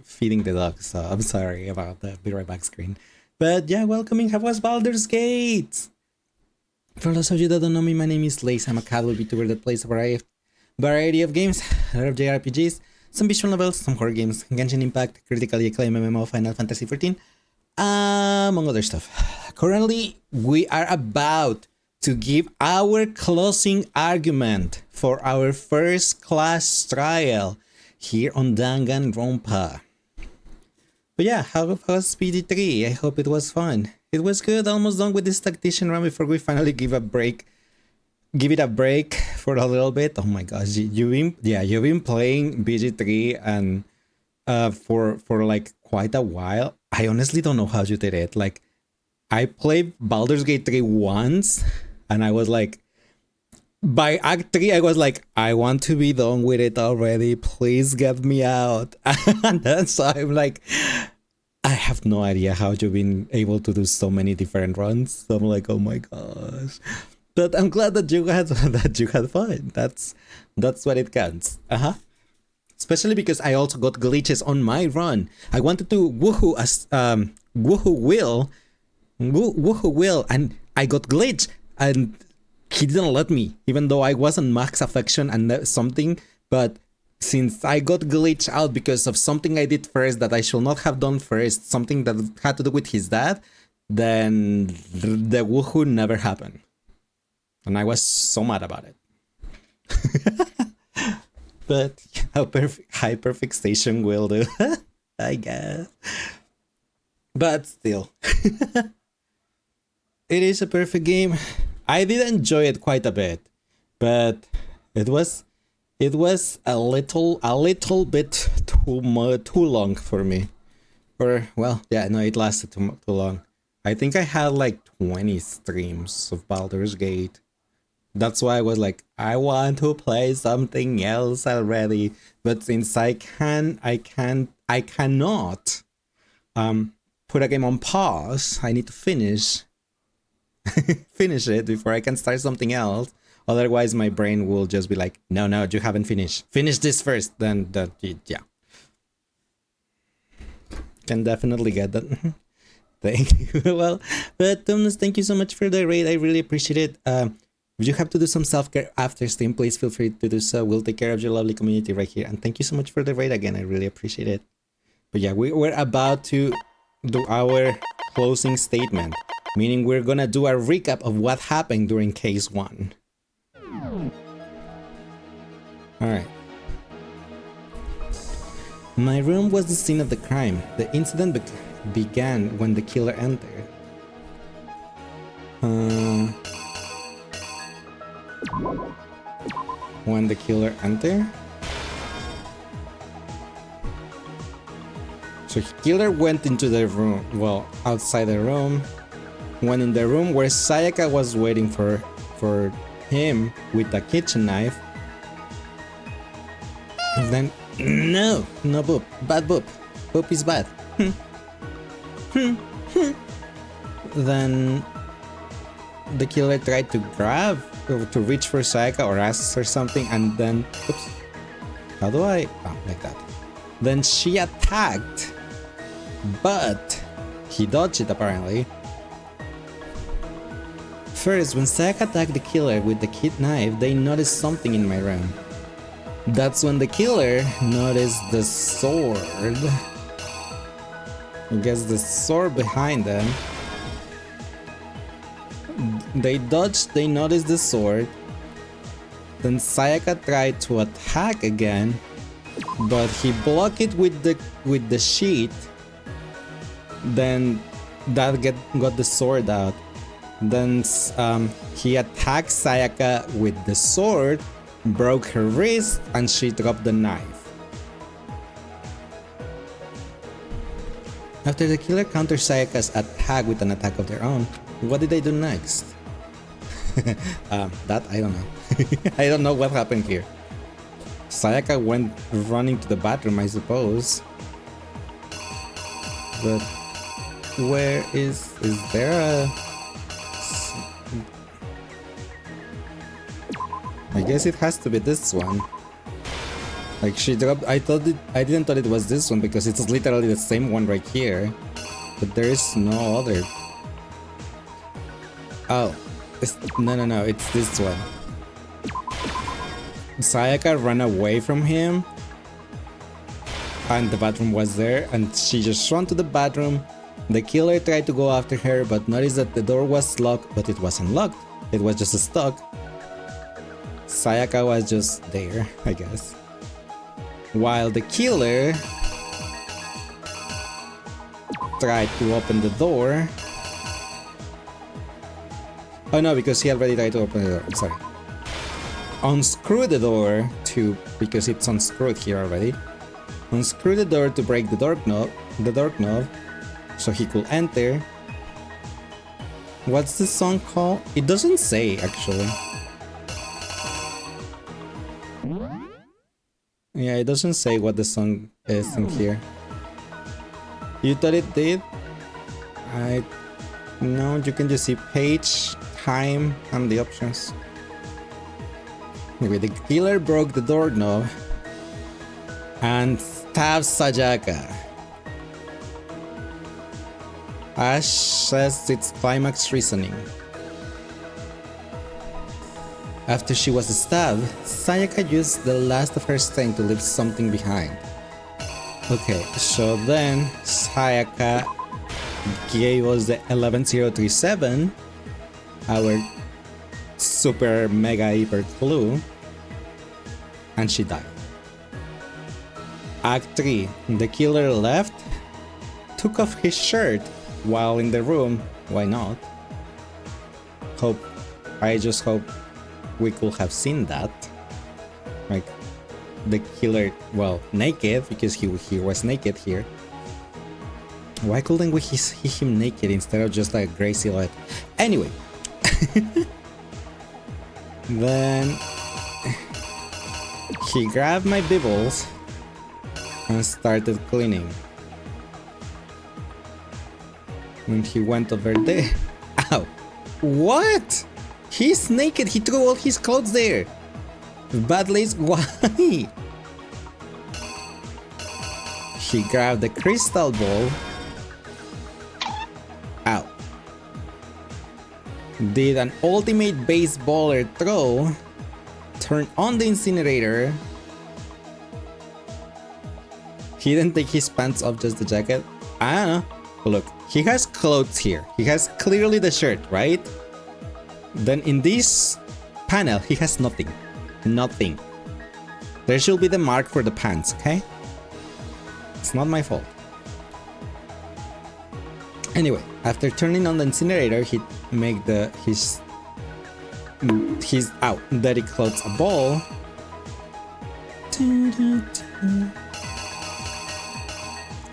feeding the dogs, so I'm sorry about the be right back screen. But yeah, welcoming, how was Baldur's Gate? For those of you that don't know me, my name is leissz. I'm a casual VTuber that plays a variety of games, a lot of JRPGs, some visual novels, some horror games, Genshin Impact, critically acclaimed MMO Final Fantasy XIV, among other stuff. Currently, we are about to give our closing argument for our first class trial here on Danganronpa. But yeah, how was PD3? I hope it was fun. It was good, almost done with this tactician run before we finally give it a break for a little bit. Oh my gosh, you've been playing BG3 and for like quite a while. I honestly don't know how you did it. Like, I played Baldur's Gate 3 once and I was like, by Act 3 I was like, I want to be done with it already, please get me out. And then so I'm like, I have no idea how you've been able to do so many different runs. So I'm like, oh my gosh. But I'm glad that you had fun. That's what it counts. Especially because I also got glitches on my run. I wanted to woohoo as woohoo will, and I got glitched, and he didn't let me, even though I wasn't max affection and something. But since I got glitched out because of something I did first that I should not have done first, something that had to do with his dad, then the woohoo never happened. And I was so mad about it. But how perfect station will do, I guess. But still, it is a perfect game. I did enjoy it quite a bit, but it was a little bit too long for me. Or well, yeah, no, it lasted too long. I think I had like 20 streams of Baldur's Gate. That's why I was like, I want to play something else already. But since I cannot put a game on pause, I need to finish it before I can start something else. Otherwise my brain will just be like, no, you haven't finished. Finish this first, then yeah. Can definitely get that. Thank you. Well, but Thomas, thank you so much for the raid. I really appreciate it. If you have to do some self-care after stream, please feel free to do so. We'll take care of your lovely community right here. And thank you so much for the raid again. I really appreciate it. But yeah, we're about to do our closing statement, meaning we're gonna do a recap of what happened during case 1. Alright. My room was the scene of the crime. The incident began when the killer entered. When the killer entered? So the killer went into the room, well, outside the room. Went in the room where Sayaka was waiting for him with a kitchen knife. And then, no boop, bad boop. Boop is bad. Then the killer tried to reach for Sayaka or ask her something, and then, oops, how do I, oh, like that. Then she attacked, but he dodged it apparently. First, when Sayaka attacked the killer with the kid knife, they noticed something in my room. That's when the killer noticed the sword. I guess the sword behind them. They dodged, they noticed the sword. Then Sayaka tried to attack again, but he blocked it with the sheet. Then that got the sword out. Then he attacked Sayaka with the sword, broke her wrist, and she dropped the knife. After the killer countered Sayaka's attack with an attack of their own, what did they do next? That I don't know. I don't know what happened here. Sayaka went running to the bathroom, I suppose. But where is there a... I guess it has to be this one. Like she dropped, I didn't thought it was this one because it's literally the same one right here. But there is no other. Oh, no, it's this one. Sayaka ran away from him, and the bathroom was there, and she just ran to the bathroom. The killer tried to go after her, but noticed that the door was locked, but it wasn't locked. It was just stuck. Sayaka was just there, I guess. While the killer tried to open the door. Oh no, because he already tried to open the door. I'm sorry. Unscrew the door because it's unscrewed here already. Unscrew the door to break the door knob, so he could enter. What's the song called? It doesn't say actually. Yeah, it doesn't say what the song is in here. You thought it did? No, you can just see page, time, and the options. Anyway, the killer broke the doorknob and stabbed Sayaka. Ash says its climax reasoning. After she was stabbed, Sayaka used the last of her strength to leave something behind. Okay, so then Sayaka gave us the 11037, our super mega hyper clue, and she died. Act 3. The killer left took off his shirt while in the room. Why not? I just hope we could have seen that. Like the killer, well, naked, because he was naked here. Why couldn't we see him naked instead of just like a gray silhouette? Anyway. Then he grabbed my bibbles and started cleaning. And he went over there. Ow! What? He's naked. He threw all his clothes there. Bad leissz, why? He grabbed the crystal ball. Ow. Did an ultimate baseballer throw. Turned on the incinerator. He didn't take his pants off, just the jacket. I don't know. Look, he has clothes here. He has clearly the shirt, right? Then in this panel, he has nothing. Nothing. There should be the mark for the pants, okay? It's not my fault. Anyway, after turning on the incinerator, he made his dirty clothes a ball.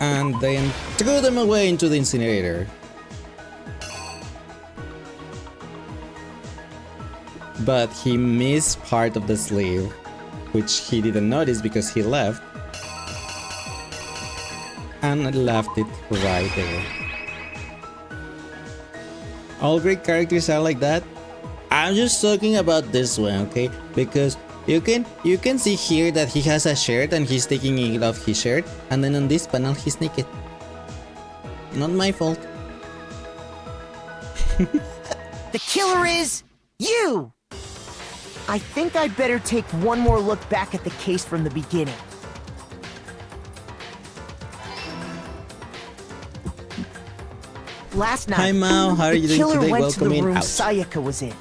And then threw them away into the incinerator. But he missed part of the sleeve, which he didn't notice because he left. And left it right there. All great characters are like that. I'm just talking about this one, okay? Because you can see here that he has a shirt and he's taking it off his shirt, and then on this panel he's naked. Not my fault. The killer is you! I think I'd better take one more look back at the case from the beginning. Last night, hi Mao, how are you the doing killer today? went Welcome to the in. room Ouch. Sayaka was in.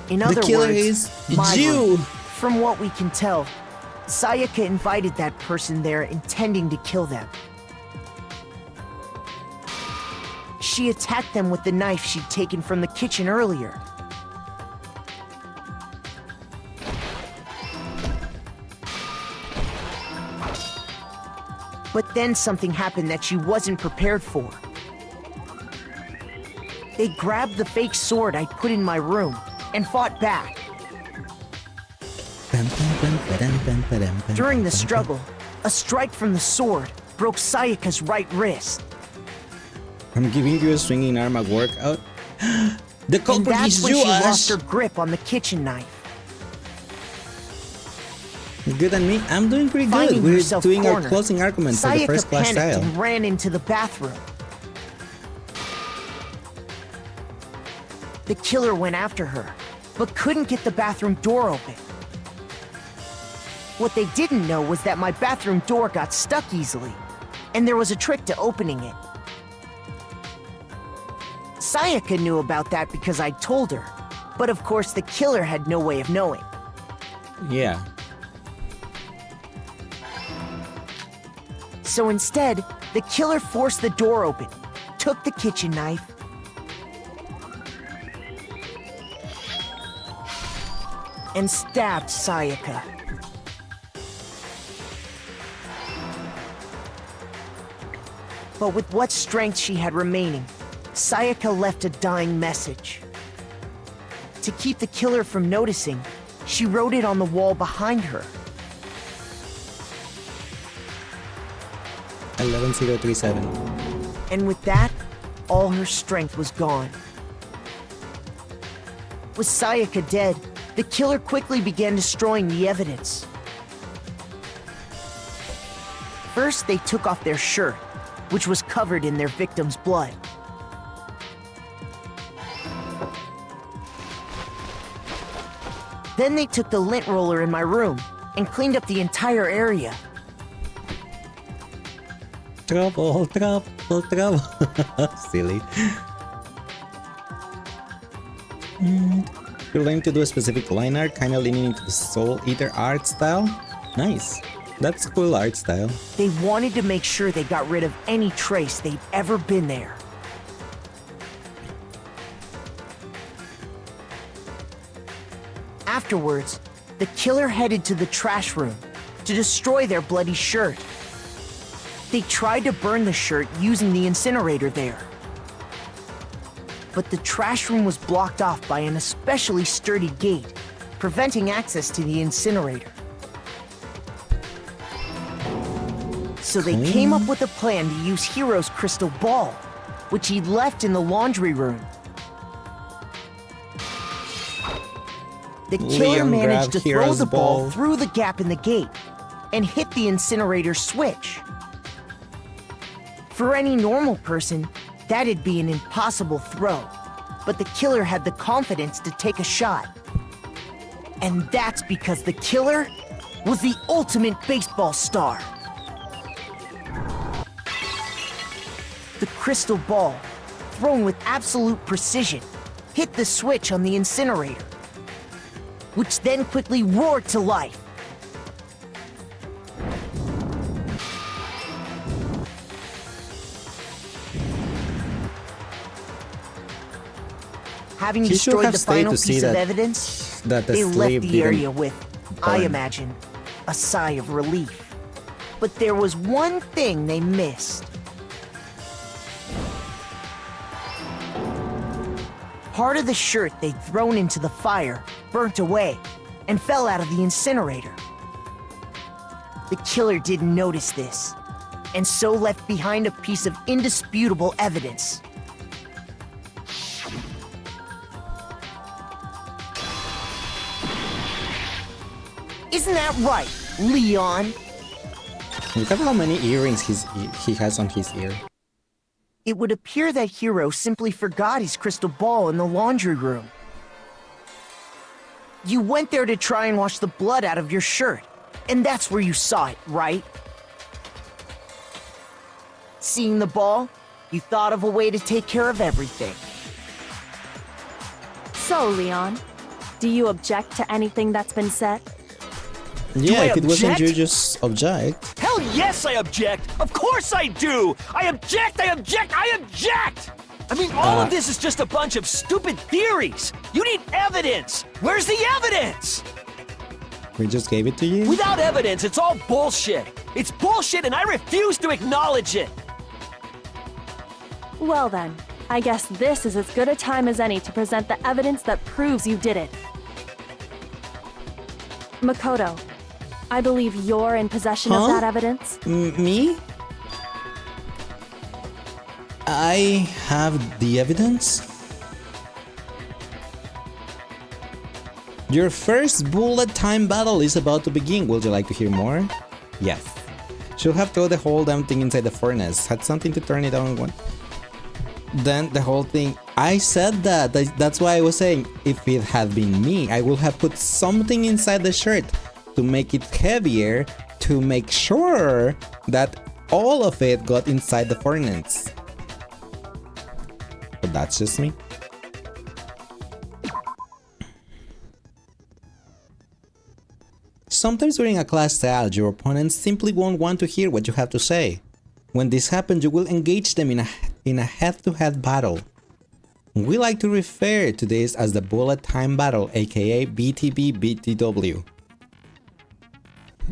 In other The killer words, is my you. room. From what we can tell, Sayaka invited that person there intending to kill them. She attacked them with the knife she'd taken from the kitchen earlier. But then something happened that she wasn't prepared for. They grabbed the fake sword I put in my room and fought back. During the struggle, a strike from the sword broke Sayaka's right wrist. I'm giving you a swinging arm at workout. The And culprit that's is when you, she lost Ash. her grip on the kitchen knife. Good on me. I'm doing pretty good. Finding We're herself doing our cornered, closing argument for the Sayaka first class panicked style. and ran into the bathroom. The killer went after her, but couldn't get the bathroom door open. What they didn't know was that my bathroom door got stuck easily, and there was a trick to opening it. Sayaka knew about that because I told her, but of course the killer had no way of knowing. Yeah. So instead, the killer forced the door open, took the kitchen knife, and stabbed Sayaka. But with what strength she had remaining, Sayaka left a dying message. To keep the killer from noticing, she wrote it on the wall behind her. 11037. And with that, all her strength was gone. With Sayaka dead, the killer quickly began destroying the evidence. First, they took off their shirt, which was covered in their victim's blood. Then they took the lint roller in my room and cleaned up the entire area. Trouble, trouble, trouble. Silly. You're learning to do a specific line art, kind of leaning into the Soul Eater art style. Nice. That's cool art style. They wanted to make sure they got rid of any trace they'd ever been there. Afterwards, the killer headed to the trash room to destroy their bloody shirt. They tried to burn the shirt using the incinerator there. But the trash room was blocked off by an especially sturdy gate, preventing access to the incinerator. So they came up with a plan to use Hiro's crystal ball, which he'd left in the laundry room. The killer Liam managed to grabbed throw Hiro's the ball ball. through the gap in the gate and hit the incinerator switch. For any normal person, that'd be an impossible throw, but the killer had the confidence to take a shot. And that's because the killer was the ultimate baseball star. The crystal ball, thrown with absolute precision, hit the switch on the incinerator, which then quickly roared to life. Having He should destroyed have the stayed final to see piece of that- evidence, that the they left slave the didn't area with, I burn. imagine, a sigh of relief. But there was one thing they missed. Part of the shirt they'd thrown into the fire burnt away and fell out of the incinerator. The killer didn't notice this, and so left behind a piece of indisputable evidence. Isn't that right, Leon? Look at how many earrings he has on his ear. It would appear that Hiro simply forgot his crystal ball in the laundry room. You went there to try and wash the blood out of your shirt, and that's where you saw it, right? Seeing the ball, you thought of a way to take care of everything. So, Leon, do you object to anything that's been said? Yeah, I if it wasn't object? you, just object. Hell yes, I object! Of course I do! I object! I object! I object! I mean, all of this is just a bunch of stupid theories! You need evidence! Where's the evidence? We just gave it to you? Without evidence, it's all bullshit! It's bullshit and I refuse to acknowledge it! Well then, I guess this is as good a time as any to present the evidence that proves you did it. Makoto, I believe you're in possession of that evidence. Me? I have the evidence? Your first bullet time battle is about to begin. Would you like to hear more? Yes. She'll have thrown the whole damn thing inside the furnace. Had something to turn it on. Then the whole thing. I said that. That's why I was saying if it had been me, I would have put something inside the shirt to make it heavier, to make sure that all of it got inside the furnace. But that's just me. Sometimes during a class trial, your opponents simply won't want to hear what you have to say. When this happens, you will engage them in a head-to-head battle. We like to refer to this as the bullet time battle, aka BTB BTW.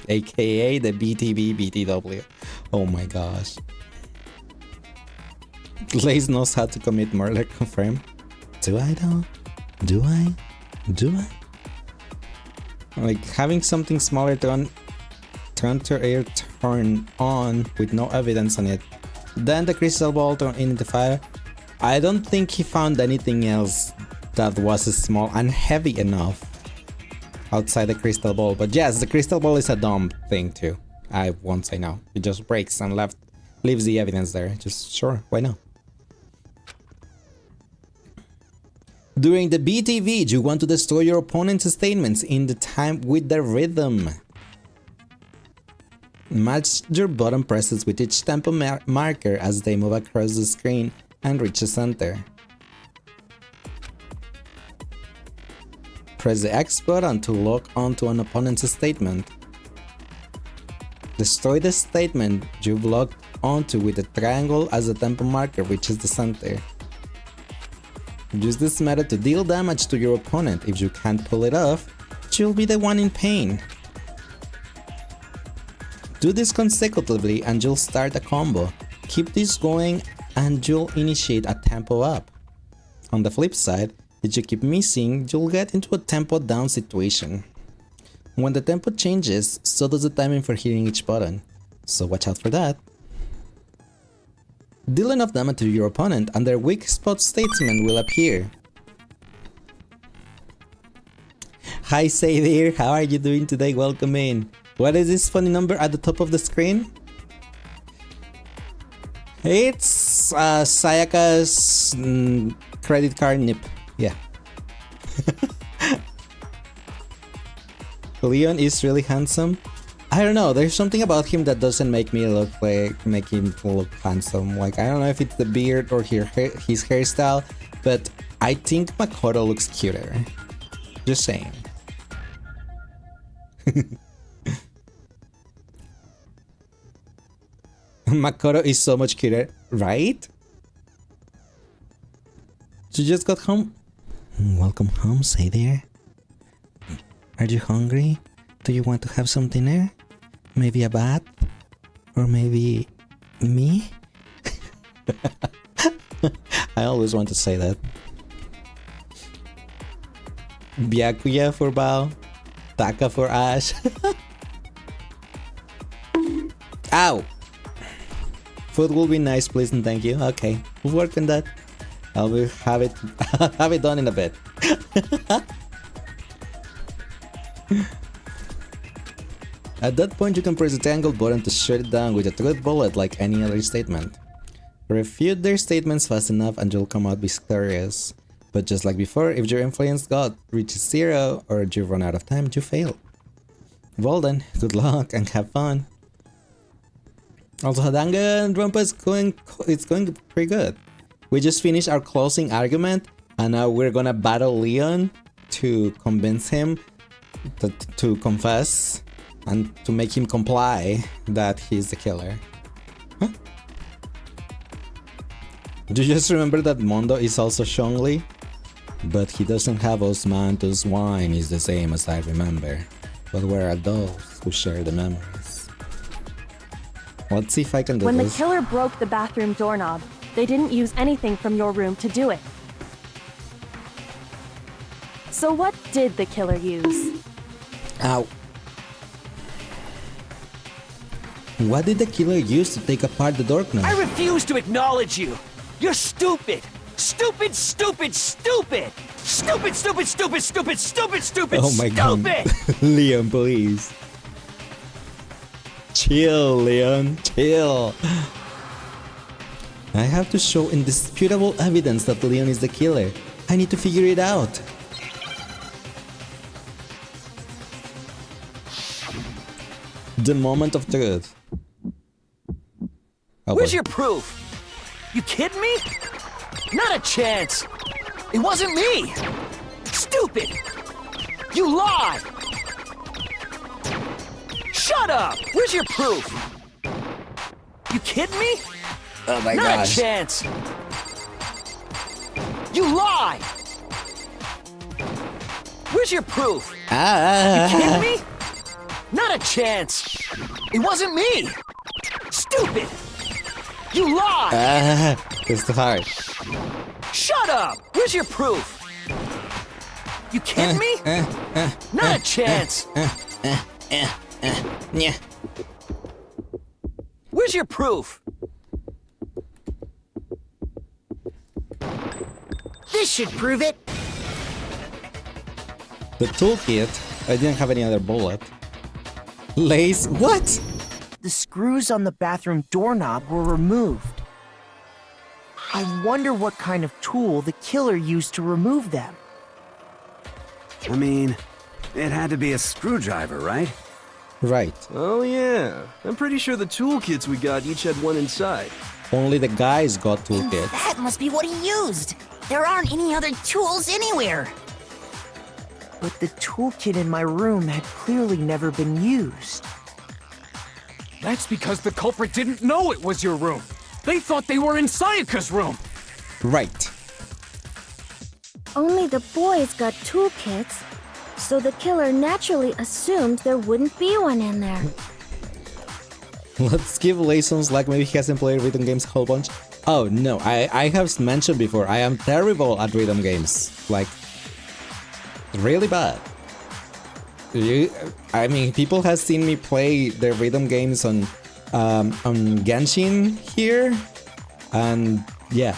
AKA the BTB BTW. Oh my gosh. leissz knows how to commit murder, confirm. Do I though? Do I? Do I? Like having something smaller turn on with no evidence on it. Then the crystal ball turned into the fire. I don't think he found anything else that was small and heavy enough outside the crystal ball. But yes, the crystal ball is a dumb thing too. I won't say no. It just breaks and leaves the evidence there. Just sure, why not? During the BTV, you want to destroy your opponent's statements in the time with the rhythm. Match your button presses with each tempo marker as they move across the screen and reach the center. Press the X button to lock onto an opponent's statement. Destroy the statement you've locked onto with a triangle as the tempo marker reaches the center. Use this method to deal damage to your opponent. If you can't pull it off, you'll be the one in pain. Do this consecutively and you'll start a combo. Keep this going and you'll initiate a tempo up. On the flip side, if you keep missing, you'll get into a tempo down situation. When the tempo changes, so does the timing for hitting each button, so watch out for that. Deal enough damage to your opponent and their weak spot statement will appear. Hi Saydir, how are you doing today? Welcome in. What is this funny number at the top of the screen? It's Sayaka's credit card nip. Yeah. Leon is really handsome. I don't know, there's something about him that doesn't make him look handsome. Like, I don't know if it's the beard or his hairstyle, but I think Makoto looks cuter. Just saying. Makoto is so much cuter, right? You just got home? Welcome home, say there. Are you hungry? Do you want to have some dinner? Maybe a bath? Or maybe me? I always want to say that. Byakuya for Bao. Taka for Ash. Ow! Food will be nice, please and thank you. Okay, we'll work on that. I'll have it done in a bit. At that point, you can press the triangle button to shut it down with a truth bullet like any other statement. Refute their statements fast enough and you'll come out victorious. But just like before, if your influence god reaches 0 or you run out of time, you fail. Well then, good luck and have fun. Also, Danganronpa is going pretty good. We just finished our closing argument and now we're gonna battle Leon to convince him to confess and to make him comply that he's the killer. Huh? Do you just remember that Mondo is also Shongli? But he doesn't have Osmanto's wine is the same as I remember. But where are those who share the memories? Let's see if I can do this. When the killer broke the bathroom doorknob, they didn't use anything from your room to do it. So what did the killer use? Ow. What did the killer use to take apart the doorknob? I refuse to acknowledge you! You're stupid! Stupid, stupid, stupid! Stupid, stupid, stupid, stupid, stupid, stupid, oh my stupid! God. Leon, please. Chill, Leon, chill. I have to show indisputable evidence that Leon is the killer. I need to figure it out. The moment of truth. Oh, where's your proof? You kidding me? Not a chance! It wasn't me! Stupid! You lie! Shut up! Where's your proof? You kidding me? Oh my Not gosh. a chance! You lie! Where's your proof? You kidding me? Not a chance! It wasn't me! Stupid! You lie! It's too hard. Shut up! Where's your proof? You kidding me? Not a chance! Yeah. Where's your proof? This should prove it. The toolkit. I didn't have any other bullet. Lace. What? The screws on the bathroom doorknob were removed. I wonder what kind of tool the killer used to remove them. I mean, it had to be a screwdriver, right? Right. Oh yeah, I'm pretty sure the toolkits we got each had one inside. Only the guys got toolkits. That must be what he used. There aren't any other tools anywhere. But the toolkit in my room had clearly never been used. That's because the culprit didn't know it was your room. They thought they were in Sayaka's room. Right. Only the boys got toolkits, so the killer naturally assumed there wouldn't be one in there. Let's give lessons like maybe he hasn't played rhythm games a whole bunch. Oh no, I have mentioned before, I am terrible at rhythm games. Like, really bad. I mean, people have seen me play the rhythm games on Genshin here, and yeah,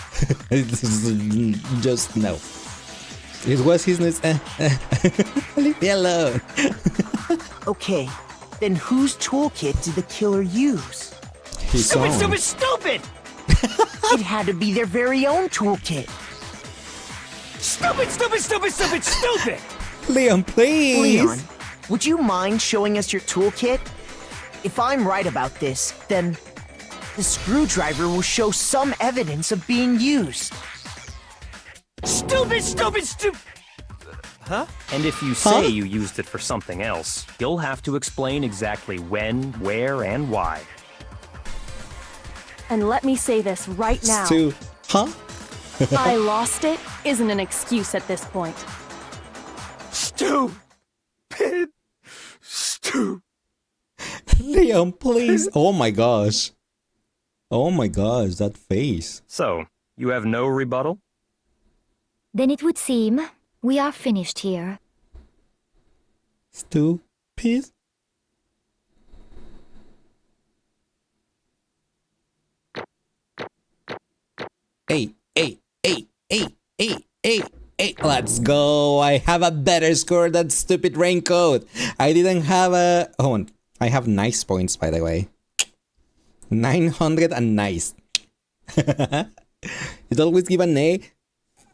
just no. It was his leave me alone. Okay, then whose toolkit did the killer use? His own. Stupid! It had to be their very own toolkit. Stupid! Leon, please! Leon, would you mind showing us your toolkit? If I'm right about this, then the screwdriver will show some evidence of being used. Stupid! Huh? And if you say you used it for something else, you'll have to explain exactly when, where, and why. And let me say this right now. I lost it isn't an excuse at this point. Stupid. Leon, please. Oh my gosh. Oh my gosh, that face. So, you have no rebuttal? Then it would seem we are finished here. Stupid. Hey, let's go. I have a better score than stupid raincoat. I didn't have a... Oh, I have nice points, by the way. 900 and nice. It always give an A.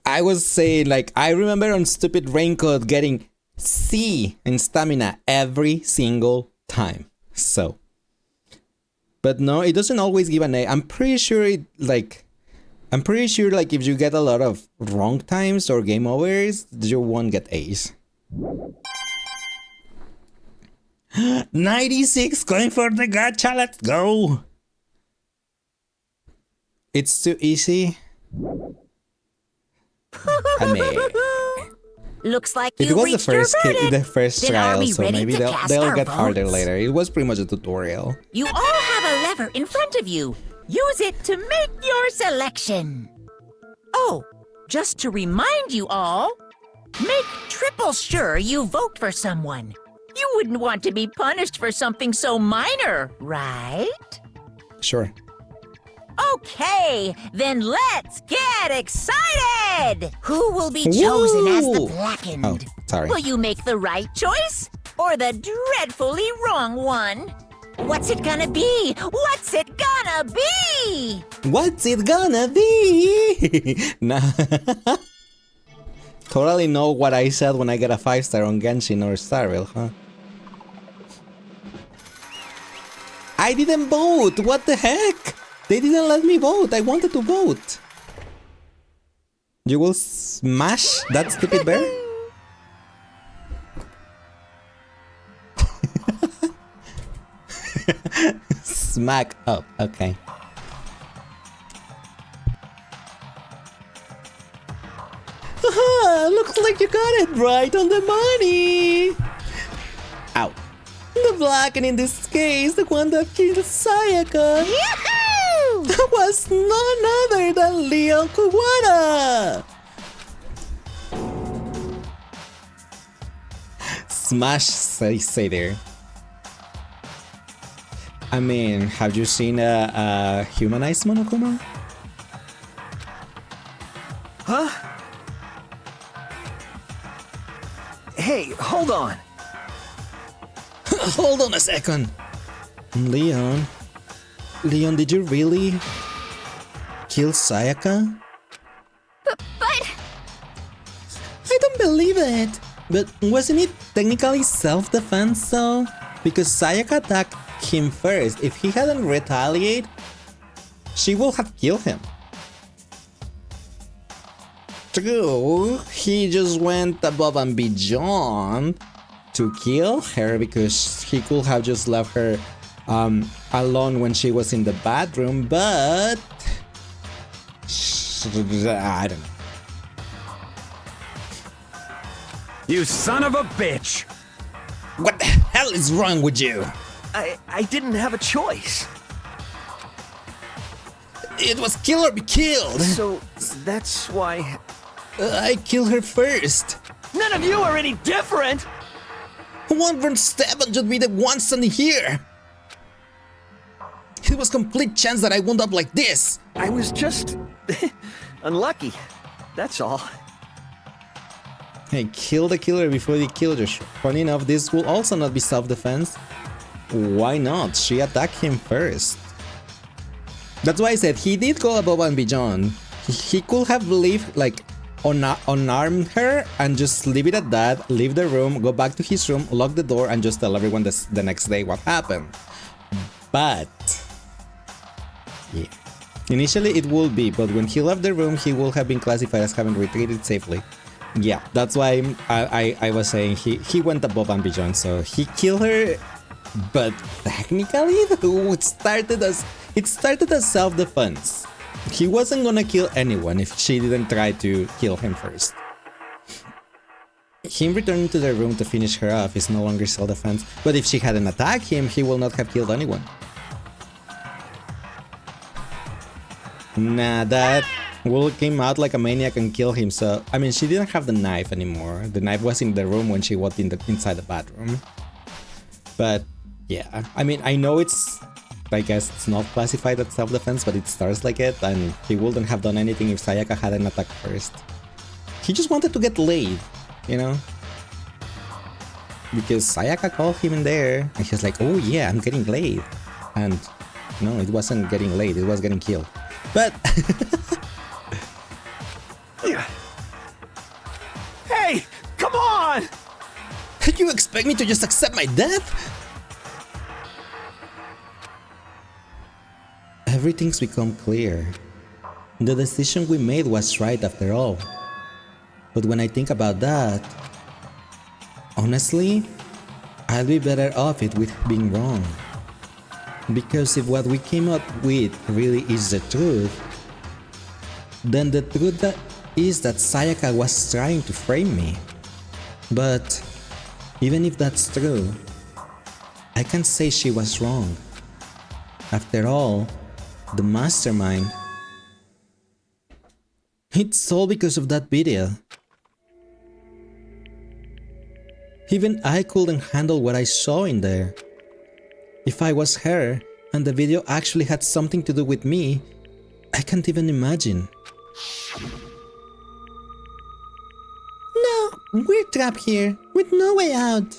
I was saying, like, I remember on stupid raincoat getting C in stamina every single time. So. But no, it doesn't always give an A. I'm pretty sure if you get a lot of wrong times or game overs, you won't get A's. 96 going for the gacha, let's go! It's too easy. I mean, looks like it you was reached your verdict. the first Then are trial, we so ready maybe to they'll cast our get harder votes? later. It was pretty much a tutorial. You all have a lever in front of you. Use it to make your selection. Oh, just to remind you all, make triple sure you vote for someone. You wouldn't want to be punished for something so minor, right? Sure. Okay, then let's get excited! Who will be chosen as the blackened? Oh, sorry. Will you make the right choice or the dreadfully wrong one? What's it gonna be? What's it gonna be? What's it gonna be? Nah. Totally know what I said when I get a 5-star on Genshin or Starville, huh? I didn't vote! What the heck? They didn't let me vote. I wanted to vote. You will smash that stupid bear? Smack up. Okay. Looks like you got it right on the money. Ow. The blacken in this case, the one that killed Sayaka, was none other than Leon Kuwata. Smash, say there. I mean, have you seen a humanized Monokuma? Huh? Hey, hold on. Hold on a second. Leon, did you really kill Sayaka? But... I don't believe it. But wasn't it technically self-defense though? Because Sayaka attacked him first. If he hadn't retaliated, she would have killed him. True, he just went above and beyond to kill her because he could have just left her alone when she was in the bathroom, but I don't know. You son of a bitch! What the hell is wrong with you? I didn't have a choice. It was kill or be killed. So that's why I killed her first. none of you are any different. 1v7 should be the one standing here. It was complete chance that I wound up like this. I was just unlucky. That's all. Hey, kill the killer before they killed her. Funny enough, this will also not be self-defense. Why not? She attacked him first. That's why I said he did go above and beyond. He could have lived like unarmed her and just leave it at that, leave the room, go back to his room, lock the door, and just tell everyone the next day what happened. But yeah, initially it will be, but when he left the room, he will have been classified as having retreated safely. Yeah, that's why I was saying he went above and beyond. So he killed her, but technically it started as self-defense. He wasn't gonna kill anyone if she didn't try to kill him first. Him returning to the room to finish her off is no longer self-defense, but if she hadn't attacked him, he will not have killed anyone. Nah, that Will came out like a maniac and killed him, so I mean she didn't have the knife anymore. The knife was in the room when she walked inside the bathroom. But yeah, I mean I know I guess it's not classified as self-defense, but it starts like it, and he wouldn't have done anything if Sayaka hadn't attacked first. He just wanted to get laid, you know? Because Sayaka called him in there, and he's like, oh yeah, I'm getting laid. And no, it wasn't getting laid, it was getting killed. But Hey, come on! You expect me to just accept my death? Everything's become clear. The decision we made was right after all. But when I think about that, honestly, I'll be better off it with being wrong. Because if what we came up with really is the truth, then the truth that is that Sayaka was trying to frame me. But even if that's true, I can't say she was wrong. After all, the mastermind, it's all because of that video. Even I couldn't handle what I saw in there. If I was her and the video actually had something to do with me, I can't even imagine. No, we're trapped here with no way out.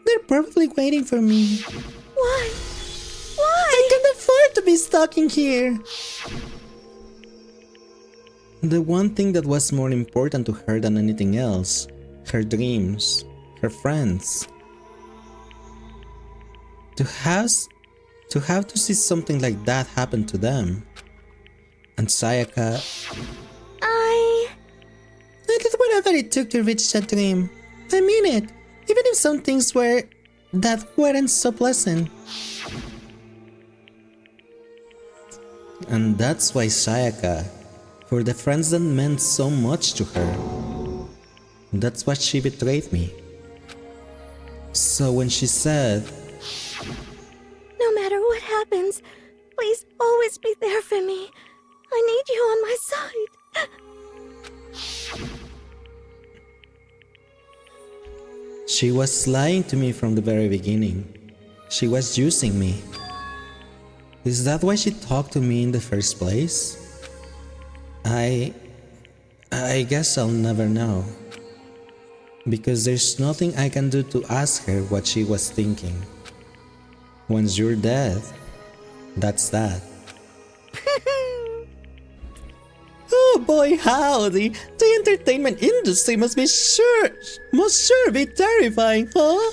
They're probably waiting for me. Why? Why? I can't afford to be stuck in here. The one thing that was more important to her than anything else, her dreams, her friends. To have to see something like that happen to them. And Sayaka, I did whatever it took to reach that dream. I mean it, even if some things weren't so pleasant. And that's why Sayaka, for the friends that meant so much to her, that's why she betrayed me. So when she said, no matter what happens, please always be there for me. I need you on my side. She was lying to me from the very beginning. She was using me. Is that why she talked to me in the first place? I guess I'll never know. Because there's nothing I can do to ask her what she was thinking. Once you're dead, that's that. Oh boy, howdy! The entertainment industry must sure be terrifying, huh?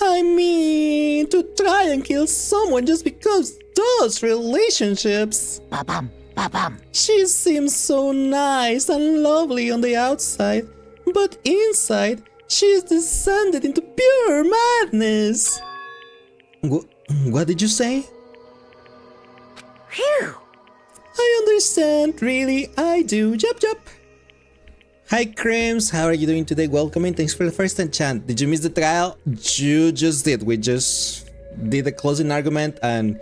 I mean, to try and kill someone just because those relationships. Ba-bum, ba-bum. She seems so nice and lovely on the outside, but inside, she's descended into pure madness. What did you say? Phew! I understand, really, I do. Yup. Hi Crims, how are you doing today? Welcome in, thanks for the first enchant. Did you miss the trial? You just did. We just did a closing argument and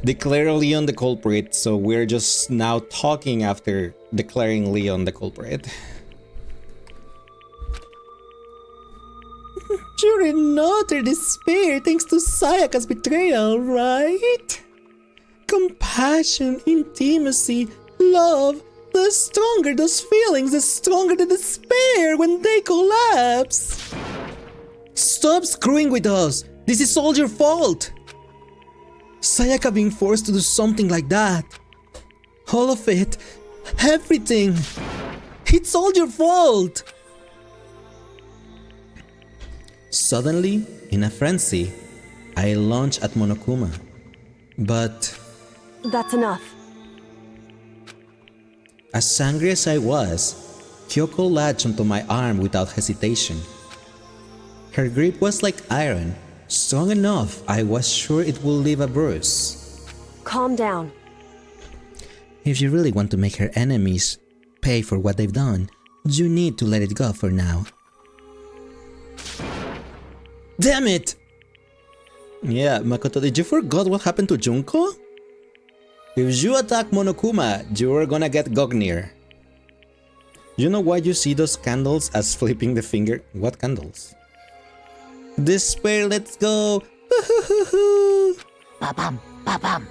declared Leon the culprit. So we're just now talking after declaring Leon the culprit. You're in utter despair thanks to Sayaka's betrayal, right? Compassion, intimacy, love. The stronger those feelings, the stronger the despair when they collapse. Stop screwing with us. This is all your fault. Sayaka being forced to do something like that. All of it. Everything. It's all your fault. Suddenly, in a frenzy, I launched at Monokuma. But... That's enough. As angry as I was, Kyoko latched onto my arm without hesitation. Her grip was like iron, strong enough I was sure it would leave a bruise. Calm down. If you really want to make her enemies pay for what they've done, you need to let it go for now. Damn it! Yeah, Makoto, did you forget what happened to Junko? If you attack Monokuma, you're gonna get Gognir. You know why you see those candles as flipping the finger? What candles? Despair, let's go! Ba-bum, ba-bum.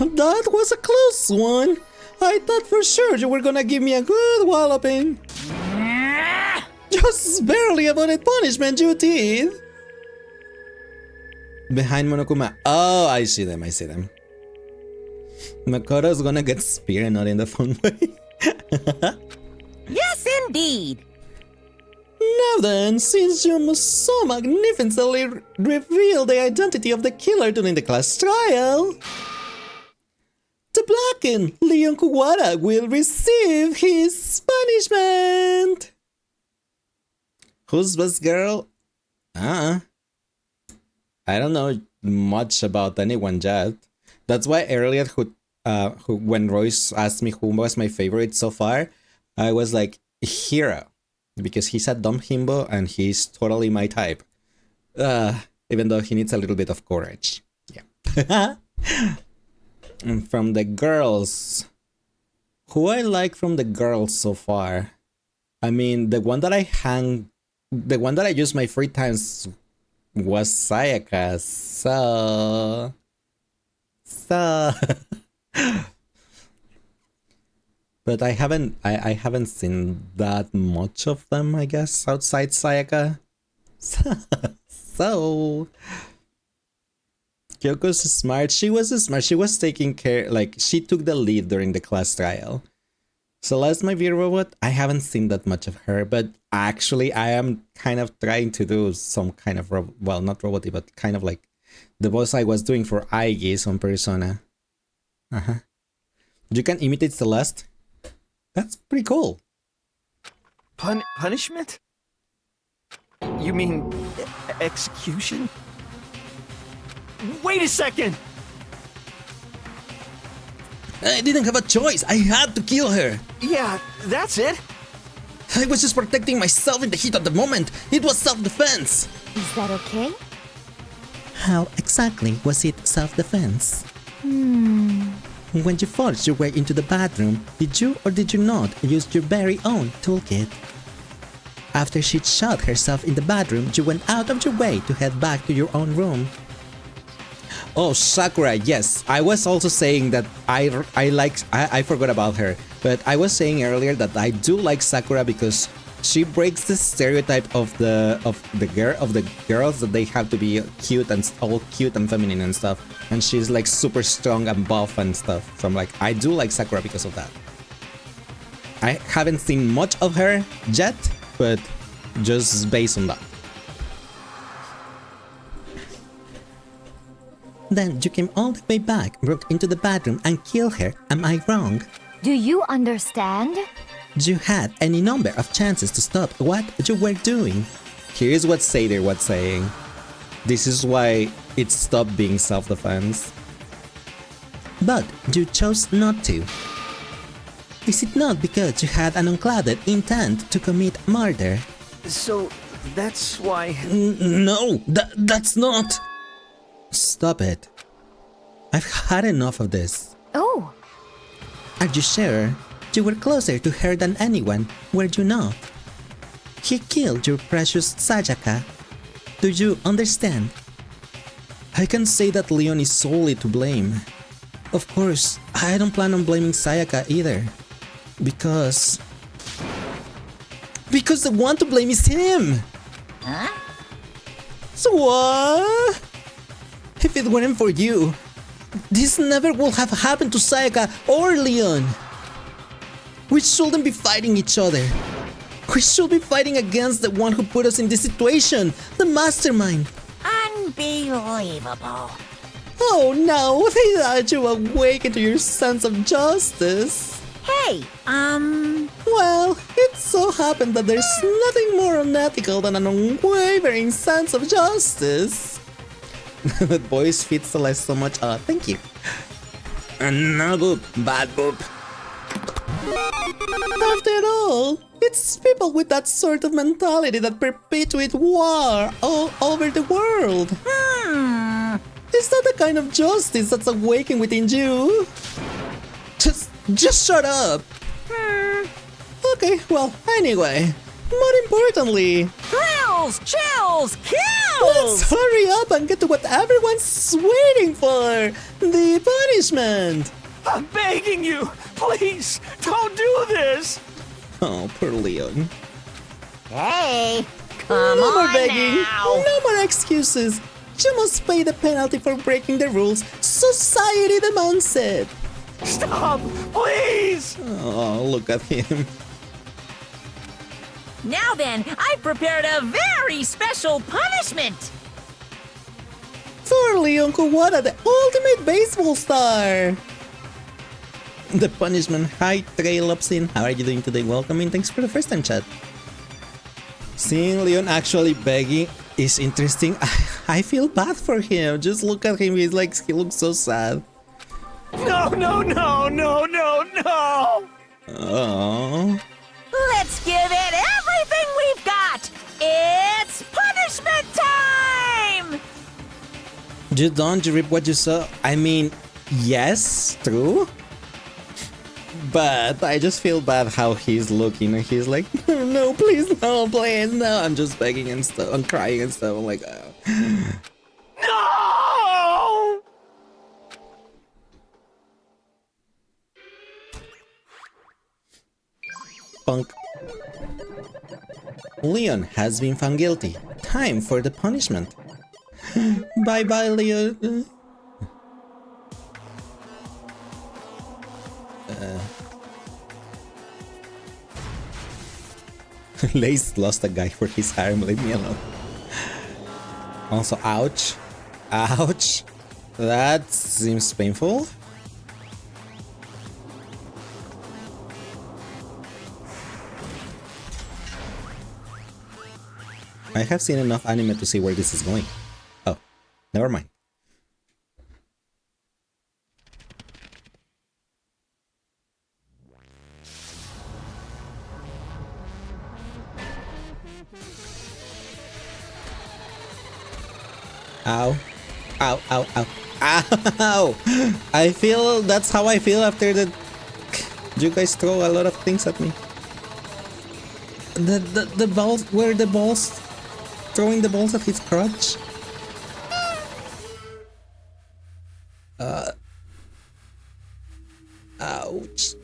That was a close one! I thought for sure you were gonna give me a good walloping. Just barely avoided punishment, you did! Behind Monokuma. Oh, I see them. Makoto's gonna get speared, not in the fun way. Yes, indeed! Now then, since you must so magnificently reveal the identity of the killer during the class trial, the blackened Leon Kuwara will receive his punishment! Who's this girl? I don't know much about anyone yet. That's why earlier, when Royce asked me who was my favorite so far, I was like, Hiro. Because he's a dumb himbo and he's totally my type. Even though he needs a little bit of courage. Yeah. And from the girls, who I like from the girls so far? I mean, the one that I use my free times was Sayaka, so but I haven't seen that much of them, I guess, outside Sayaka. So Kyoko's smart. She was smart. She was taking care, like she took the lead during the class trial. Celeste, my V robot, I haven't seen that much of her, but actually I am kind of trying to do some kind of, well, not robot, but kind of like the voice I was doing for Aigis on Persona. You can imitate Celeste? That's pretty cool. Punishment? You mean execution? Wait a second! I didn't have a choice. I had to kill her. Yeah, that's it. I was just protecting myself in the heat of the moment. It was self-defense. Is that okay? How exactly was it self-defense? When you forced your way into the bathroom, did you or did you not use your very own toolkit? After she'd shot herself in the bathroom, you went out of your way to head back to your own room. Oh, Sakura, yes. I was also saying that I forgot about her, but I was saying earlier that I do like Sakura because she breaks the stereotype of the girls that they have to be cute and all cute and feminine and stuff, and she's like super strong and buff and stuff. So I'm like, I do like Sakura because of that. I haven't seen much of her yet, but just based on that. Then you came all the way back, broke into the bathroom and killed her. Am I wrong? Do you understand? You had any number of chances to stop what you were doing. Here's what Seder was saying. This is why it stopped being self-defense. but you chose not to. Is it not because you had an unclouded intent to commit murder? So, that's why... No, that's not... Stop it. I've had enough of this. Oh. Are you sure? You were closer to her than anyone, were you not? He killed your precious Sayaka. Do you understand? I can say that Leon is solely to blame. Of course, I don't plan on blaming Sayaka either. Because the one to blame is him! Huh? So what? If it weren't for you, this never would have happened to Sayaka or Leon. We shouldn't be fighting each other. We should be fighting against the one who put us in this situation, the mastermind. Unbelievable. Oh no, they thought you awaken to your sense of justice. Hey, Well, it so happened that there's nothing more unethical than an unwavering sense of justice. That voice fits Celeste so much. Thank you. And no boop, bad boop. After all, it's people with that sort of mentality that perpetuate war all over the world. Is that the kind of justice that's awakened within you? Just shut up. Okay, well, anyway, more importantly... Thrills, chills, kills! Let's hurry up and get to what everyone's waiting for! The punishment! I'm begging you! Please, don't do this! Oh, poor Leon. Hey, come no more on begging, now. no more excuses. You must pay the penalty for breaking the rules. Society demands it. Stop, please! Oh, look at him. Now then, I've prepared a very special punishment. For Leon Kuwata, the ultimate baseball star. The punishment. Hi, Trail Upsin. How are you doing today? Welcome in. Thanks for the first time chat. Seeing Leon actually begging is interesting. I feel bad for him. Just look at him. He looks so sad. No, no, no, no, no, no! Oh. Let's give it everything we've got. It's punishment time! You don't rip what you saw. I mean, yes, true. But I just feel bad how he's looking, and he's like, no, please, no, please, no. I'm just begging and stuff. I'm crying and stuff. I'm like, oh. No! Punk. Leon has been found guilty. Time for the punishment. Bye bye, Leon. Leissz lost a guy for his harem, leave me alone. Also, ouch. Ouch. That seems painful. I have seen enough anime to see where this is going. Oh, never mind. Ow. Ow, ow, ow. Ow! I feel that's how I feel after the... You guys throw a lot of things at me. The balls... Where the balls... Throwing the balls at his crotch? Ouch.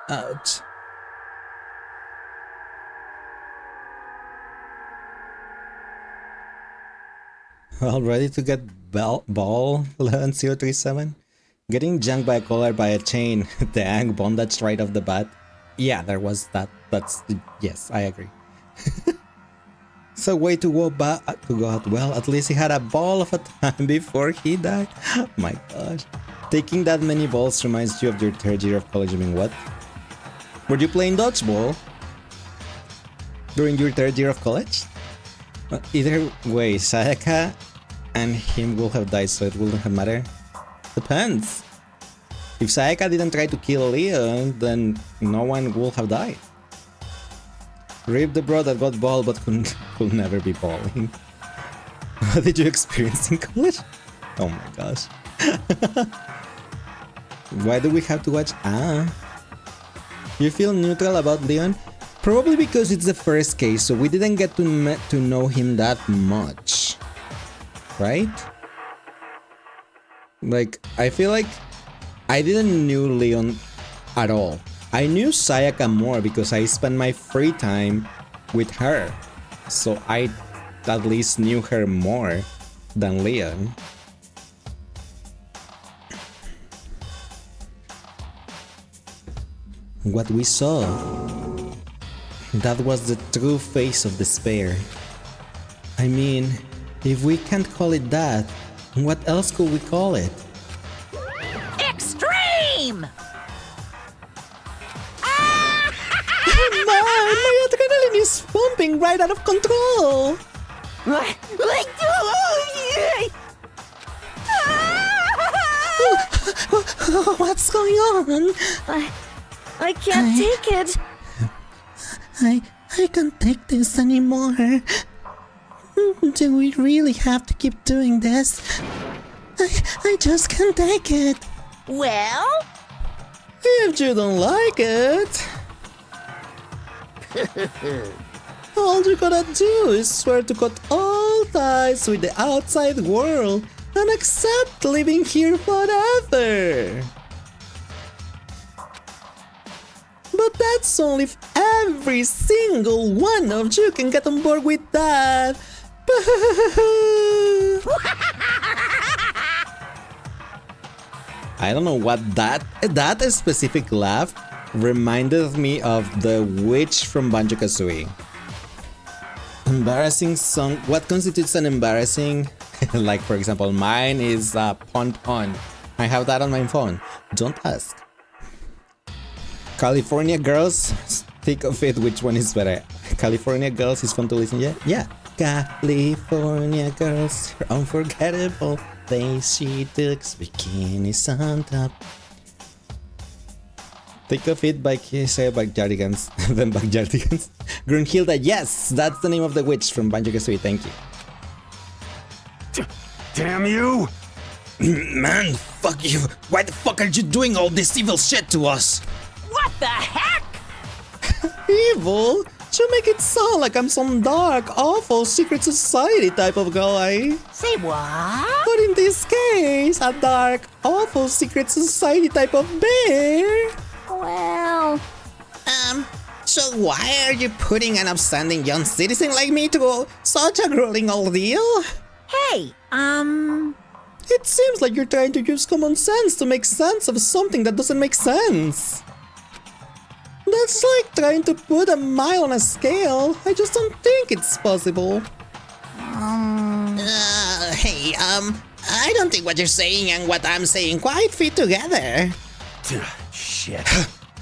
Ouch. All ready to get ball 11037? Getting junked by a collar by a chain. Dang, bondage right off the bat. Yeah, there was that. Yes, I agree. So way to go out well. At least he had a ball of a time before he died. My gosh. Taking that many balls reminds you of your third year of college. I mean, what? Were you playing dodgeball during your third year of college? Either way, Sayaka and him will have died, so it wouldn't have mattered. Depends. If Sayaka didn't try to kill Leon, then no one will have died. Rip the bro that got ball but could never be balling. What did you experience in college? Oh my gosh. Why do we have to watch? You feel neutral about Leon? Probably because it's the first case, so we didn't get to know him that much. Right? Like, I feel like I didn't know Leon at all. I knew Sayaka more because I spent my free time with her. So I at least knew her more than Leon. What we saw, that was the true face of despair. I mean, if we can't call it that, what else could we call it? Extreme! My adrenaline is pumping right out of control! What's going on? I can't take it. I can't take this anymore. Do we really have to keep doing this? I just can't take it. Well? If you don't like it, all you gotta do is swear to cut all ties with the outside world and accept living here forever. But that's only if every single one of you can get on board with that. I don't know what that specific laugh reminded me of the witch from Banjo-Kazooie. Embarrassing song. What constitutes an embarrassing? Like, for example, mine is Pon Pon. I have that on my phone. Don't ask. California Girls. Think of it, which one is better? California Girls is fun to listen. Yeah. California Girls, you're unforgettable. Lacy Dukes, bikinis on top. Think of it by Say Backyardigans, then Backyardigans. Grunhilda, yes, that's the name of the witch from Banjo-Kazooie. Thank you. Damn you! Man, fuck you. Why the fuck are you doing all this evil shit to us? What the heck? Evil? You make it sound like I'm some dark, awful secret society type of guy. Say what? But in this case, a dark, awful secret society type of bear. Well... So why are you putting an upstanding young citizen like me to such a grueling ordeal? Hey, It seems like you're trying to use common sense to make sense of something that doesn't make sense. That's like trying to put a mile on a scale. I just don't think it's possible. Hey, I don't think what you're saying and what I'm saying quite fit together. Shit.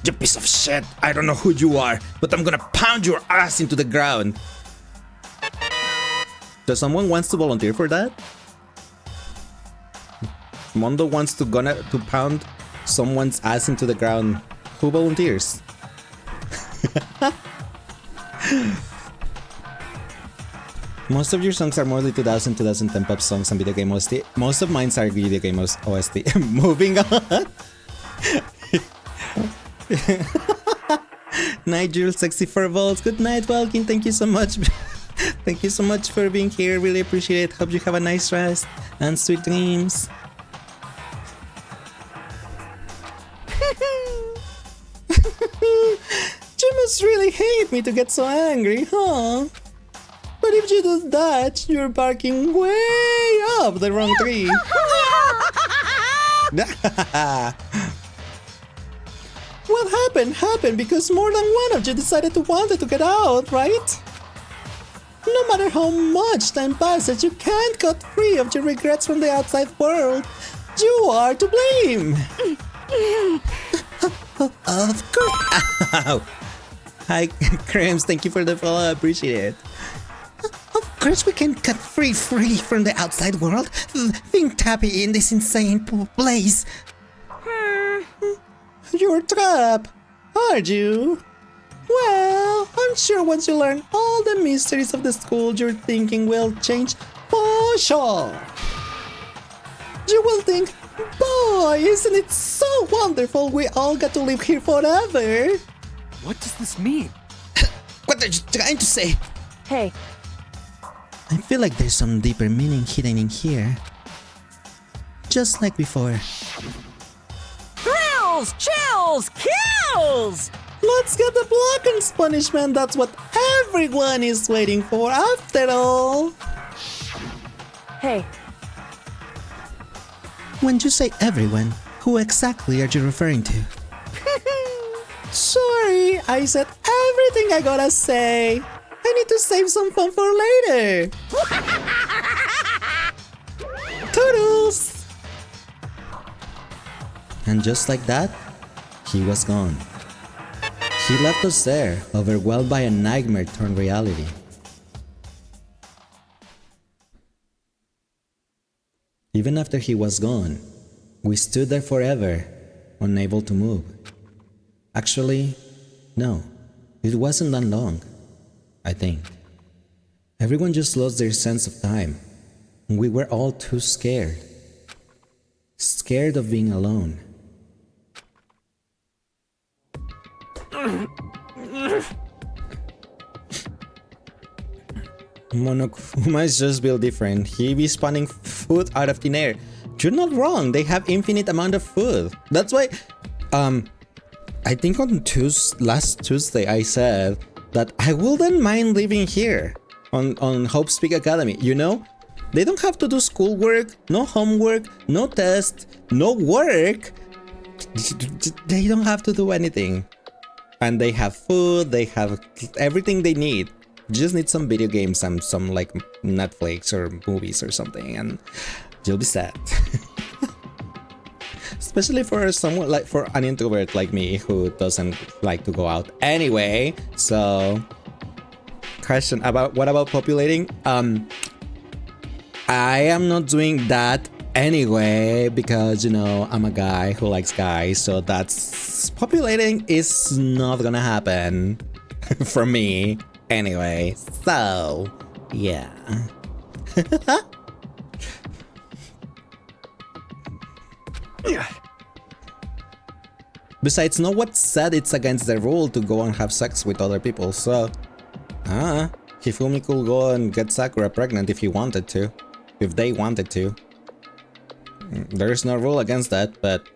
You piece of shit. I don't know who you are, but I'm gonna pound your ass into the ground. Does someone wants to volunteer for that? Mondo wants to pound someone's ass into the ground. Who volunteers? Most of your songs are mostly 2010 pop songs and video game OST. Most of mine are video game OST. Moving on. Nigel, sexy 4 volts. Good night, Walking. Thank you so much. Thank you so much for being here. Really appreciate it. Hope you have a nice rest and sweet dreams. You must really hate me to get so angry, huh? But if you do that, you're barking way up the wrong tree. What happened because more than one of you decided to wanted to get out, right? No matter how much time passes, you can't cut free of your regrets from the outside world. You are to blame. Of course. Ow. Hi, Crims. Thank you for the follow. I appreciate it. Of course, we can cut free from the outside world. Think happy in this insane place. You're trapped, aren't you? Well, I'm sure once you learn all the mysteries of the school, your thinking will change for sure. You will think, boy, isn't it so wonderful we all got to live here forever? What does this mean? What are you trying to say? Hey. I feel like there's some deeper meaning hidden in here. Just like before. Thrills, chills, kills! Let's get the Blocken's punishment. That's what everyone is waiting for after all. Hey. When you say everyone, who exactly are you referring to? Sorry, I said everything I gotta say. I need to save some fun for later. Toodles! And just like that, he was gone. He left us there, overwhelmed by a nightmare turned reality. Even after he was gone, we stood there forever, unable to move. Actually, no, it wasn't that long, I think. Everyone just lost their sense of time. We were all too scared. Scared of being alone. Monokuma is just built different. He be spawning food out of thin air. You're not wrong. They have infinite amount of food. That's why, I think on last Tuesday I said that I wouldn't mind living here on Hope Speak Academy. You know, they don't have to do schoolwork, no homework, no test, no work. They don't have to do anything. And they have food, they have everything they need. Just need some video games and some like Netflix or movies or something, and you'll be set. Especially for someone like for an introvert like me who doesn't like to go out anyway. So, question about what about populating? I am not doing that anyway because, you know, I'm a guy who likes guys, so that's populating is not gonna happen for me anyway. So, yeah. Besides, no one said it's against the rule to go and have sex with other people, so Hifumi could go and get Sakura pregnant if he wanted to. If they wanted to. There's no rule against that, but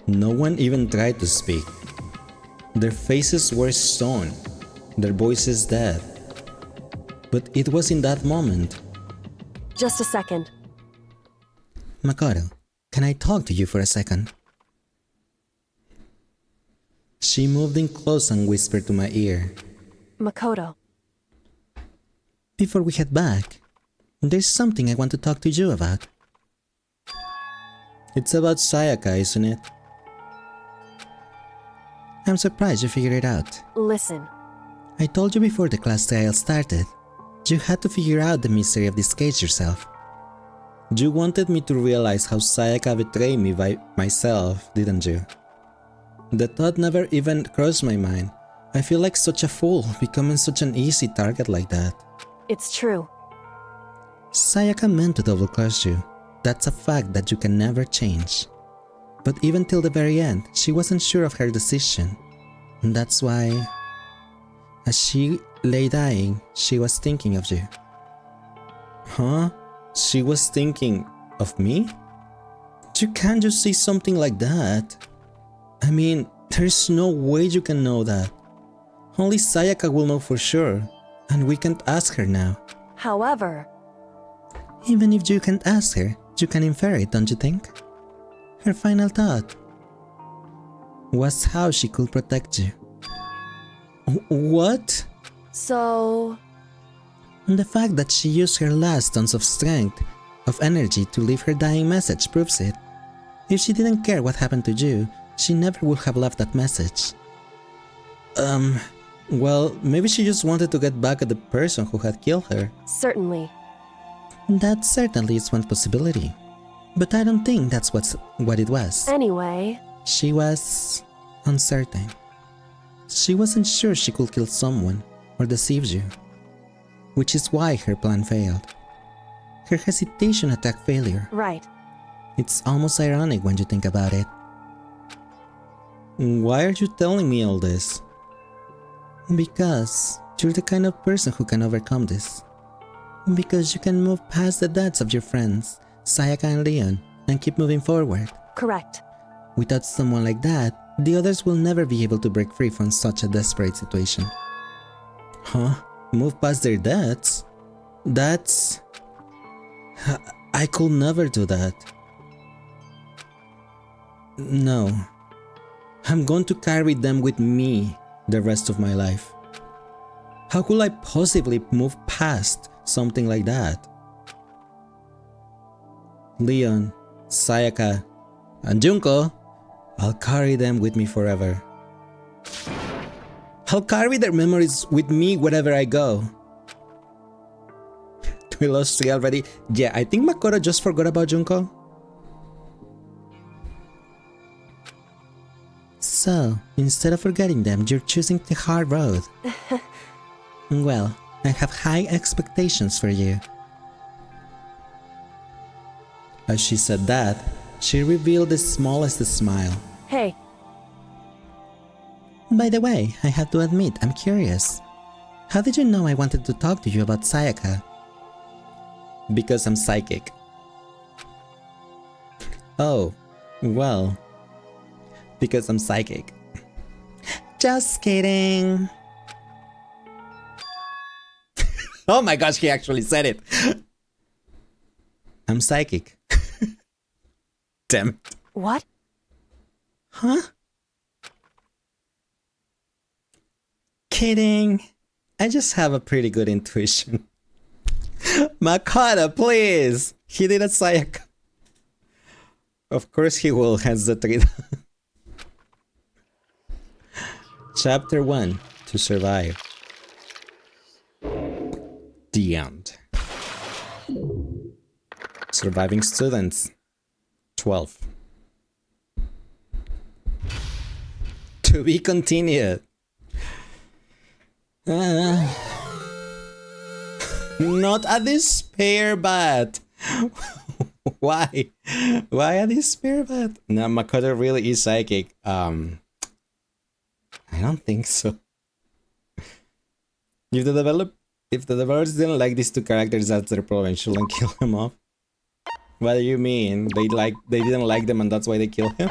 no one even tried to speak. Their faces were stone, their voices dead. But it was in that moment. Just a second. Makoto, can I talk to you for a second? She moved in close and whispered to my ear. Makoto. Before we head back, there's something I want to talk to you about. It's about Sayaka, isn't it? I'm surprised you figured it out. Listen. I told you before the class trial started. You had to figure out the mystery of this case yourself. You wanted me to realize how Sayaka betrayed me by myself, didn't you? The thought never even crossed my mind. I feel like such a fool, becoming such an easy target like that. It's true. Sayaka meant to double-cross you. That's a fact that you can never change. But even till the very end, she wasn't sure of her decision. And that's why, as she lay dying, she was thinking of you. Huh? She was thinking of me? You can't just say something like that. I mean, there's no way you can know that. Only Sayaka will know for sure, and we can't ask her now. However, even if you can't ask her, You can infer it, don't you think? Her final thought was how she could protect you. What? So... The fact that she used her last tons of strength, of energy to leave her dying message proves it. If she didn't care what happened to you, she never would have left that message. Well, maybe she just wanted to get back at the person who had killed her. Certainly. That certainly is one possibility. But I don't think that's what it was. Anyway... She was uncertain. She wasn't sure she could kill someone or deceive you. Which is why her plan failed. Her hesitation attacked failure. Right. It's almost ironic when you think about it. Why are you telling me all this? Because you're the kind of person who can overcome this. Because you can move past the deaths of your friends, Sayaka and Leon, and keep moving forward. Correct. Without someone like that, the others will never be able to break free from such a desperate situation. Huh? Move past their deaths? That's... I could never do that. No. I'm going to carry them with me the rest of my life. How could I possibly move past something like that? Leon, Sayaka, and Junko, I'll carry them with me forever. I'll carry their memories with me wherever I go. We lost 3 already. Yeah, I think Makoto just forgot about Junko. So, instead of forgetting them, you're choosing the hard road. Well, I have high expectations for you. As she said that, she revealed the smallest smile. Hey. By the way, I have to admit, I'm curious. How did you know I wanted to talk to you about Sayaka? Because I'm psychic. Oh, well. Because I'm psychic. Just kidding. Oh my gosh, he actually said it. I'm psychic. Damn it. What? Huh? Kidding. I just have a pretty good intuition. Makoto, please! He did a Sayaka. Of course he will, has the 3. Chapter 1. To survive. The end. Surviving students. 12. To be continued. Not a despair bat. Why? Why a despair bat? No, Makoto really is psychic. I don't think so. If the developers didn't like these 2 characters, that's their problem. Shouldn't kill him off. What do you mean? They didn't like them and that's why they killed him?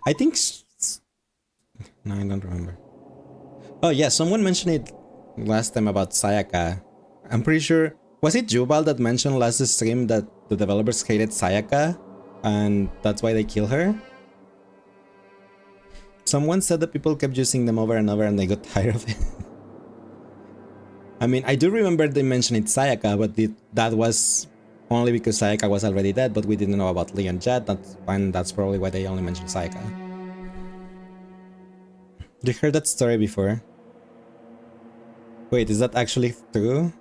I think... No, I don't remember. Oh yeah, someone mentioned it last time about Sayaka. I'm pretty sure... Was it Jubal that mentioned last stream that the developers hated Sayaka? And that's why they killed her? Someone said that people kept using them over and over and they got tired of it. I mean, I do remember they mentioned it Sayaka, but that was only because Sayaka was already dead, but we didn't know about Leon Jet, and that's probably why they only mentioned Sayaka. You heard that story before? Wait, is that actually true?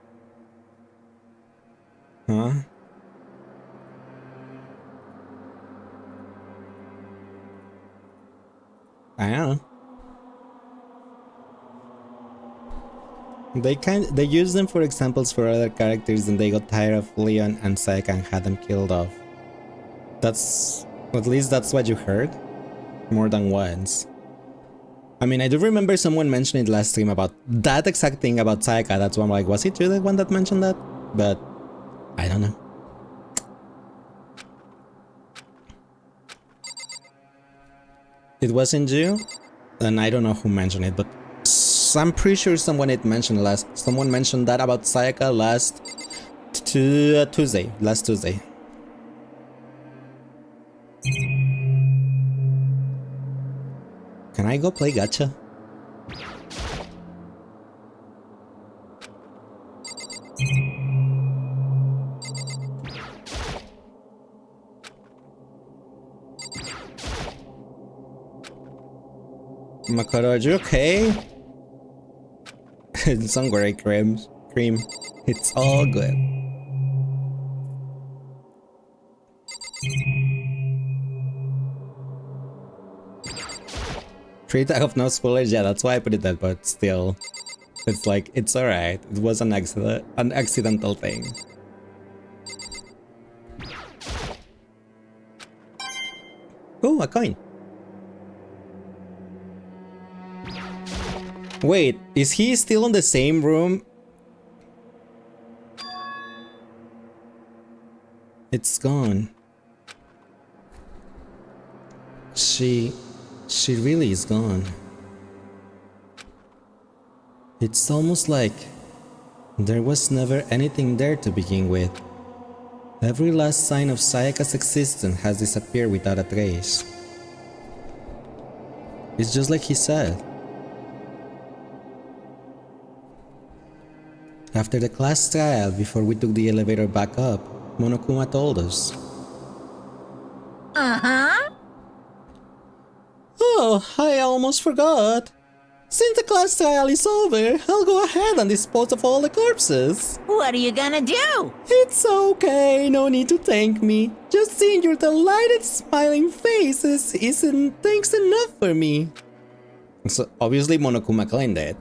Huh? I don't know. They use them for examples for other characters and they got tired of Leon and Sayaka and had them killed off. That's... at least that's what you heard? More than once. I mean, I do remember someone mentioning it last stream about that exact thing about Sayaka. That's why I'm like, was it you the one that mentioned that? But... I don't know. It wasn't you? And I don't know who mentioned it, but I'm pretty sure someone mentioned that about Sayaka last Tuesday. Can I go play gacha? Makoto, are you okay? Some great cream. It's all good. Treat out of no spoilers, yeah, that's why I put it that, but still. It's like, it's alright. It was an accidental thing. Oh, a coin. Wait, is he still in the same room? It's gone. She really is gone. It's almost like there was never anything there to begin with. Every last sign of Sayaka's existence has disappeared without a trace. It's just like he said. After the class trial, before we took the elevator back up, Monokuma told us. Uh-huh. Oh, I almost forgot. Since the class trial is over, I'll go ahead and dispose of all the corpses. What are you gonna do? It's okay, no need to thank me. Just seeing your delighted smiling faces isn't thanks enough for me. So obviously Monokuma claimed it.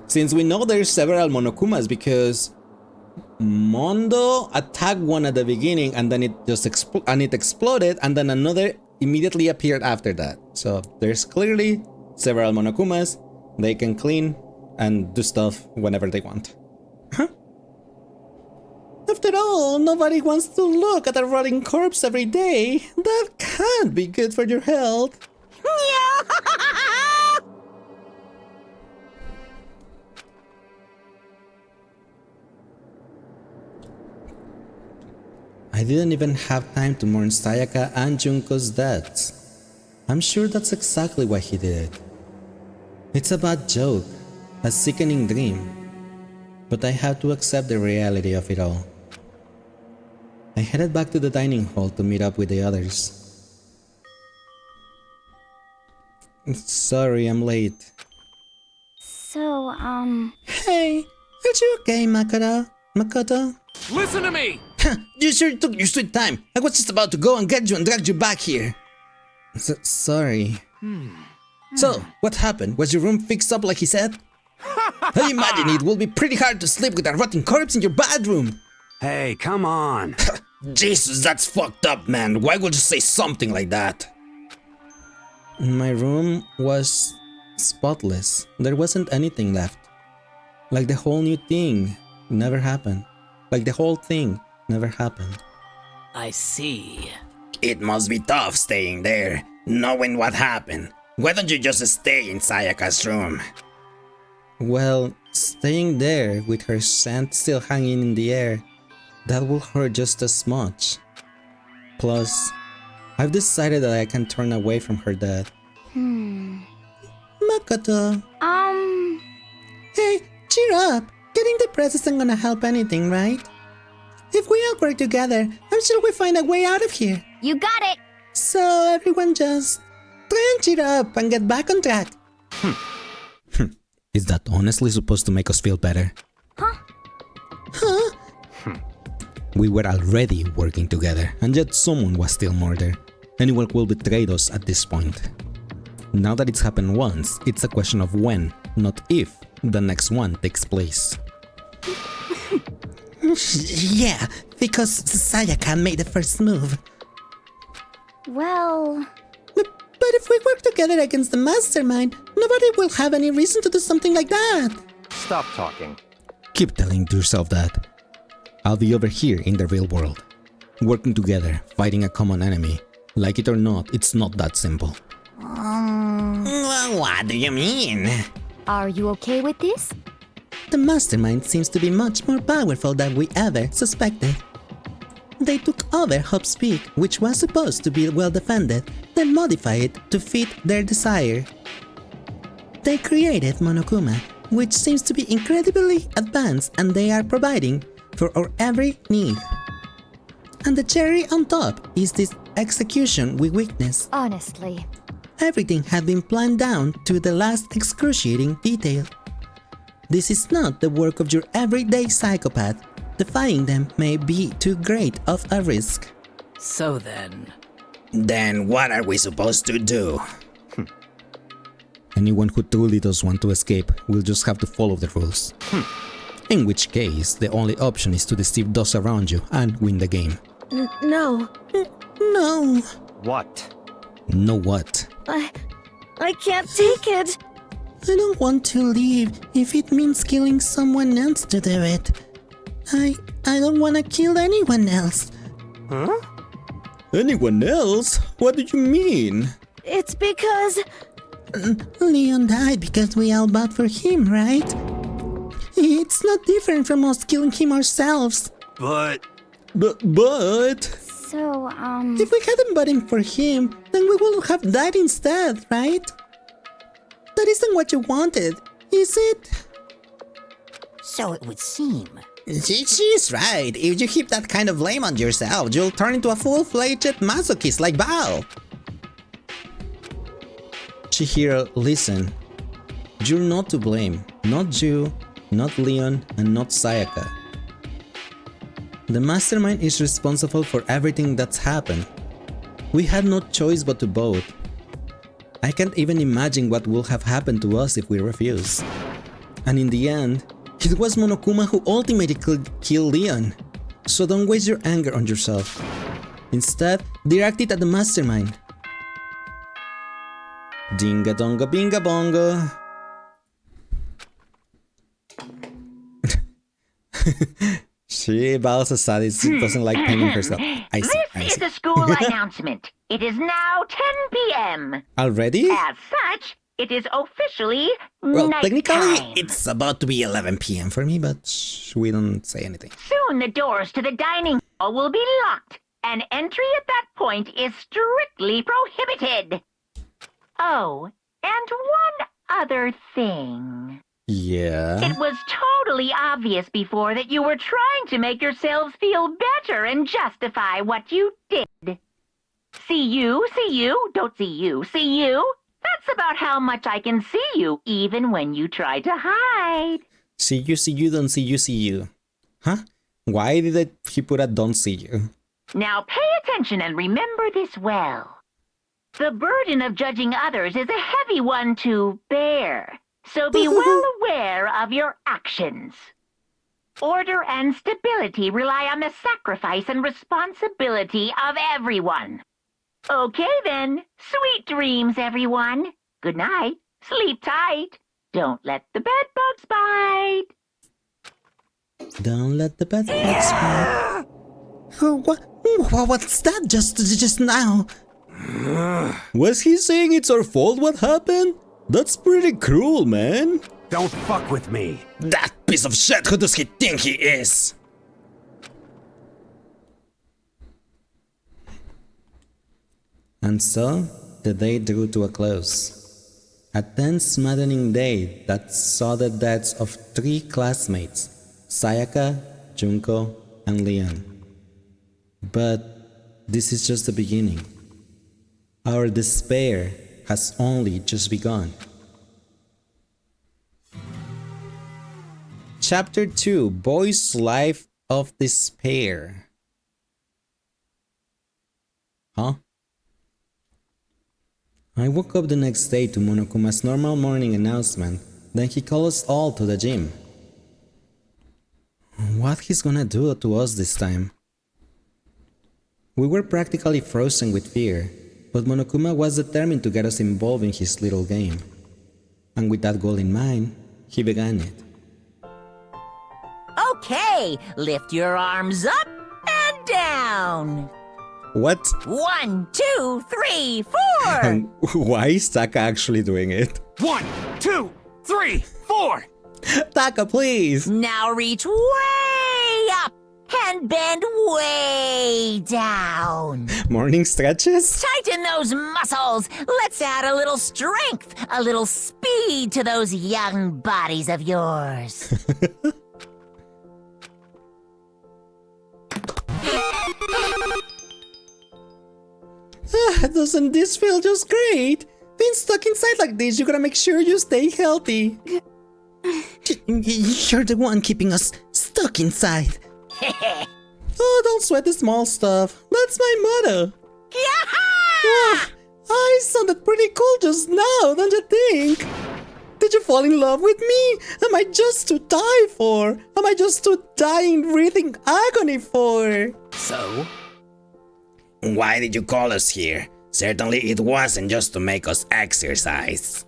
Since we know there's several Monokumas because Mondo attacked one at the beginning and then it just exploded and then another immediately appeared after that. So there's clearly several Monokumas. They can clean and do stuff whenever they want. Huh? After all, nobody wants to look at a rotting corpse every day. That can't be good for your health. I didn't even have time to mourn Sayaka and Junko's deaths. I'm sure that's exactly why he did it. It's a bad joke, a sickening dream, but I had to accept the reality of it all. I headed back to the dining hall to meet up with the others. Sorry, I'm late. So, Hey, are you okay, Makoto? Listen to me! You sure took your sweet time. I was just about to go and get you and drag you back here. Sorry. So, what happened? Was your room fixed up like he said? I imagine it will be pretty hard to sleep with a rotting corpse in your bedroom. Hey, come on. Jesus, that's fucked up, man. Why would you say something like that? My room was spotless. There wasn't anything left. Like the whole new thing never happened. Like the whole thing never happened. I see. It must be tough staying there, knowing what happened. Why don't you just stay in Sayaka's room? Well, staying there with her scent still hanging in the air, that will hurt just as much. Plus, I've decided that I can turn away from her death. Makoto. Hey, cheer up. Getting depressed isn't gonna help anything, right? If we all work together, I'm sure we'll find a way out of here. You got it! So everyone just try and cheer up and get back on track. Is that honestly supposed to make us feel better? Huh? We were already working together, and yet someone was still murdered. Anyone will betray us at this point. Now that it's happened once, it's a question of when, not if, the next one takes place. Yeah, because Sayaka made the first move. Well... But if we work together against the mastermind, nobody will have any reason to do something like that. Stop talking. Keep telling yourself that. I'll be over here in the real world. Working together, fighting a common enemy. Like it or not, it's not that simple. Well, what do you mean? Are you okay with this? The mastermind seems to be much more powerful than we ever suspected. They took over Hope's Peak, which was supposed to be well defended, then modify it to fit their desire. They created Monokuma, which seems to be incredibly advanced, and they are providing for our every need. And the cherry on top is this execution we witnessed. Honestly. Everything had been planned down to the last excruciating detail. This is not the work of your everyday psychopath. Defying them may be too great of a risk. So then... Then what are we supposed to do? Anyone who truly does want to escape will just have to follow the rules. In which case, the only option is to deceive those around you and win the game. No. No. What? No what? I can't take it. I don't want to leave if it means killing someone else to do it. I don't want to kill anyone else. Huh? Anyone else? What do you mean? It's because... Leon died because we all bought for him, right? It's not different from us killing him ourselves. But... So, If we hadn't bought him for him, then we would have died instead, right? That isn't what you wanted, is it? So it would seem. She's right. If you heap that kind of blame on yourself, you'll turn into a full-fledged masochist like Bao. Chihiro, listen. You're not to blame. Not you, not Leon, and not Sayaka. The mastermind is responsible for everything that's happened. We had no choice but to vote. I can't even imagine what would have happened to us if we refused. And in the end, it was Monokuma who ultimately killed Leon. So don't waste your anger on yourself. Instead, direct it at the mastermind. Dinga donga binga bongo. She balls a sadist. She doesn't like painting herself. I see. This is a school announcement. It is now 10 p.m. Already? As such, it is officially Well, night technically, time. it's about to be 11 p.m. for me, but we don't say anything. Soon the doors to the dining hall will be locked, and entry at that point is strictly prohibited. Oh, and one other thing. Yeah. It was totally obvious before that you were trying to make yourselves feel better and justify what you did. See you, don't see you, see you. That's about how much I can see you, even when you try to hide. See you, don't see you. Huh? Why did he put a don't see you? Now pay attention and remember this well. The burden of judging others is a heavy one to bear, so be well aware of your actions. Order and stability rely on the sacrifice and responsibility of everyone. Okay then, sweet dreams, everyone. Good night, sleep tight. Don't let the bedbugs bite. Don't let the bed bugs bite. What's that just now? Was he saying it's our fault what happened? That's pretty cruel, man. Don't fuck with me. That piece of shit, who does he think he is? And so, the day drew to a close. A tense, maddening day that saw the deaths of 3 classmates, Sayaka, Junko, and Leon. But this is just the beginning. Our despair has only just begun. Chapter 2, Boy's Life of Despair. Huh? I woke up the next day to Monokuma's normal morning announcement, then he called us all to the gym. What he's gonna do to us this time? We were practically frozen with fear, but Monokuma was determined to get us involved in his little game. And with that goal in mind, he began it. Okay, lift your arms up and down. What? 1, 2, 3, 4. And why is Taka actually doing it? 1, 2, 3, 4. Taka, please! Now reach way up and bend way down. Morning stretches? Tighten those muscles. Let's add a little strength, a little speed to those young bodies of yours. Doesn't this feel just great? Being stuck inside like this, you gotta make sure you stay healthy. You're the one keeping us stuck inside. Oh, don't sweat the small stuff. That's my motto. Oh, I sounded pretty cool just now, don't you think? Did you fall in love with me? Am I just to die for? Am I just to die in breathing agony for? So? Why did you call us here? Certainly it wasn't just to make us exercise.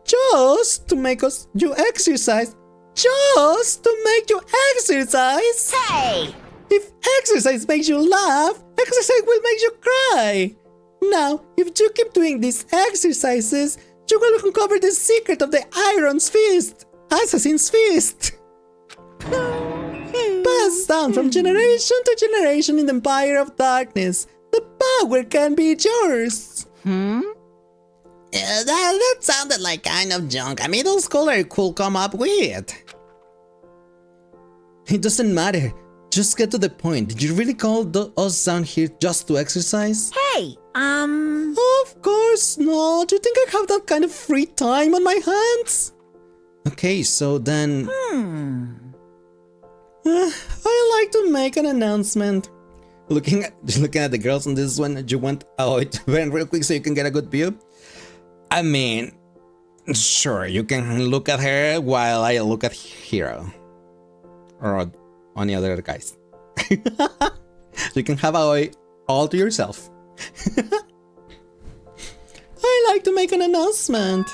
Just to make you exercise. Just to make you exercise. Hey! If exercise makes you laugh, exercise will make you cry. Now, if you keep doing these exercises, you will uncover the secret of the Iron's Fist, Assassin's Fist. Passed down from generation to generation in the Empire of Darkness. The power can be yours. That sounded like kind of junk a middle schooler could come up with. It doesn't matter. Just get to the point. Did you really call us down here just to exercise? Hey, Of course not. You think I have that kind of free time on my hands? Okay, so then... I like to make an announcement. Looking at the girls on this one, you want to burn real quick so you can get a good view? I mean, sure, you can look at her while I look at Hero. Or any other guys. You can have Aoi all to yourself. I like to make an announcement.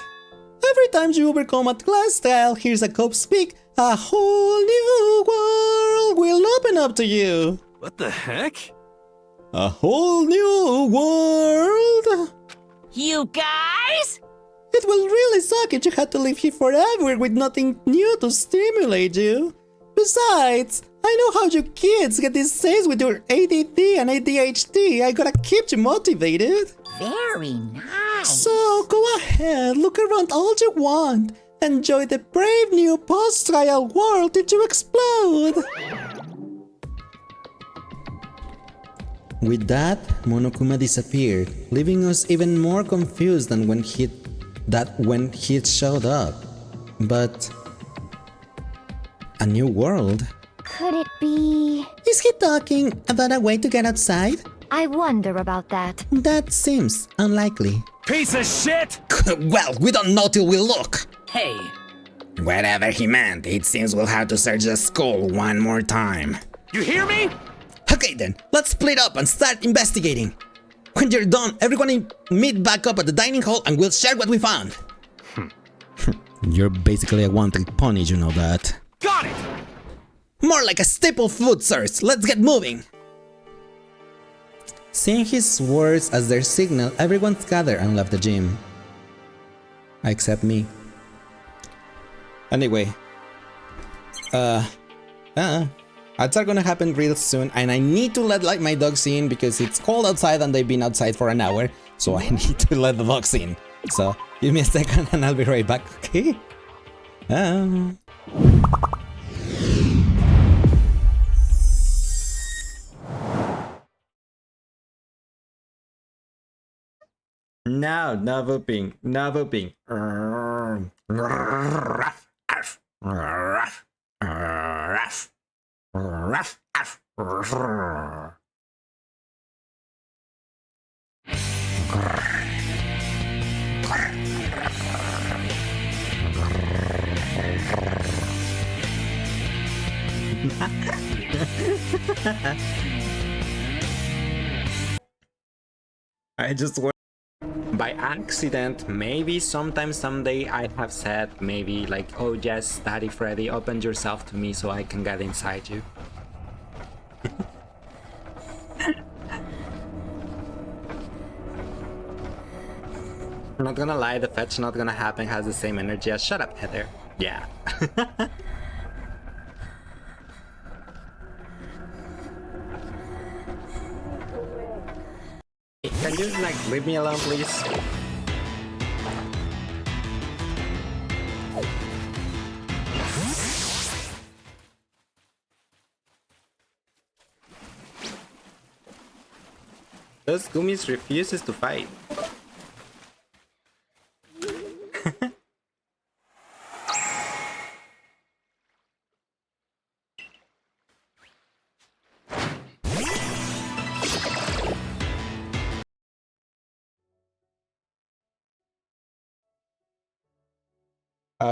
Every time you overcome a class trial, here's a cop speak, a whole new world will open up to you. What the heck? A whole new world. You guys? It will really suck if you had to live here forever with nothing new to stimulate you. Besides, I know how you kids get these days with your ADD and ADHD. I gotta keep you motivated. Very nice. So go ahead, look around all you want. Enjoy the brave new post-trial world till you explode. With that, Monokuma disappeared, leaving us even more confused than when he showed up. But a new world? Could it be... Is he talking about a way to get outside? I wonder about that. That seems unlikely. Piece of shit! Well, we don't know till we look. Hey. Whatever he meant, it seems we'll have to search the school one more time. You hear me? Okay then, let's split up and start investigating. When you're done, everyone meet back up at the dining hall and we'll share what we found. You're basically a one-trick pony, you know that. Got it! More like a staple food source. Let's get moving. Seeing his words as their signal, everyone gathered and left the gym. Except me. Anyway. Ads are gonna happen real soon, and I need to let my dogs in because it's cold outside and they've been outside for an hour, so I need to let the dogs in. So give me a second and I'll be right back, okay? No, no whooping, no whooping. I just went by accident. Maybe sometime someday I have said maybe like, oh yes, Daddy Freddy, open yourself to me so I can get inside you. I'm not gonna lie, the fetch not gonna happen has the same energy as shut up, Heather. Yeah. Can you like leave me alone, please? Those gummies refuses to fight.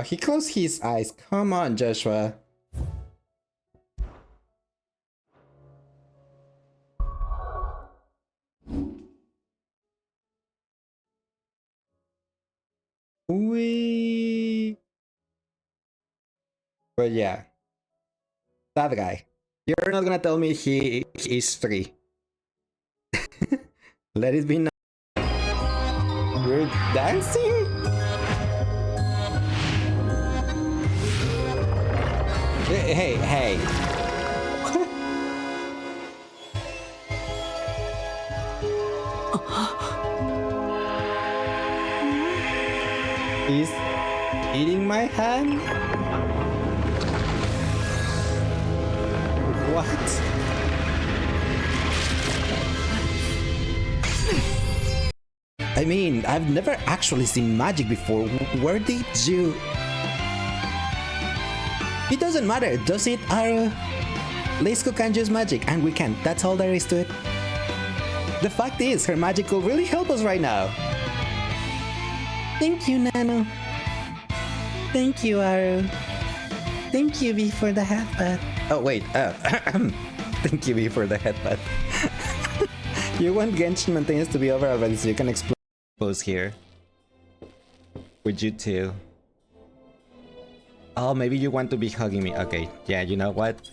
He closed his eyes. Come on, Joshua. But yeah, that guy. You're not gonna tell me he is 3. Let it be known. We're dancing? Hey. He's eating my hand? What? I mean, I've never actually seen magic before. Where did you... It doesn't matter, does it? Leissz can use magic and we can't. That's all there is to it. The fact is, her magic will really help us right now. Thank you, Nano. Thank you, Aru. Thank you, V, for the headbutt. Oh, wait. Thank you, V, for the headbutt. You want Genshin maintenance to be over already so you can explore pose here. With you too. Oh, maybe you want to be hugging me. Okay, yeah, you know what?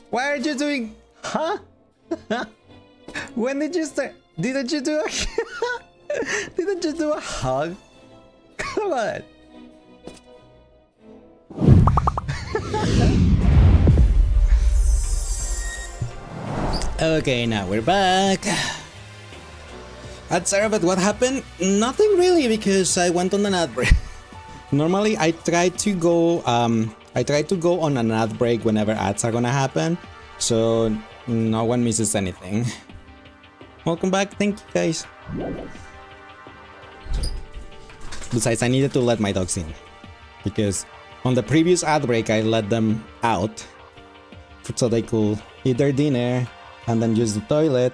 Why are you doing... Huh? When did you start... Didn't you do a... Didn't you do a hug? Come on. Okay, now we're back. Sorry, but what happened? Nothing really, because I went on an ad break. Normally, I try to go on an ad break whenever ads are gonna happen, so no one misses anything. Welcome back, thank you guys. Besides, I needed to let my dogs in, because on the previous ad break I let them out so they could eat their dinner and then use the toilet.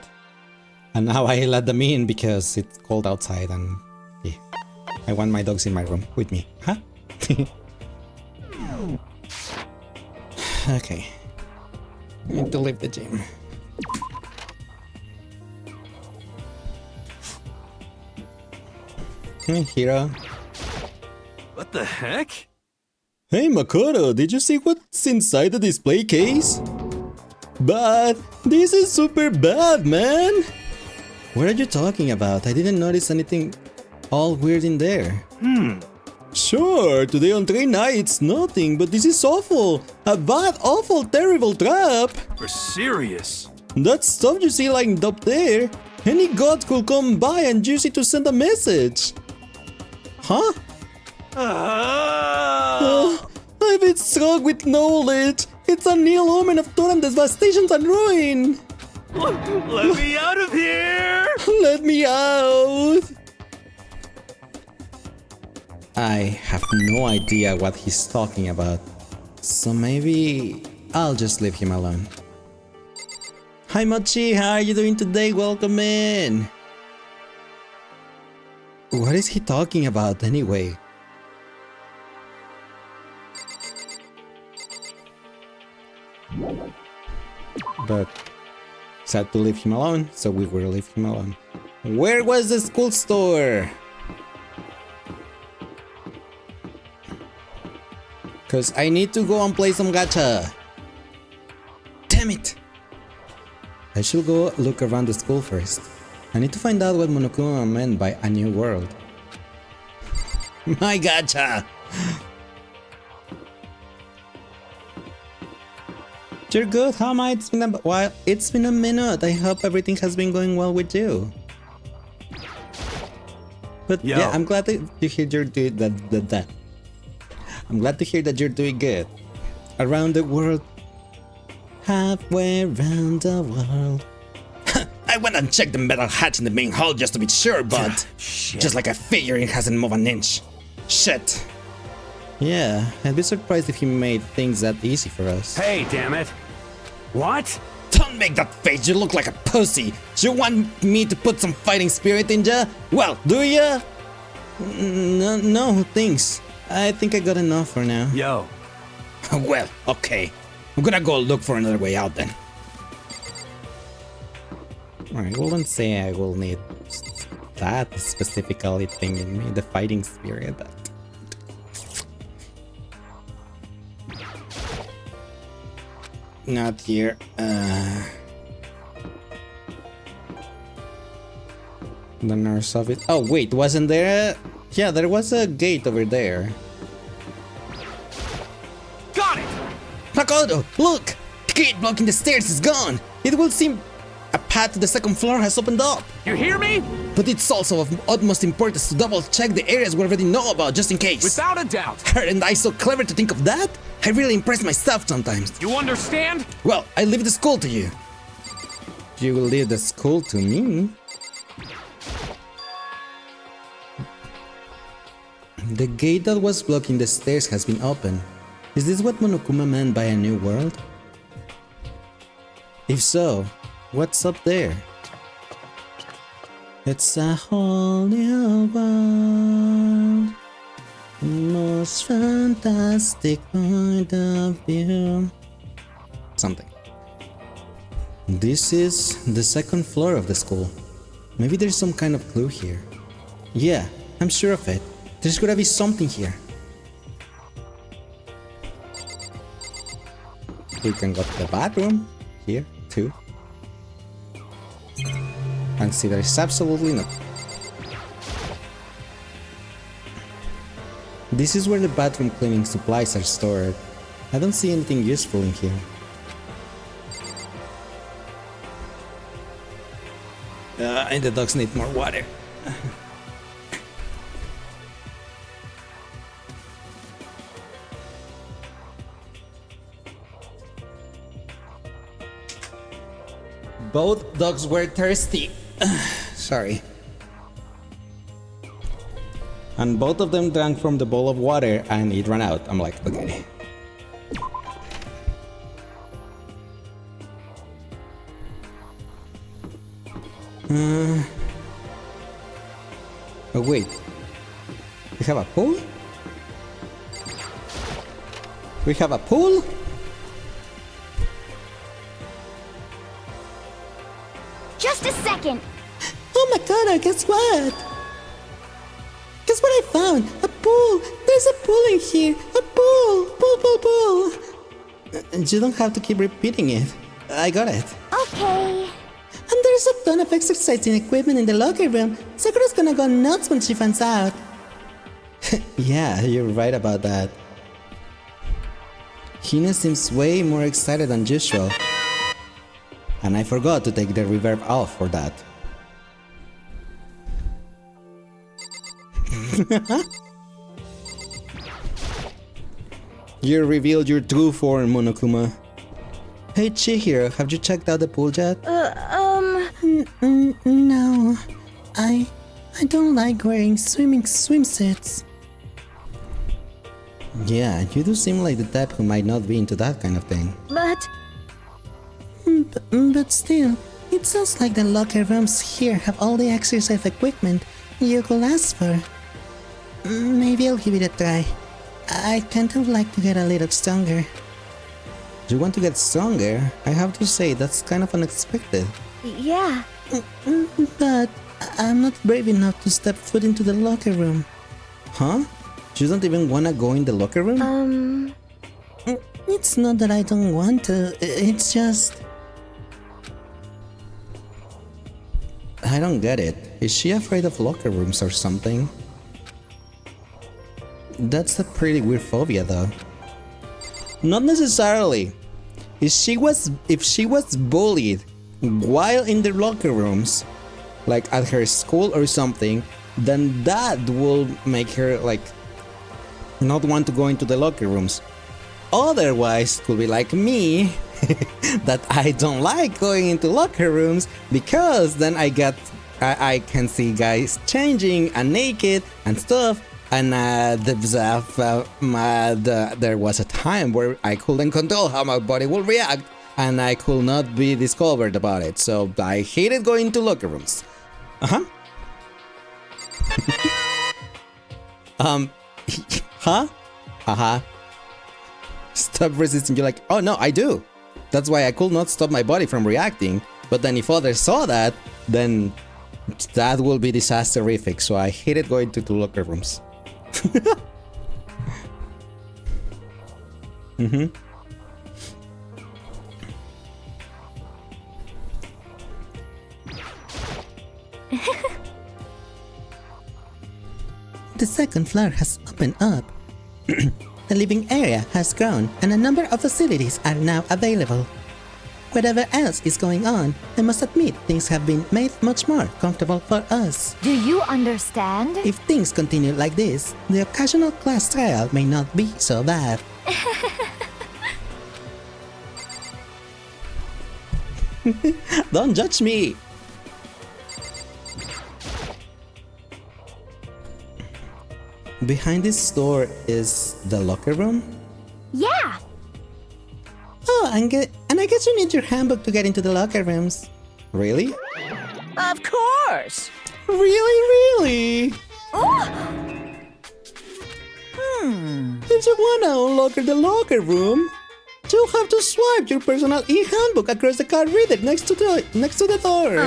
And now I let them in because it's cold outside and yeah, I want my dogs in my room with me. Huh? Okay. I need to leave the gym. Hey, Hiro. What the heck? Hey Makoto, did you see what's inside the display case? Bad! This is super bad, man! What are you talking about? I didn't notice anything all weird in there. Sure, today on train night it's nothing, but this is awful! A bad, awful, terrible trap! For serious? That stuff you see lined up there, any god could come by and use it to send a message. Huh? I've been struck with knowledge. It's a nil omen of total devastation and ruin. Let me out of here! Let me out! I have no idea what he's talking about, so maybe I'll just leave him alone. Hi Mochi, how are you doing today? Welcome in! What is he talking about anyway? But sad to leave him alone, so we will leave him alone. Where was the school store? Cause I need to go and play some gacha. Damn it! I should go look around the school first. I need to find out what Monokuma meant by a new world. My gacha! You're good. How am I? It's been a while. It's been a minute. I hope everything has been going well with you. But Yo. yeah, I'm glad that you hear you're doing that. I'm glad to hear that you're doing good. Around the world. Halfway around the world. I went and checked the metal hatch in the main hall just to be sure, but just like I figured, it hasn't moved an inch. Shit. Yeah, I'd be surprised if he made things that easy for us. Hey, damn it. What? Don't make that face, you look like a pussy. You want me to put some fighting spirit in ya? Well, do ya? No, thanks. I think I got enough for now. Yo. Well, okay. I'm gonna go look for another way out then. Alright, I wouldn't say I will need that specifically thing in me, the fighting spirit, but... Not here. The nurse of it. Oh wait, wasn't there? Yeah, there was a gate over there. Got it! Makoto, look! The gate blocking the stairs is gone. It will seem a path to the second floor has opened up. You hear me? But it's also of utmost importance to double check the areas we already know about, just in case. Without a doubt. Aren't I so clever to think of that? I really impress myself sometimes. You understand? Well, I leave the school to you. You will leave the school to me? The gate that was blocking the stairs has been opened. Is this what Monokuma meant by a new world? If so, what's up there? It's a whole new world. The most fantastic point of view. Something. This is the second floor of the school. Maybe there's some kind of clue here. Yeah, I'm sure of it. There's gotta be something here. We can go to the bathroom. Here, too. And see, there's absolutely nothing. This is where the bathroom cleaning supplies are stored. I don't see anything useful in here. And the dogs need more water. Both dogs were thirsty. Sorry. And both of them drank from the bowl of water and it ran out. I'm like, okay. Oh wait. We have a pool? We have a pool? Just a second. Oh my god, guess what? Guess what I found? A pool! There's a pool in here! A pool! Pool! You don't have to keep repeating it. I got it. Okay. And there's a ton of exercising equipment in the locker room. Sakura's gonna go nuts when she finds out. Yeah, you're right about that. Hina seems way more excited than usual. And I forgot to take the reverb off for that. You revealed your true form, Monokuma. Hey Chihiro, have you checked out the pool yet? No. I don't like wearing swimsuits. Yeah, you do seem like the type who might not be into that kind of thing. But still, it sounds like the locker rooms here have all the exercise equipment you could ask for. Maybe I'll give it a try. I kind of like to get a little stronger. You want to get stronger? I have to say, that's kind of unexpected. Yeah. But I'm not brave enough to step foot into the locker room. Huh? You don't even want to go in the locker room? It's not that I don't want to, it's just... I don't get it. Is she afraid of locker rooms or something? That's a pretty weird phobia though. Not necessarily. if she was bullied while in the locker rooms, like at her school or something, then that will make her like not want to go into the locker rooms. Otherwise, it could be like me, that I don't like going into locker rooms because then I can see guys changing and naked and stuff. And there was a time where I couldn't control how my body will react, and I could not be discovered about it. So I hated going to locker rooms. Huh? Stop resisting. You're like, oh no, I do. That's why I could not stop my body from reacting. But then if others saw that, then that will be disasterific. So I hated going to locker rooms. The second floor has opened up. The living area has grown and a number of facilities are now available. Whatever else is going on, I must admit things have been made much more comfortable for us. Do you understand? If things continue like this, the occasional class trial may not be so bad. Don't judge me! Behind this door is the locker room? Yeah! Oh, and I guess you need your handbook to get into the locker rooms. Really? Of course! Really? If you wanna unlock the locker room, you'll have to swipe your personal e-handbook across the card reader next to the door.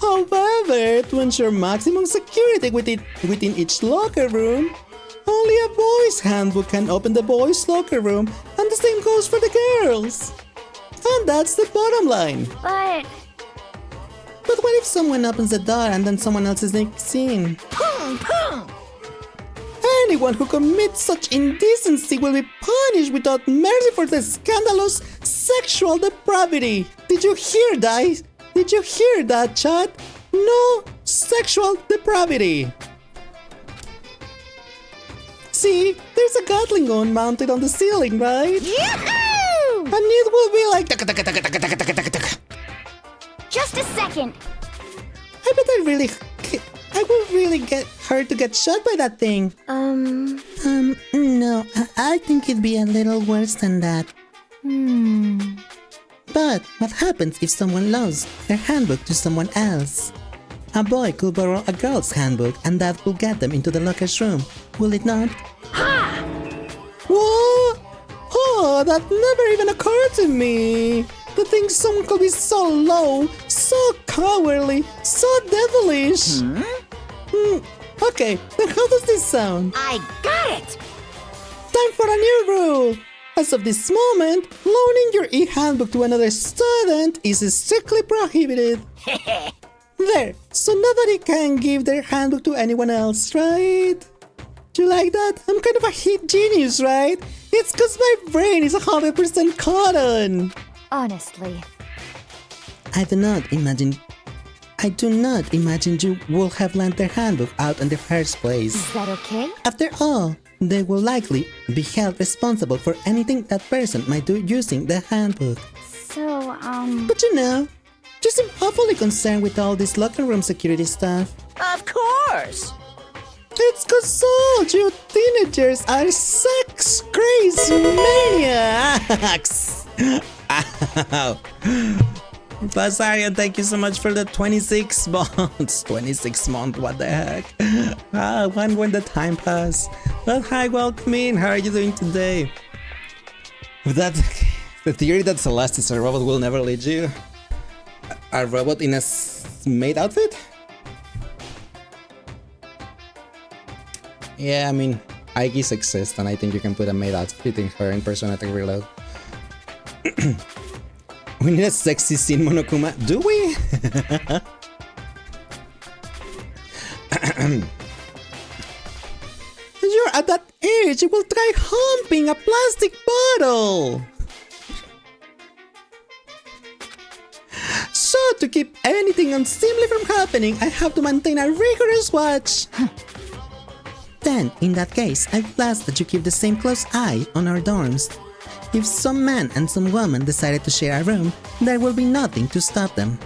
However, to ensure maximum security within each locker room, only a boy's handbook can open the boys' locker room, and the same goes for the girls. And that's the bottom line. But what if someone opens the door and then someone else is seen? Anyone who commits such indecency will be punished without mercy for the scandalous sexual depravity. Did you hear that? Did you hear that, chat? No sexual depravity. See, there's a Gatling gun mounted on the ceiling, right? Yahoo! And it will be like... Just a second. I bet I will really get hurt to get shot by that thing. No, I think it'd be a little worse than that. But what happens if someone loans their handbook to someone else? A boy could borrow a girl's handbook and that will get them into the locker's room, will it not? Ha! What? Oh, that never even occurred to me. To think someone could be so low, so cowardly, so devilish. Okay, then how does this sound? I got it! Time for a new rule! As of this moment, loaning your e-handbook to another student is strictly prohibited. There, so nobody can give their handbook to anyone else, right? Do you like that? I'm kind of a hit genius, right? It's cause my brain is 100% cotton! Honestly. I do not imagine you would have lent their handbook out in the first place. Is that okay? After all, they will likely be held responsible for anything that person might do using the handbook. So, But you seem awfully concerned with all this locker room security stuff. Of course! It's cause all you teenagers are sex crazy maniacs! Basarian, thank you so much for the 26 months. 26 months, what the heck? When the time pass. Well, hi, welcome in. How are you doing today? With that, the theory that Celeste is a robot will never lead you. A robot in a maid outfit? Yeah, I mean, Aigis exist, and I think you can put a maid outfit in her in Persona 3 Reload. We need a sexy scene, Monokuma. Do we? You're at that age, you will try humping a plastic bottle! So to keep anything unseemly from happening, I have to maintain a rigorous watch. Then, in that case, I will ask that you keep the same close eye on our dorms. If some man and some woman decided to share a room, there will be nothing to stop them.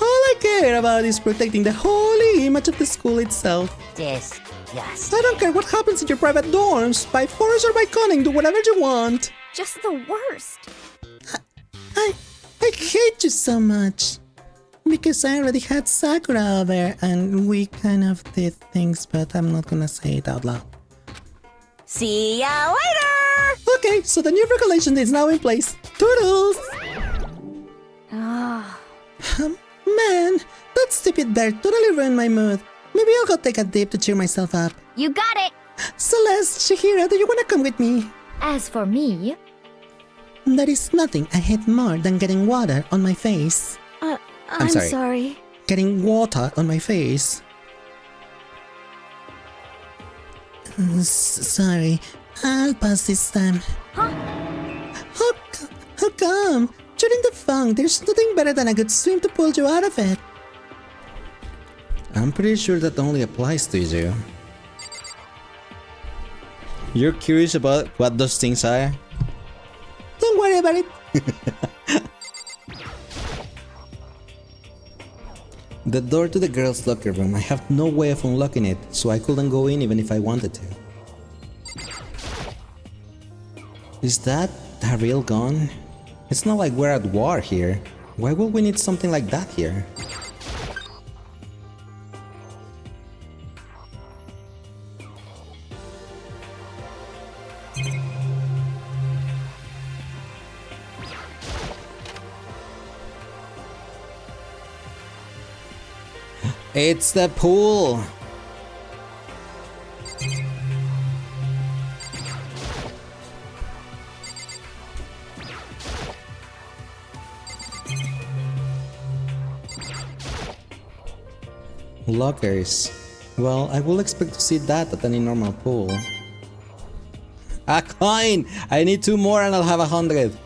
All I care about is protecting the holy image of the school itself. Yes. I don't care what happens in your private dorms. By force or by cunning, do whatever you want. Just the worst. I hate you so much. Because I already had Sakura over and we kind of did things, but I'm not gonna say it out loud. See ya later! Okay, so the new regulation is now in place. Toodles! Man, that stupid bear totally ruined my mood. Maybe I'll go take a dip to cheer myself up. You got it! Celeste, Shihira, do you wanna come with me? As for me... There is nothing I hate more than getting water on my face. I'm sorry. Getting water on my face. Sorry, I'll pass this time. Huh? How come? During the funk, there's nothing better than a good swim to pull you out of it. I'm pretty sure that only applies to you. You're curious about what those things are? Don't worry about it. The door to the girls' locker room, I have no way of unlocking it, so I couldn't go in even if I wanted to. Is that a real gun? It's not like we're at war here. Why would we need something like that here? It's the pool! Lockers. Well, I will expect to see that at any normal pool. A coin! I need 2 more and I'll have 100.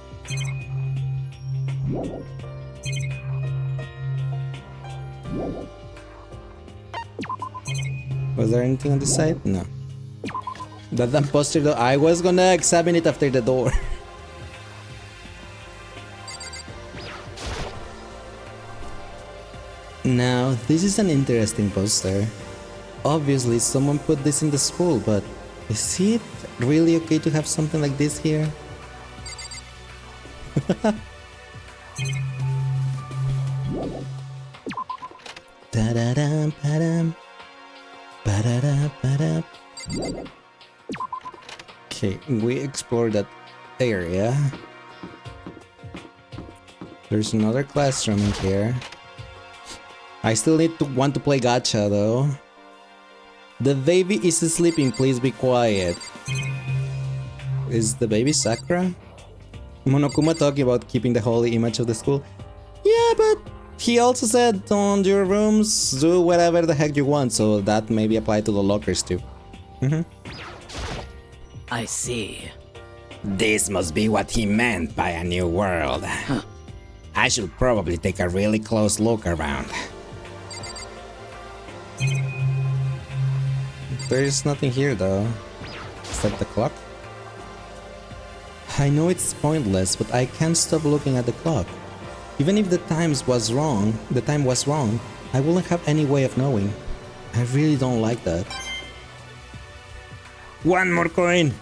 Was there anything on this side? No. That damn poster though, I was gonna examine it after the door. Now, this is an interesting poster. Obviously, someone put this in the school, but is it really okay to have something like this here? Da-da-dum, ba-dum. Ba-da-da-ba-da. Okay, we explored that area. There's another classroom in here. I still want to play gacha though. The baby is sleeping, please be quiet. Is the baby Sakura? Monokuma talking about keeping the holy image of the school. Yeah, but he also said on your rooms, do whatever the heck you want, so that maybe apply to the lockers too. I see. This must be what he meant by a new world. I should probably take a really close look around. There's nothing here though. Is that the clock? I know it's pointless, but I can't stop looking at the clock. Even if the time was wrong, I wouldn't have any way of knowing. I really don't like that. 1 more coin!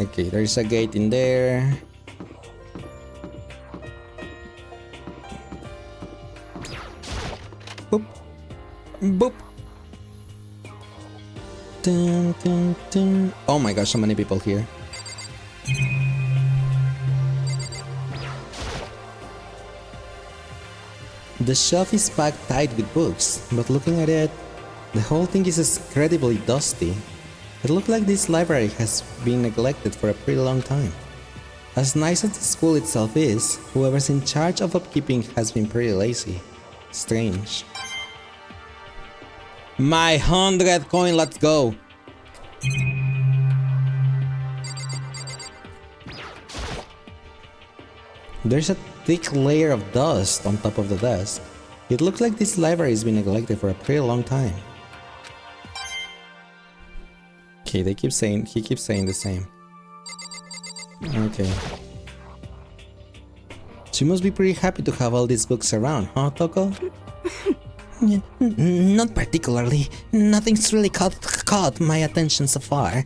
Okay, there's a gate in there. Boop. Boop. Dun, dun, dun. Oh my gosh, so many people here. The shelf is packed tight with books, but looking at it, the whole thing is incredibly dusty. It looks like this library has been neglected for a pretty long time. As nice as the school itself is, whoever's in charge of upkeeping has been pretty lazy. Strange. My 100 coin, let's go. There's a thick layer of dust on top of the desk. It looks like this library has been neglected for a pretty long time. Okay, he keeps saying the same. Okay. She must be pretty happy to have all these books around, huh, Toko? Not particularly. Nothing's really caught my attention so far.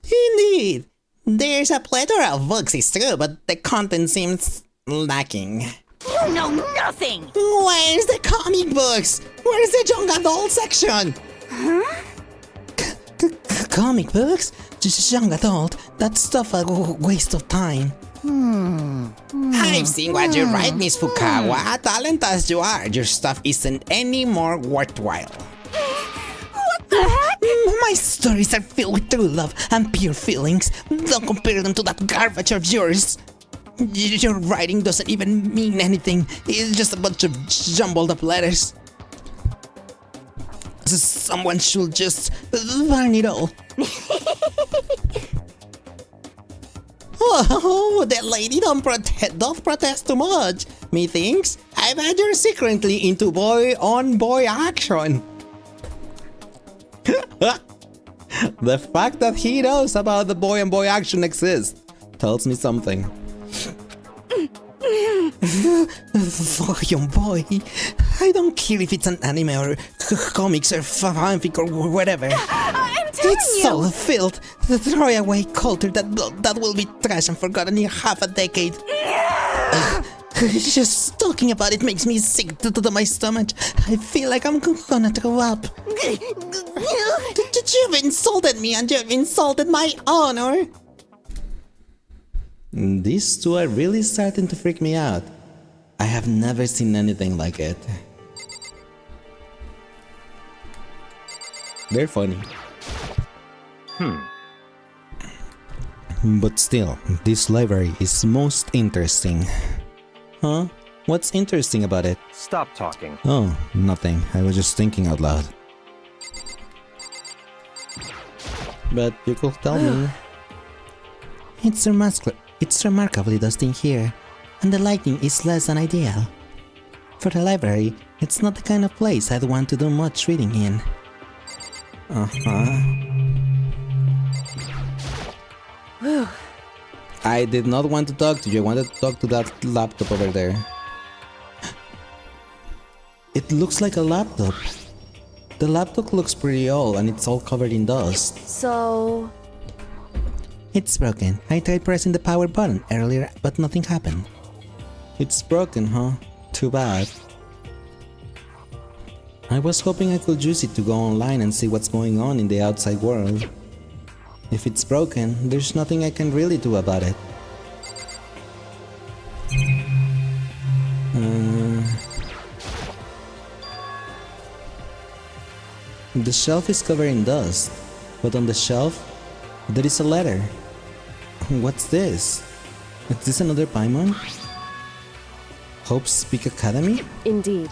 Indeed. There's a plethora of books, it's true, but the content seems lacking. You know nothing! Where's the comic books? Where's the young adult section? Huh? Comic books? Just young adult? That stuff a waste of time. I've seen what you write, Miss Fukawa. Talented as you are, your stuff isn't any more worthwhile. What the heck? My stories are filled with true love and pure feelings. Don't compare them to that garbage of yours. Your writing doesn't even mean anything. It's just a bunch of jumbled up letters. Someone should just burn it all. Oh, that lady don't protest too much. Methinks I bet you're secretly into boy-on-boy action. The fact that he knows about the boy-on-boy action exists tells me something. Boy on boy, I don't care if it's an anime or comics or fanfic or whatever. I'm telling It's you. all filth, the throwaway culture that will be trashed and forgotten in half a decade. Just talking about it makes me sick to my stomach. I feel like I'm gonna throw up. You've insulted me and you've insulted my honor. These two are really starting to freak me out. I have never seen anything like it. They're funny. But still, this library is most interesting. Huh? What's interesting about it? Stop talking. Oh, nothing. I was just thinking out loud. But you could tell me. It's remarkably dusty here, and the lighting is less than ideal. For the library, it's not the kind of place I'd want to do much reading in. I did not want to talk to you. I wanted to talk to that laptop over there. It looks like a laptop. The laptop looks pretty old and it's all covered in dust. So... It's broken. I tried pressing the power button earlier, but nothing happened. It's broken, huh? Too bad. I was hoping I could use it to go online and see what's going on in the outside world. If it's broken, there's nothing I can really do about it. The shelf is covered in dust, but on the shelf, there is a letter. What's this? Is this another Paimon? Hope's Peak Academy? Indeed.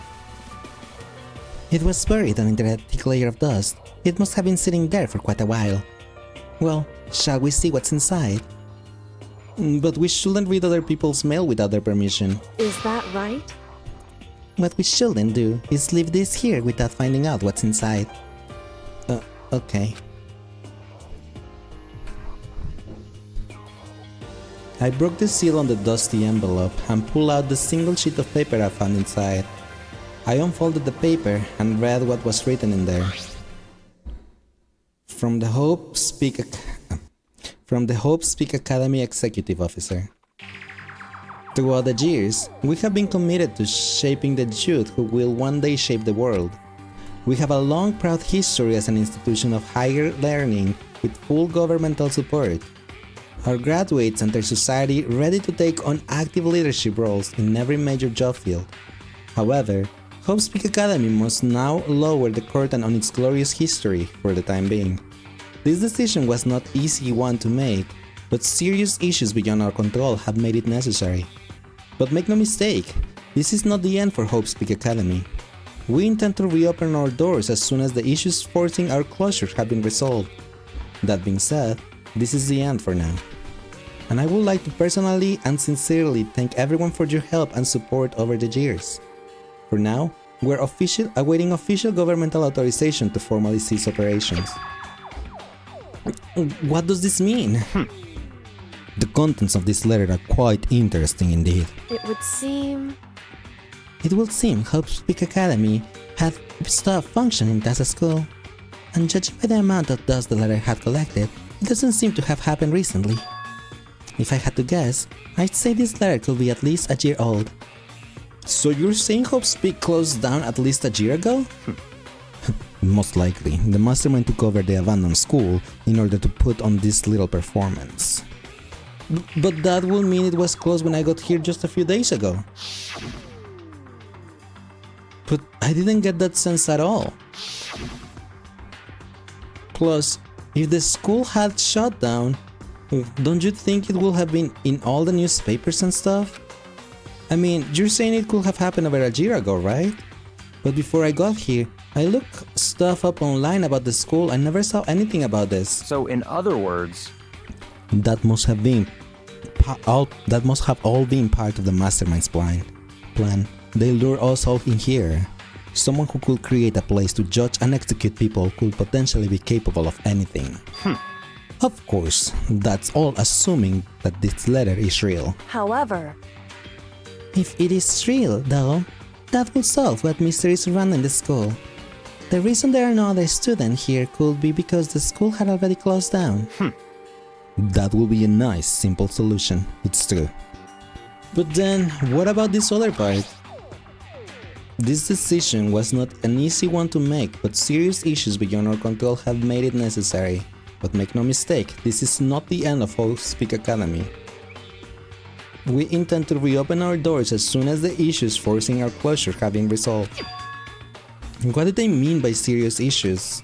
It was buried under a thick layer of dust. It must have been sitting there for quite a while. Well, shall we see what's inside? But we shouldn't read other people's mail without their permission. Is that right? What we shouldn't do is leave this here without finding out what's inside. Okay. I broke the seal on the dusty envelope and pulled out the single sheet of paper I found inside. I unfolded the paper and read what was written in there. From the Hope's Peak Academy Executive Officer. Throughout the years, we have been committed to shaping the youth who will one day shape the world. We have a long, proud history as an institution of higher learning with full governmental support. Our graduates enter society ready to take on active leadership roles in every major job field. However, Hope's Peak Academy must now lower the curtain on its glorious history for the time being. This decision was not an easy one to make, but serious issues beyond our control have made it necessary. But make no mistake, this is not the end for Hope's Peak Academy. We intend to reopen our doors as soon as the issues forcing our closure have been resolved. That being said, this is the end for now. And I would like to personally and sincerely thank everyone for your help and support over the years. For now, we're awaiting official governmental authorization to formally cease operations. What does this mean? The contents of this letter are quite interesting indeed. It would seem... It would seem Hope's Peak Academy had stopped functioning as a school. And judging by the amount of dust the letter had collected, it doesn't seem to have happened recently. If I had to guess, I'd say this letter could be at least a year old. So you're saying Hope's Peak closed down at least a year ago? Most likely, the mastermind took over the abandoned school in order to put on this little performance. But that would mean it was closed when I got here just a few days ago. But I didn't get that sense at all. Plus, if the school had shut down, don't you think it would have been in all the newspapers and stuff? I mean, you're saying it could have happened over a year ago, right? But before I got here, I looked stuff up online about the school and never saw anything about this. So in other words... That must have all been part of the mastermind's plan. They lure us all in here. Someone who could create a place to judge and execute people could potentially be capable of anything. Of course, that's all assuming that this letter is real. However... If it is real, though, that would solve what mystery is surrounding the school. The reason there are no other students here could be because the school had already closed down. That will be a nice, simple solution, it's true. But then, what about this other part? This decision was not an easy one to make, but serious issues beyond our control have made it necessary. But make no mistake, this is not the end of Hope's Peak Academy. We intend to reopen our doors as soon as the issues forcing our closure have been resolved. What do they mean by serious issues?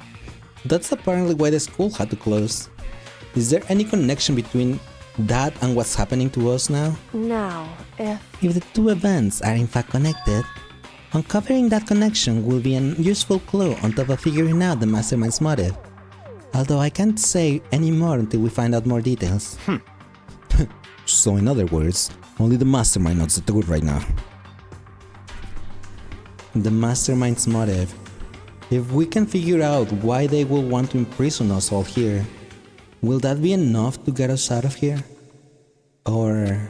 That's apparently why the school had to close. Is there any connection between that and what's happening to us now? Now, if the two events are in fact connected, uncovering that connection will be a useful clue on top of figuring out the mastermind's motive. Although I can't say any more until we find out more details. So in other words, only the mastermind knows the truth right now. The mastermind's motive. If we can figure out why they will want to imprison us all here, will that be enough to get us out of here? Or...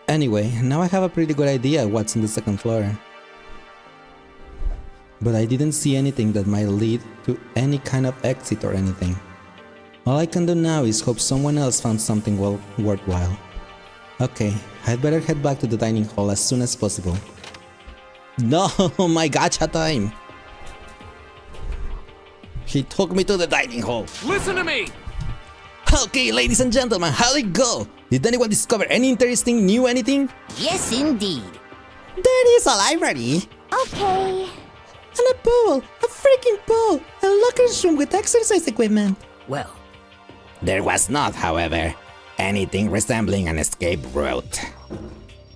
Anyway, now I have a pretty good idea what's on the second floor. But I didn't see anything that might lead to any kind of exit or anything. All I can do now is hope someone else found something worthwhile. Okay, I'd better head back to the dining hall as soon as possible. No, my gacha time! He took me to the dining hall. Listen to me! Okay, ladies and gentlemen, how'd it go? Did anyone discover any interesting new anything? Yes, indeed. There is a library! Okay. And a pool! A freaking pool! A locker room with exercise equipment! Well... There was not, however, anything resembling an escape route.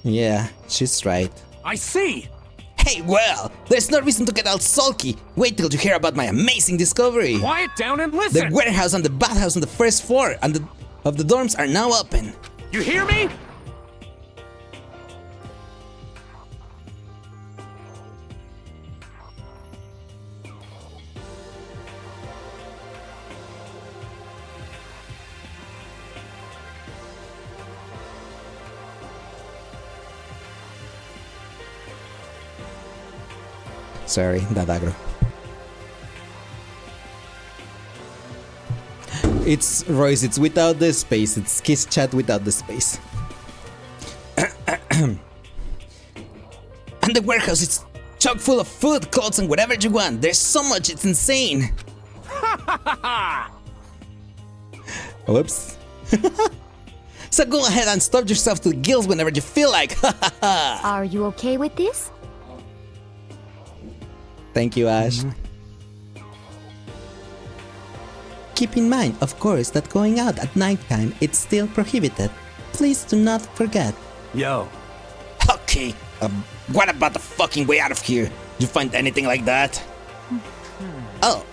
Yeah, she's right. I see! Hey, well, there's no reason to get all sulky. Wait till you hear about my amazing discovery. Quiet down and listen! The warehouse and the bathhouse on the first floor and of the dorms are now open. You hear me? Sorry, that aggro. It's Royce, it's without the space. It's Kiss Chat without the space. And the warehouse is chock full of food, clothes, and whatever you want. There's so much, it's insane. Whoops. So go ahead and stuff yourself to the gills whenever you feel like. Are you okay with this? Thank you, Ash. Keep in mind, of course, that going out at nighttime is still prohibited. Please do not forget. Yo. Okay, What about the fucking way out of here? Did you find anything like that? Oh,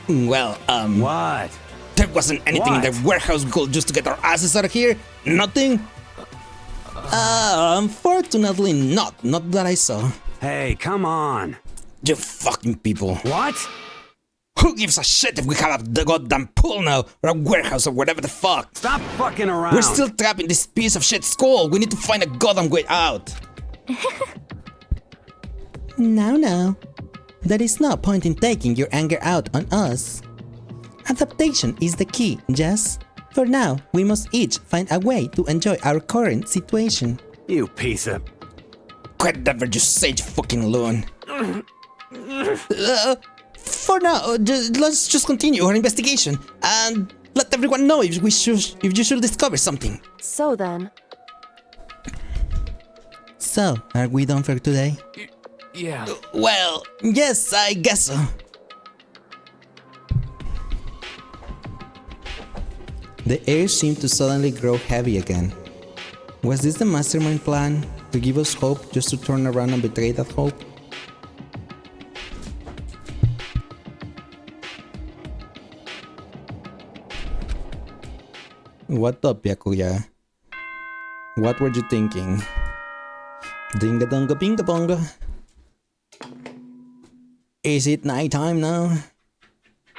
well, What? There wasn't anything in the warehouse we could just to get our asses out of here? Nothing? Unfortunately not. Not that I saw. Hey, come on. You fucking people. What? Who gives a shit if we have the goddamn pool now, or a warehouse, or whatever the fuck? Stop fucking around. We're still trapped in this piece of shit school. We need to find a goddamn way out. No. There is no point in taking your anger out on us. Adaptation is the key, Jess. For now, we must each find a way to enjoy our current situation. You piece of... Whatever you say, you fucking loon. For now, let's just continue our investigation and let everyone know if you should discover something. So then... So, are we done for today? Yeah. Well, yes, I guess so. The air seemed to suddenly grow heavy again. Was this the mastermind plan? To give us hope just to turn around and betray that hope? What up, Byakuya? What were you thinking? Dinga donga binga bonga. Is it nighttime now?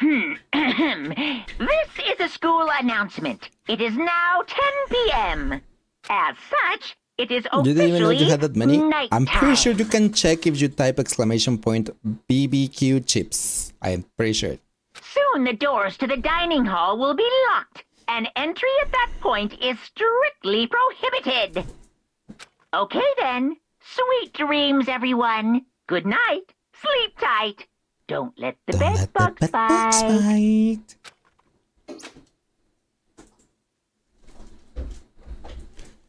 This is a school announcement. It is now 10 p.m. As such, it is You didn't even know you had that many? nighttime. I'm pretty sure you can check if you type exclamation point BBQ chips. I am pretty sure. Soon the doors to the dining hall will be locked, and entry at that point is strictly prohibited. Okay then. Sweet dreams, everyone. Good night. Sleep tight. Don't let the bed bugs bite.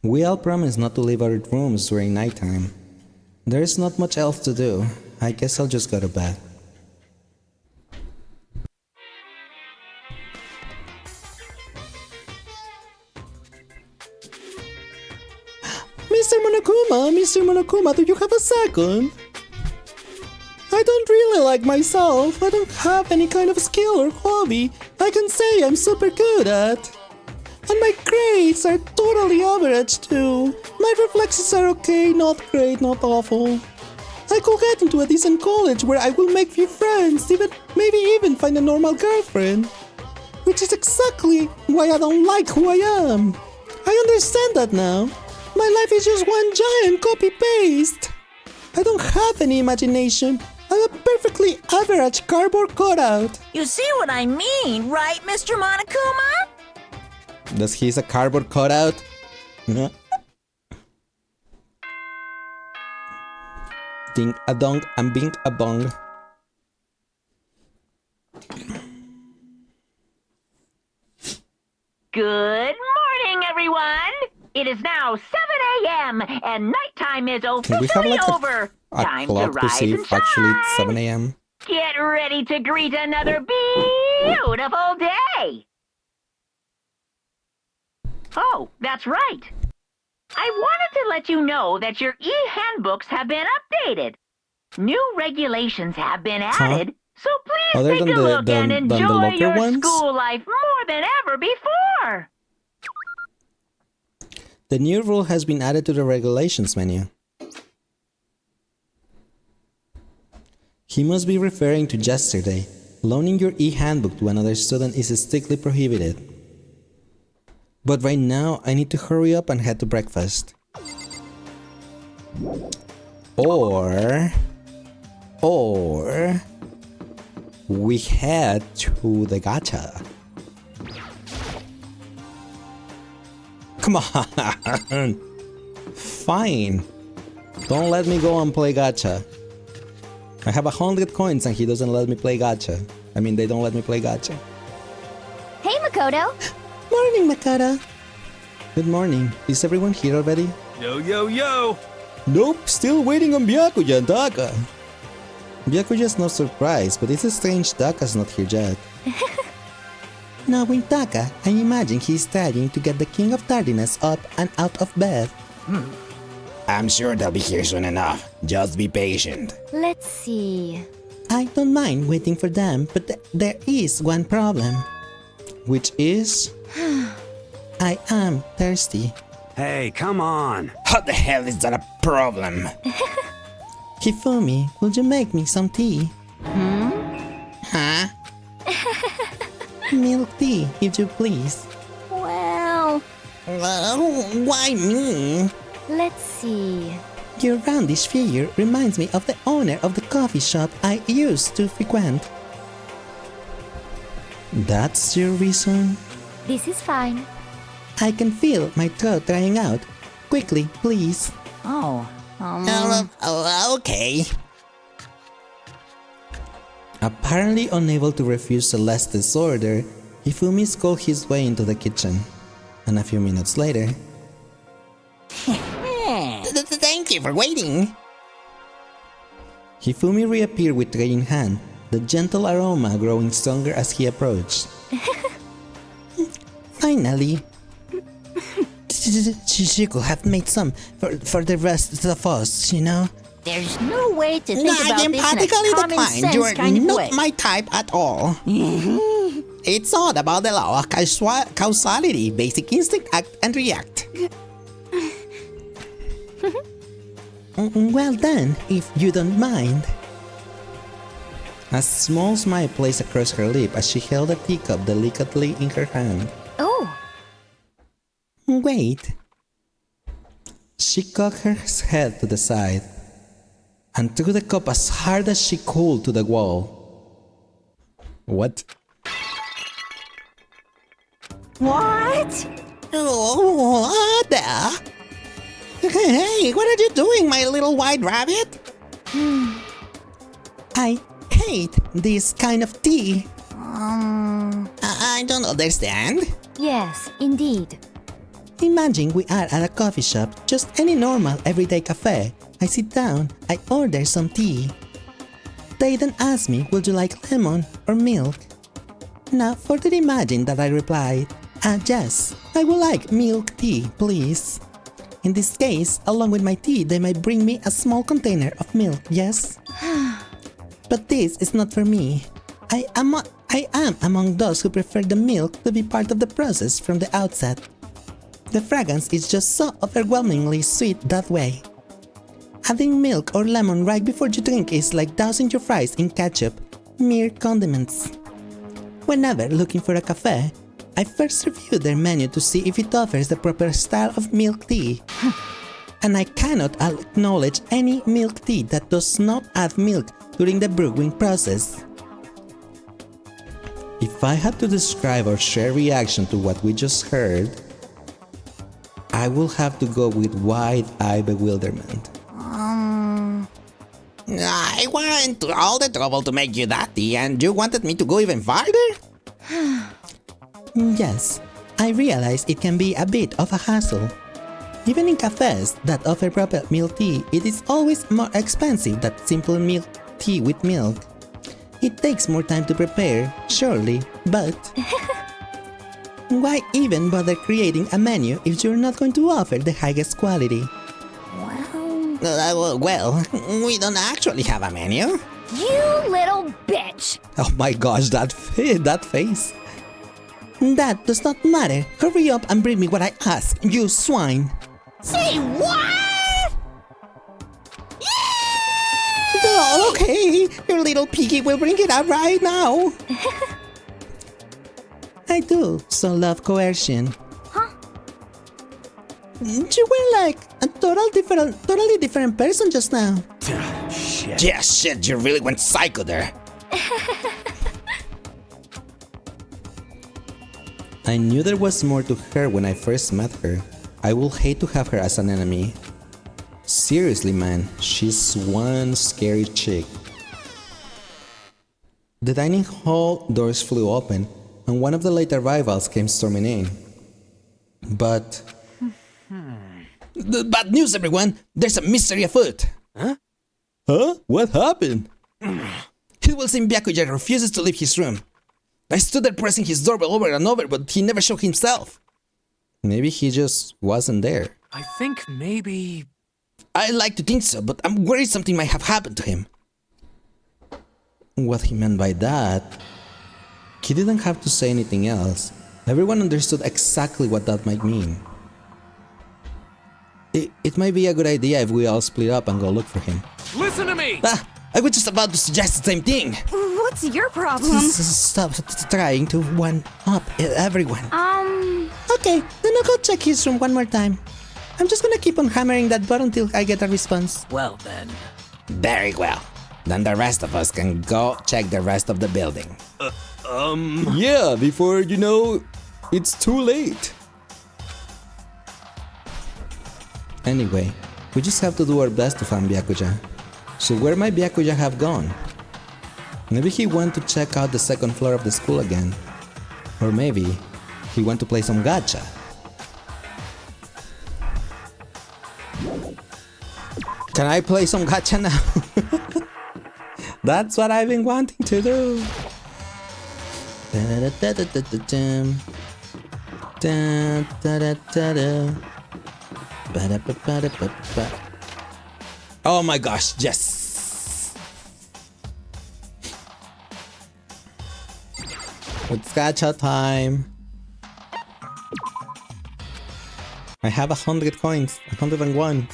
We all promised not to leave our rooms during nighttime. There's not much else to do. I guess I'll just go to bed. Mr. Monokuma, do you have a second? I don't really like myself. I don't have any kind of skill or hobby I can say I'm super good at. And my grades are totally average too. My reflexes are okay, not great, not awful. I could get into a decent college where I will make few friends, maybe even find a normal girlfriend. Which is exactly why I don't like who I am. I understand that now. My life is just one giant copy-paste. I don't have any imagination. I'm a perfectly average cardboard cutout. You see what I mean, right, Mr. Monokuma? Does he's a cardboard cutout? Ding a dong and bing a bong. Good morning, everyone. It is now 7 a.m. and nighttime is Can we have officially like over. a Time to clock to rise see and if actually it's shine. 7 a.m.? Get ready to greet another beautiful day. Oh, that's right. I wanted to let you know that your e-handbooks have been updated. New regulations have been added, so please Other take than a look and the enjoy locker your ones? school life more than ever before. The new rule has been added to the regulations menu. He must be referring to yesterday. Loaning your e-handbook to another student is strictly prohibited. But right now, I need to hurry up and head to breakfast. Or we head to the gacha. Come on. Fine. Don't let me go and play gacha. I have 100 coins and he doesn't let me play gacha. I mean, they don't let me play gacha. Hey, Makoto. Morning, Makoto. Good morning. Is everyone here already? Yo, yo, yo! Nope, still waiting on Byakuya and Daka. Byakuya's no surprise, but it's a strange Daka's not here yet. Knowing Taka, I imagine he's studying to get the King of Tardiness up and out of bed. I'm sure they'll be here soon enough. Just be patient. Let's see. I don't mind waiting for them, but there is one problem. Which is? I am thirsty. Hey, come on. How the hell is that a problem? Hifumi, would you make me some tea? Huh? Milk tea, if you please. Well, Why me? let's see. Your roundish figure reminds me of the owner of the coffee shop I used to frequent. That's your reason? This is fine. I can feel my throat drying out. Quickly, please. Oh, Okay. Apparently unable to refuse Celeste's order, Hifumi skulked his way into the kitchen. And a few minutes later... Thank you for waiting. Hifumi reappeared with tray in hand, the gentle aroma growing stronger as he approached. Finally. She could have made some for the rest of us, you know? There's no way to think I about am this in a particularly common declined. sense You are kind of not way. my type at all. It's all about the law of causality, basic instinct, act and react. Well then, if you don't mind. A small smile played across her lip as she held a teacup delicately in her hand. Oh! Wait. She cocked her head to the side and threw the cup as hard as she could to the wall. What? What? What the? Hey, what are you doing, my little white rabbit? I hate this kind of tea. I don't understand. Yes, indeed. Imagine we are at a coffee shop, just any normal everyday cafe. I sit down, I order some tea. They then ask me, would you like lemon or milk? Now, further imagine that I replied, yes, I would like milk tea, please. In this case, along with my tea, they might bring me a small container of milk, yes? But this is not for me. I am among those who prefer the milk to be part of the process from the outset. The fragrance is just so overwhelmingly sweet that way. Adding milk or lemon right before you drink is like dousing your fries in ketchup, mere condiments. Whenever looking for a cafe, I first review their menu to see if it offers the proper style of milk tea. And I cannot acknowledge any milk tea that does not add milk during the brewing process. If I had to describe our shared reaction to what we just heard, I will have to go with wide-eyed bewilderment. I went to all the trouble to make you that tea and you wanted me to go even farther? Yes, I realize it can be a bit of a hassle. Even in cafes that offer proper milk tea, it is always more expensive than simple milk tea with milk. It takes more time to prepare, surely, but... why even bother creating a menu if you're not going to offer the highest quality? Well, we don't actually have a menu. You little bitch! Oh my gosh, that face. That does not matter. Hurry up and bring me what I ask, you swine. Say what? Oh, okay, your little piggy will bring it out right now. I do so love coercion. Huh? You were like a totally different person just now. Shit. Yeah, shit, you really went psycho there. I knew there was more to her when I first met her. I will hate to have her as an enemy. Seriously, man, she's one scary chick. The dining hall doors flew open, and one of the late arrivals came storming in. But... Bad news, everyone! There's a mystery afoot! Huh? Huh? What happened? Hillwilson Byakuya refuses to leave his room. I stood there pressing his doorbell over and over, but he never showed himself. Maybe he just wasn't there. I think maybe I like to think so, but I'm worried something might have happened to him. What he meant by that? He didn't have to say anything else. Everyone understood exactly what that might mean. It might be a good idea if we all split up and go look for him. Listen to me! Ah, I was just about to suggest the same thing. What's your problem? Stop trying to one-up everyone. Okay, then I'll go check his room one more time. I'm just gonna keep on hammering that button till I get a response. Well then. Very well. Then the rest of us can go check the rest of the building. Yeah, before you know, it's too late. Anyway, we just have to do our best to find Byakuya. So where might Byakuya have gone? Maybe he went to check out the second floor of the school again. Or maybe he went to play some gacha. Can I play some gacha now? That's what I've been wanting to do. Oh my gosh, yes! It's gacha time. I have 100 coins, 101.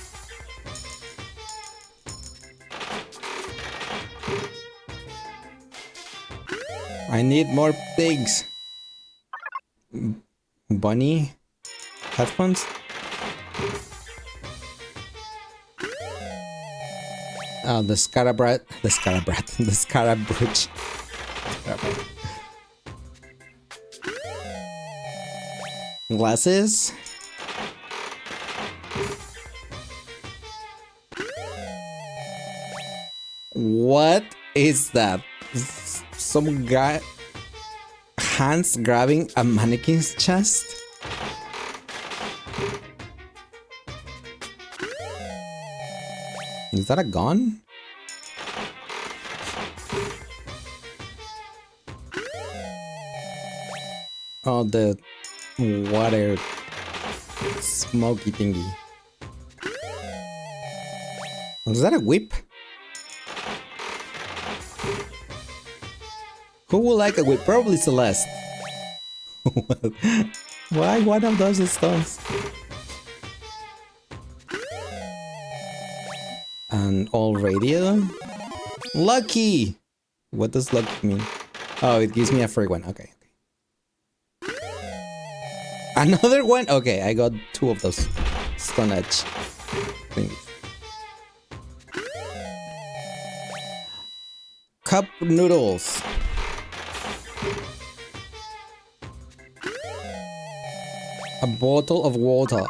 I need more things. Bunny? Headphones? Oh, the Scarabrat. The Scarabridge. Glasses? What is that? Some guy hands grabbing a mannequin's chest? Is that a gun? Oh, the water smoky thingy. Is that a whip? Who will like a whip? Probably Celeste. Why one of those stones? An old radio? Lucky! What does lucky mean? Oh, it gives me a free one. Okay. Another one? Okay, I got two of those Stone Edge things. Cup noodles. A bottle of water.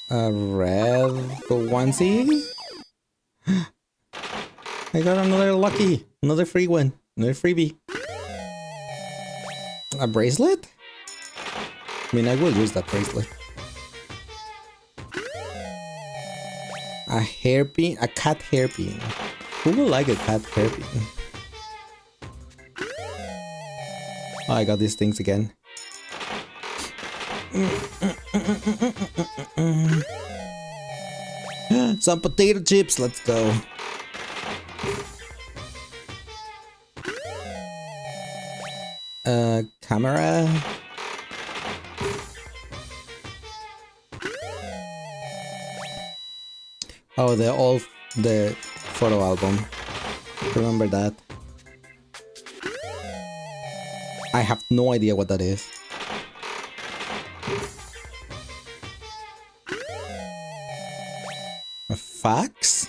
A red onesie? I got another lucky. Another free one. Another freebie. A bracelet? I mean, I will use that bracelet. A hairpin? A cat hairpin. Who will like a cat hairpin? Oh, I got these things again. Some potato chips, let's go. Camera. Oh, the photo album. Remember that? I have no idea what that is. A fax?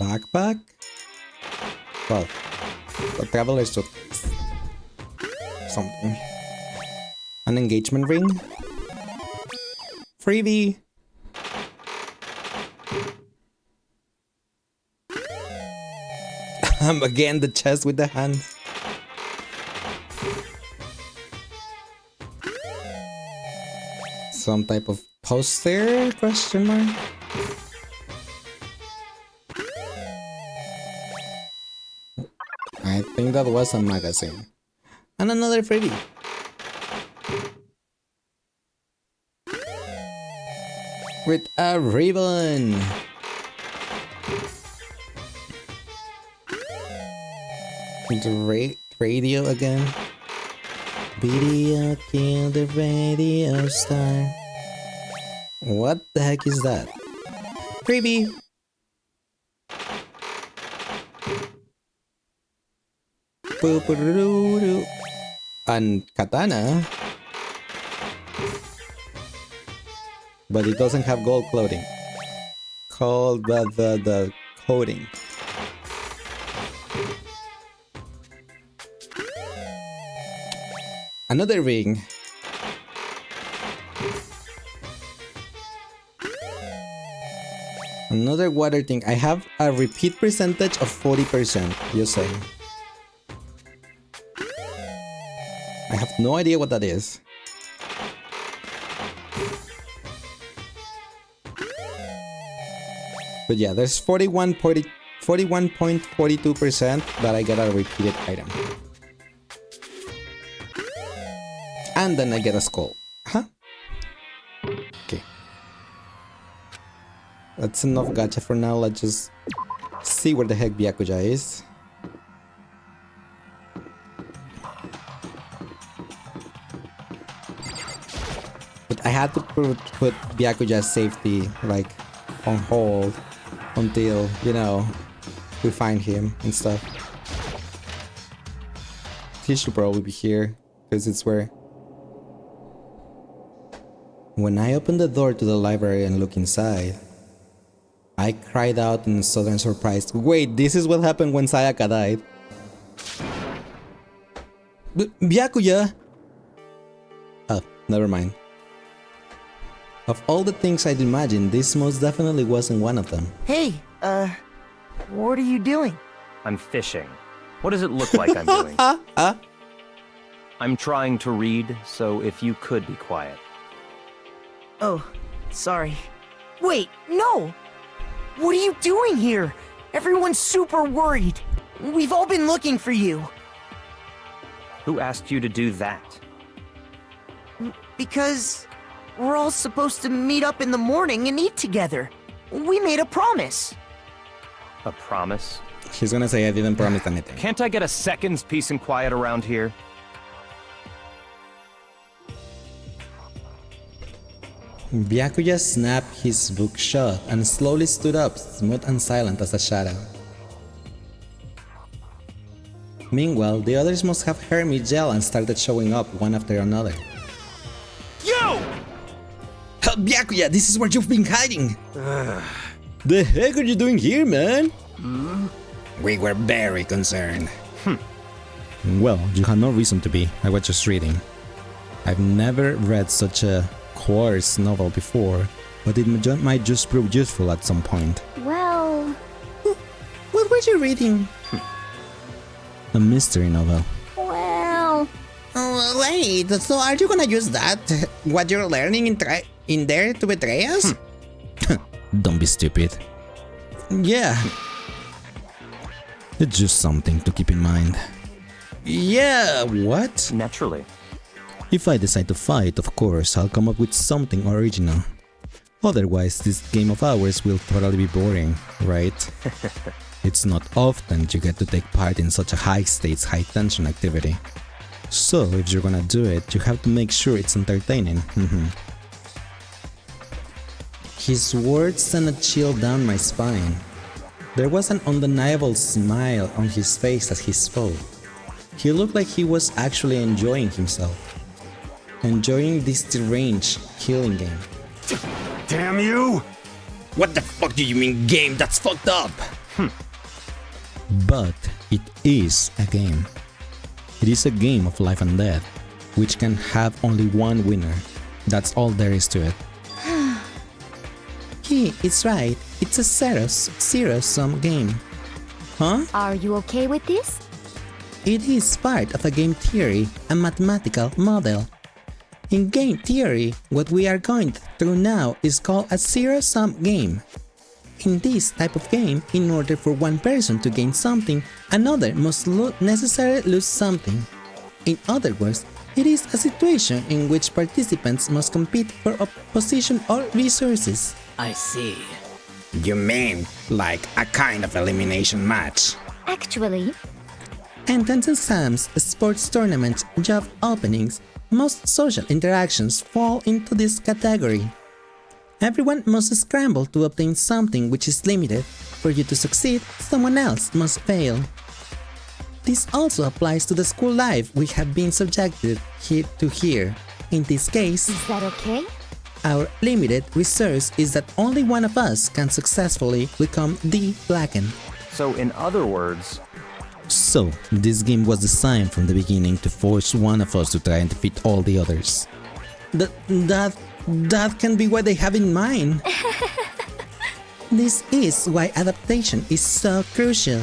Backpack? Well, a traveler's suitcase. Something. An engagement ring? Freebie! Again, the chest with the hands. Some type of poster? Question mark? I think that was a magazine. And another freebie. With a ribbon. The radio again. Video kill the radio star. What the heck is that? Freebie. And katana. But it doesn't have gold clothing. Called the coating. Another ring. Another water thing. I have a repeat percentage of 40%, you say. I have no idea what that is. But yeah, there's 41.42% that I get a repeated item. And then I get a skull. Huh? Okay. That's enough gacha for now. Let's just see where the heck Byakuya is. But I had to put Byakuya's safety like on hold until, you know, we find him and stuff. He should probably be here because it's where. When I opened the door to the library and looked inside, I cried out in sudden surprise. Wait, this is what happened when Sayaka died. Byakuya! Oh, never mind. Of all the things I'd imagined, this most definitely wasn't one of them. Hey, what are you doing? I'm fishing. What does it look like I'm doing? I'm trying to read, so if you could be quiet. Oh, sorry. Wait, no! What are you doing here? Everyone's super worried. We've all been looking for you. Who asked you to do that? Because we're all supposed to meet up in the morning and eat together. We made a promise. A promise? He's gonna say I didn't promise anything. Can't I get a second's peace and quiet around here? Byakuya snapped his book shut and slowly stood up, smooth and silent as a shadow. Meanwhile, the others must have heard me yell and started showing up one after another. You! Byakuya, this is where you've been hiding! The heck are you doing here, man? We were very concerned. Well, you had no reason to be. I was just reading. I've never read such a coarse novel before, but it might just prove useful at some point. Well... What were you reading? A mystery novel. Well... Wait, so are you gonna use that? What you're learning in there to betray us? Don't be stupid. Yeah. It's just something to keep in mind. Yeah, what? Naturally. If I decide to fight, of course, I'll come up with something original. Otherwise, this game of ours will totally be boring, right? It's not often you get to take part in such a high-stakes, high-tension activity. So, if you're gonna do it, you have to make sure it's entertaining. His words sent a chill down my spine. There was an undeniable smile on his face as he spoke. He looked like he was actually enjoying himself. Enjoying this deranged killing game. Damn you! What the fuck do you mean game? That's fucked up! But it is a game. It is a game of life and death, which can have only one winner. That's all there is to it. Hey, it's right. It's a zero-sum game. Huh? Are you okay with this? It is part of a game theory, a mathematical model. In game theory, what we are going through now is called a zero-sum game. In this type of game, in order for one person to gain something, another must necessarily lose something. In other words, it is a situation in which participants must compete for a position or resources. I see. You mean like a kind of elimination match? Actually, entrance exams, sports tournaments, job openings, most social interactions fall into this category. Everyone must scramble to obtain something which is limited. For you to succeed, someone else must fail. This also applies to the school life we have been subjected to here. In this case, is that okay? Our limited resource is that only one of us can successfully become the Blackened. So in other words... So, this game was designed from the beginning to force one of us to try and defeat all the others. That can be what they have in mind. This is why adaptation is so crucial.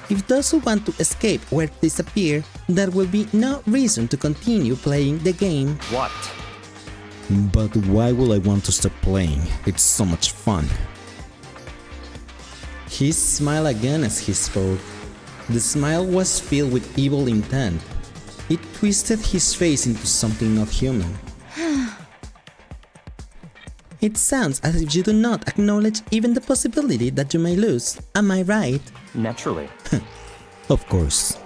If those who want to escape were to disappear, there will be no reason to continue playing the game. What? But why will I want to stop playing? It's so much fun. He smiled again as he spoke. The smile was filled with evil intent. It twisted his face into something not human. It sounds as if you do not acknowledge even the possibility that you may lose. Am I right? Naturally. Of course.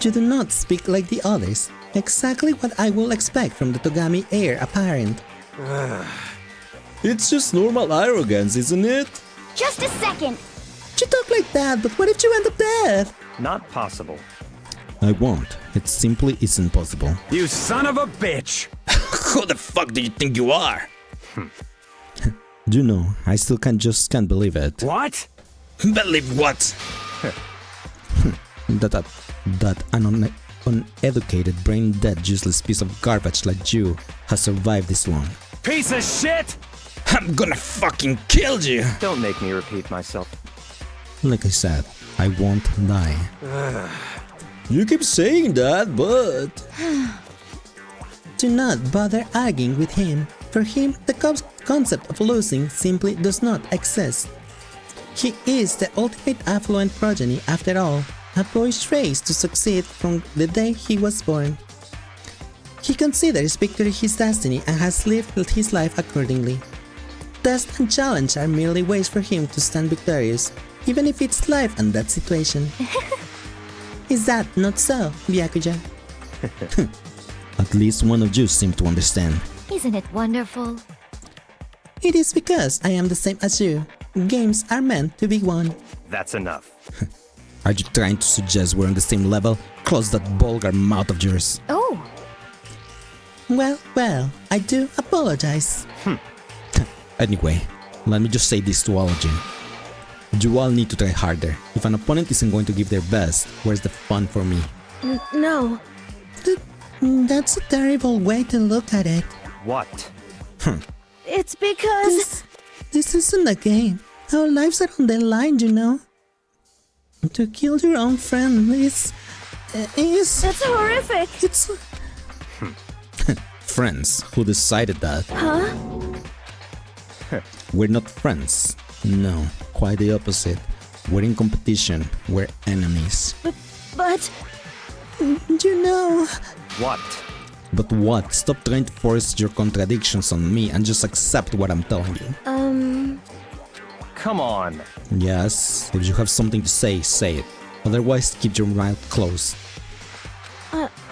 You do not speak like the others. Exactly what I will expect from the Togami heir apparent. It's just normal arrogance, isn't it? Just a second. You talk like that, but what if you end up dead? Not possible. I won't. It simply isn't possible. You son of a bitch! Who the fuck do you think you are? You know, I still can't believe it. What? Believe what? that an uneducated, brain-dead, useless piece of garbage like you has survived this long. Piece of shit! I'm gonna fucking kill you! Don't make me repeat myself. Like I said, I won't die. You keep saying that, but... Do not bother arguing with him. For him, the concept of losing simply does not exist. He is the ultimate affluent progeny after all, a boy's race to succeed from the day he was born. He considers victory his destiny and has lived his life accordingly. Test and challenge are merely ways for him to stand victorious, even if it's life and death situation. Is that not so, Byakuya? At least one of you seem to understand. Isn't it wonderful? It is because I am the same as you. Games are meant to be won. That's enough. Are you trying to suggest we're on the same level? Close that vulgar mouth of yours. Oh! Well, I do apologize. Anyway, let me just say this to all of you. You all need to try harder. If an opponent isn't going to give their best, where's the fun for me? No. That's a terrible way to look at it. What? It's because... This isn't a game. Our lives are on the line, you know? To kill your own friend is... That's horrific! It's... Friends? Who decided that? Huh? We're not friends. No, quite the opposite. We're in competition. We're enemies. But... You know... What? But what? Stop trying to force your contradictions on me and just accept what I'm telling you. Come on. Yes, if you have something to say, say it. Otherwise, keep your mouth closed.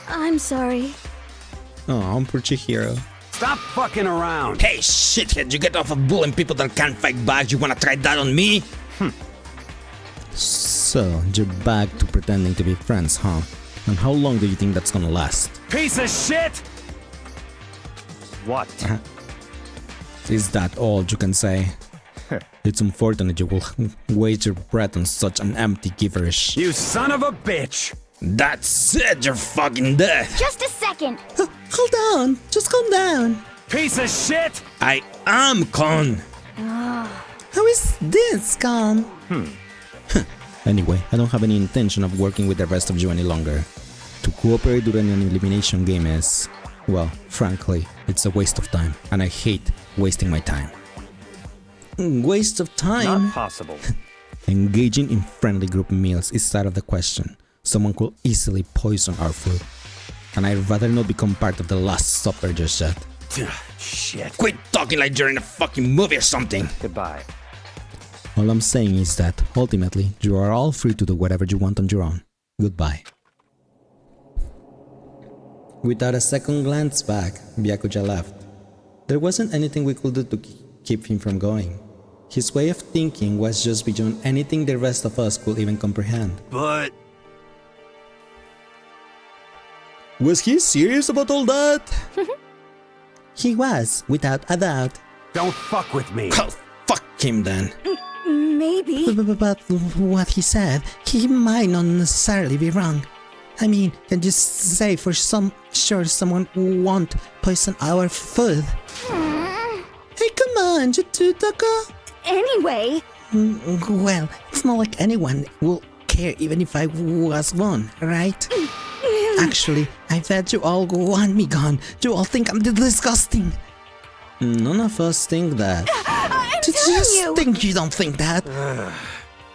I'm sorry. Oh, I'm pretty hero. Stop fucking around! Hey, shithead, you get off of bullying people that can't fight back. You wanna try that on me? So, you're back to pretending to be friends, huh? And how long do you think that's gonna last? Piece of shit! What? Is that all you can say? It's unfortunate you will waste your breath on such an empty gibberish. You son of a bitch! That's it, you're fucking dead! Just a second. Hold on, just calm down. Piece of shit! I am con! How is this calm? Anyway, I don't have any intention of working with the rest of you any longer. To cooperate during an elimination game is... well, frankly, it's a waste of time, and I hate wasting my time. waste of time. Not possible. Engaging in friendly group meals is out of the question. Someone could easily poison our food. And I'd rather not become part of the Last Supper just yet. Shit. Quit talking like you're in a fucking movie or something. Goodbye. All I'm saying is that, ultimately, you are all free to do whatever you want on your own. Goodbye. Without a second glance back, Byakuya left. There wasn't anything we could do to keep him from going. His way of thinking was just beyond anything the rest of us could even comprehend. But... Was he serious about all that? He was, without a doubt. Don't fuck with me. Oh, fuck him then. Maybe. But what he said, he might not necessarily be wrong. I mean, can you say for sure someone won't poison our food? Hey, come on, Jututaka. Anyway. Well, it's not like anyone will care even if I was one, right? Actually, I bet you all want me gone. You all think I'm disgusting. None of us think that. Just think you don't think that.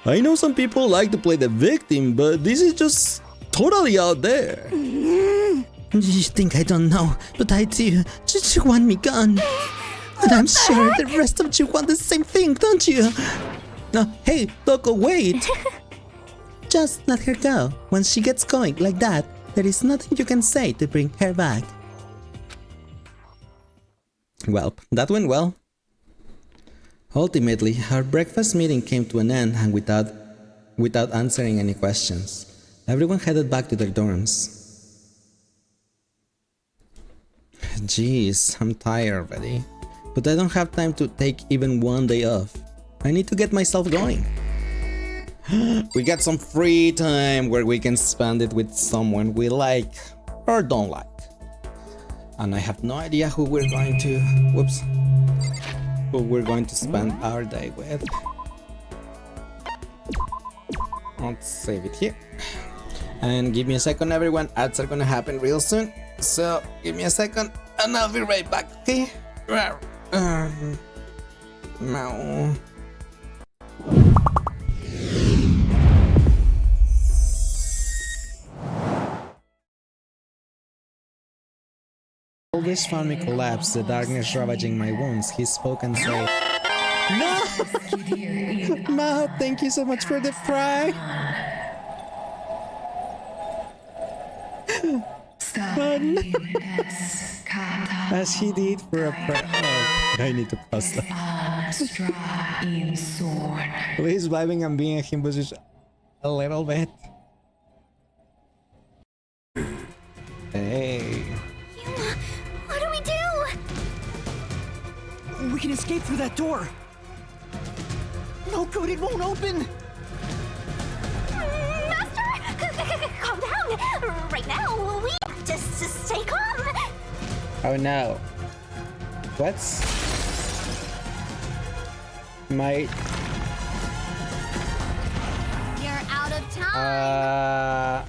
I know some people like to play the victim, but this is just totally out there. You think I don't know, but I do. You want me gone. And I'm sure the rest of you want the same thing, don't you? No, hey, Toko, wait! Just let her go. Once she gets going like that, there is nothing you can say to bring her back. Well, that went well. Ultimately, our breakfast meeting came to an end, and without answering any questions, everyone headed back to their dorms. Jeez, I'm tired already. But I don't have time to take even one day off. I need to get myself going. We got some free time where we can spend it with someone we like or don't like. And I have no idea who we're going to spend our day with. Let's save it here. And give me a second, everyone. Ads are gonna happen real soon. So give me a second and I'll be right back, okay? No. All this found me collapse, the darkness ravaging my wounds. He spoke and said, "No! Ma, thank you so much for the fry!" As he did for a prayer. Oh, I need to pause that. Please vibing and being him was just a little bit. Hey. What do we do? We can escape through that door. No good, it won't open. Master, calm down. Right now, we have to stay calm. Oh no. What's my... You're out of time.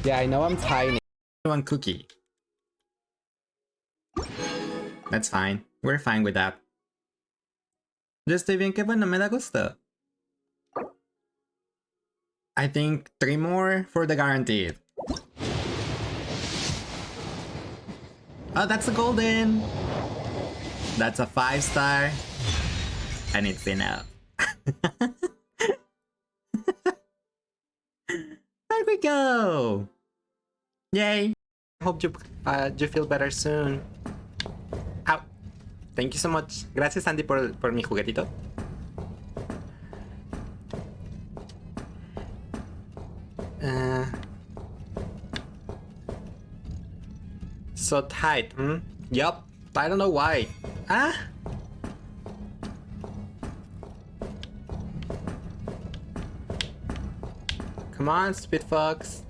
Yeah, I know I'm tiny. One cookie. That's fine. We're fine with that. Yo estoy bien, que bueno, me da gusto. I think 3 more for the guaranteed. Oh, that's a golden. That's a 5-star. And it's enough. There we go. Yay. Hope you feel better soon. Ow. Thank you so much. Gracias, Andy, por mi juguetito. So tight, Yup. I don't know why. Come on, Spit Fox.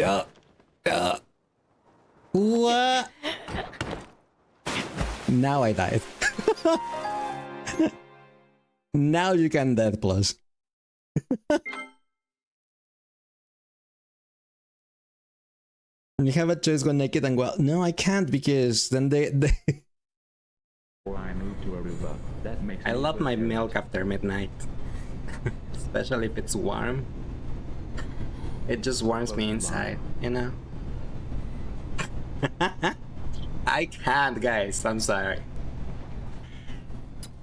Yeah. What? Now I died. Now you can death plus. You have a choice, go naked and well. No, I can't because then they I moved to Aruba. That makes I me love put my there. milk after midnight. Especially if it's warm. It just warms me inside, you know? I can't, guys. I'm sorry.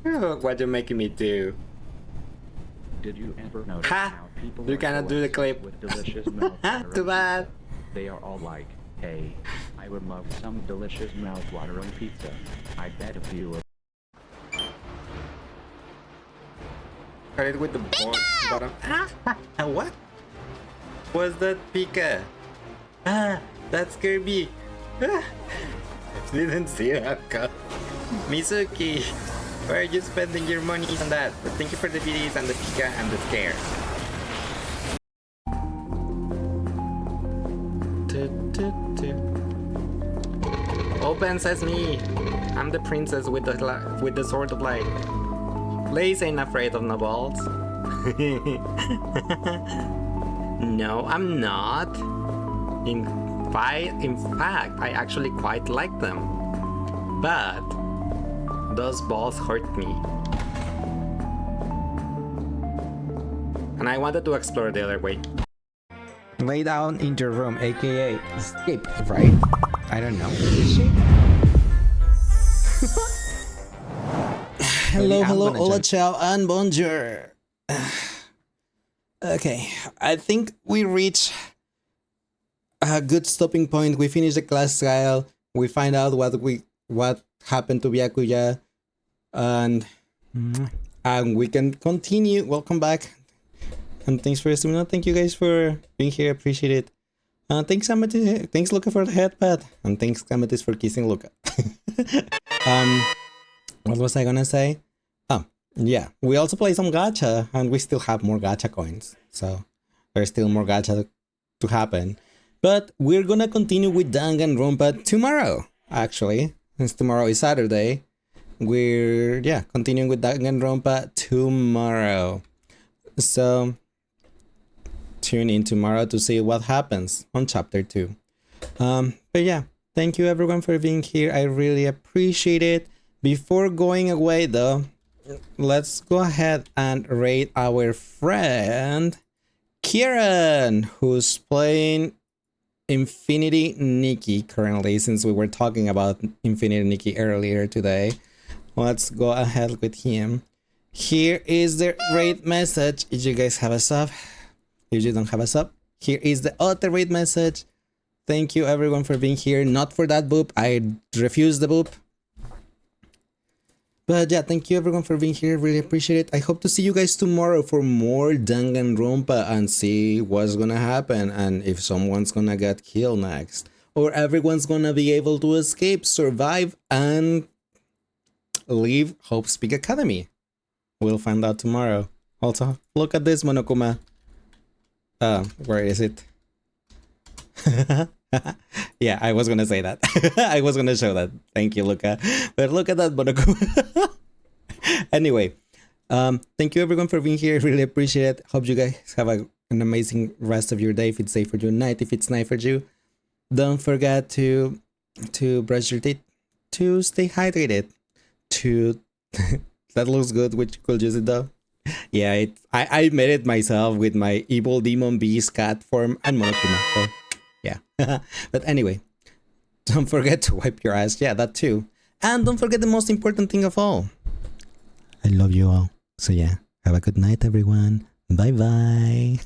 Oh, what you're making me do? Did you ever notice Ha! how people You are cannot do the so clip. with delicious milk water Too on bad. pizza? They are all like, hey, I would love some delicious milk water on pizza. I bet a few of Cut it with the bottom. What? Was that Pika? That's Kirby. Didn't see that. Mizuki, why are you spending your money on that? But thank you for the videos and the Pika and the scare. Open sesame. I'm the princess with the sword of light. Leissz ain't afraid of no balls. No, I'm not. In fact, I actually quite like them. But those balls hurt me. And I wanted to explore the other way. Lay down in your room, aka escape, right? I don't know. Hello, hello, hola, ciao, and bonjour. Okay, I think we reached a good stopping point. We finished the class trial. We find out what happened to Byakuya, and we can continue. Welcome back, and thanks for streaming. Thank you guys for being here. Appreciate it. Thanks Amethyst. Thanks Luca for the headpad, and thanks Amethyst for kissing Luca. What was I gonna say? Oh, yeah. We also play some gacha, and we still have more gacha coins. So there's still more gacha to happen. But we're gonna continue with Danganronpa tomorrow, actually. Since tomorrow is Saturday. We're, continuing with Danganronpa tomorrow. So tune in tomorrow to see what happens on chapter 2. But yeah, thank you everyone for being here. I really appreciate it. Before going away though, let's go ahead and rate our friend Kieran, who's playing Infinity Nikki currently, since we were talking about Infinity Nikki earlier today. Let's go ahead with him. Here is the rate message. If you guys have a sub, if you don't have a sub, here is the auto rate message. Thank you everyone for being here. Not for that boop, I refuse the boop. But yeah, thank you everyone for being here. Really appreciate it. I hope to see you guys tomorrow for more Danganronpa and see what's gonna happen and if someone's gonna get killed next. Or everyone's gonna be able to escape, survive, and leave Hope's Peak Academy. We'll find out tomorrow. Also, look at this, Monokuma. Where is it? Yeah, I was gonna say that. I was gonna show that. Thank you, Luca. But look at that, Monokuma. Anyway, thank you everyone for being here. Really appreciate it. Hope you guys have an amazing rest of your day. If it's day for you, night. If it's night for you, don't forget to brush your teeth, to stay hydrated, to that looks good. Which could use it though. Yeah, I made it myself with my evil demon beast cat form and Monokuma. So yeah. But anyway, don't forget to wipe your ass. Yeah, that too. And don't forget the most important thing of all. I love you all. So yeah, have a good night, everyone. Bye bye.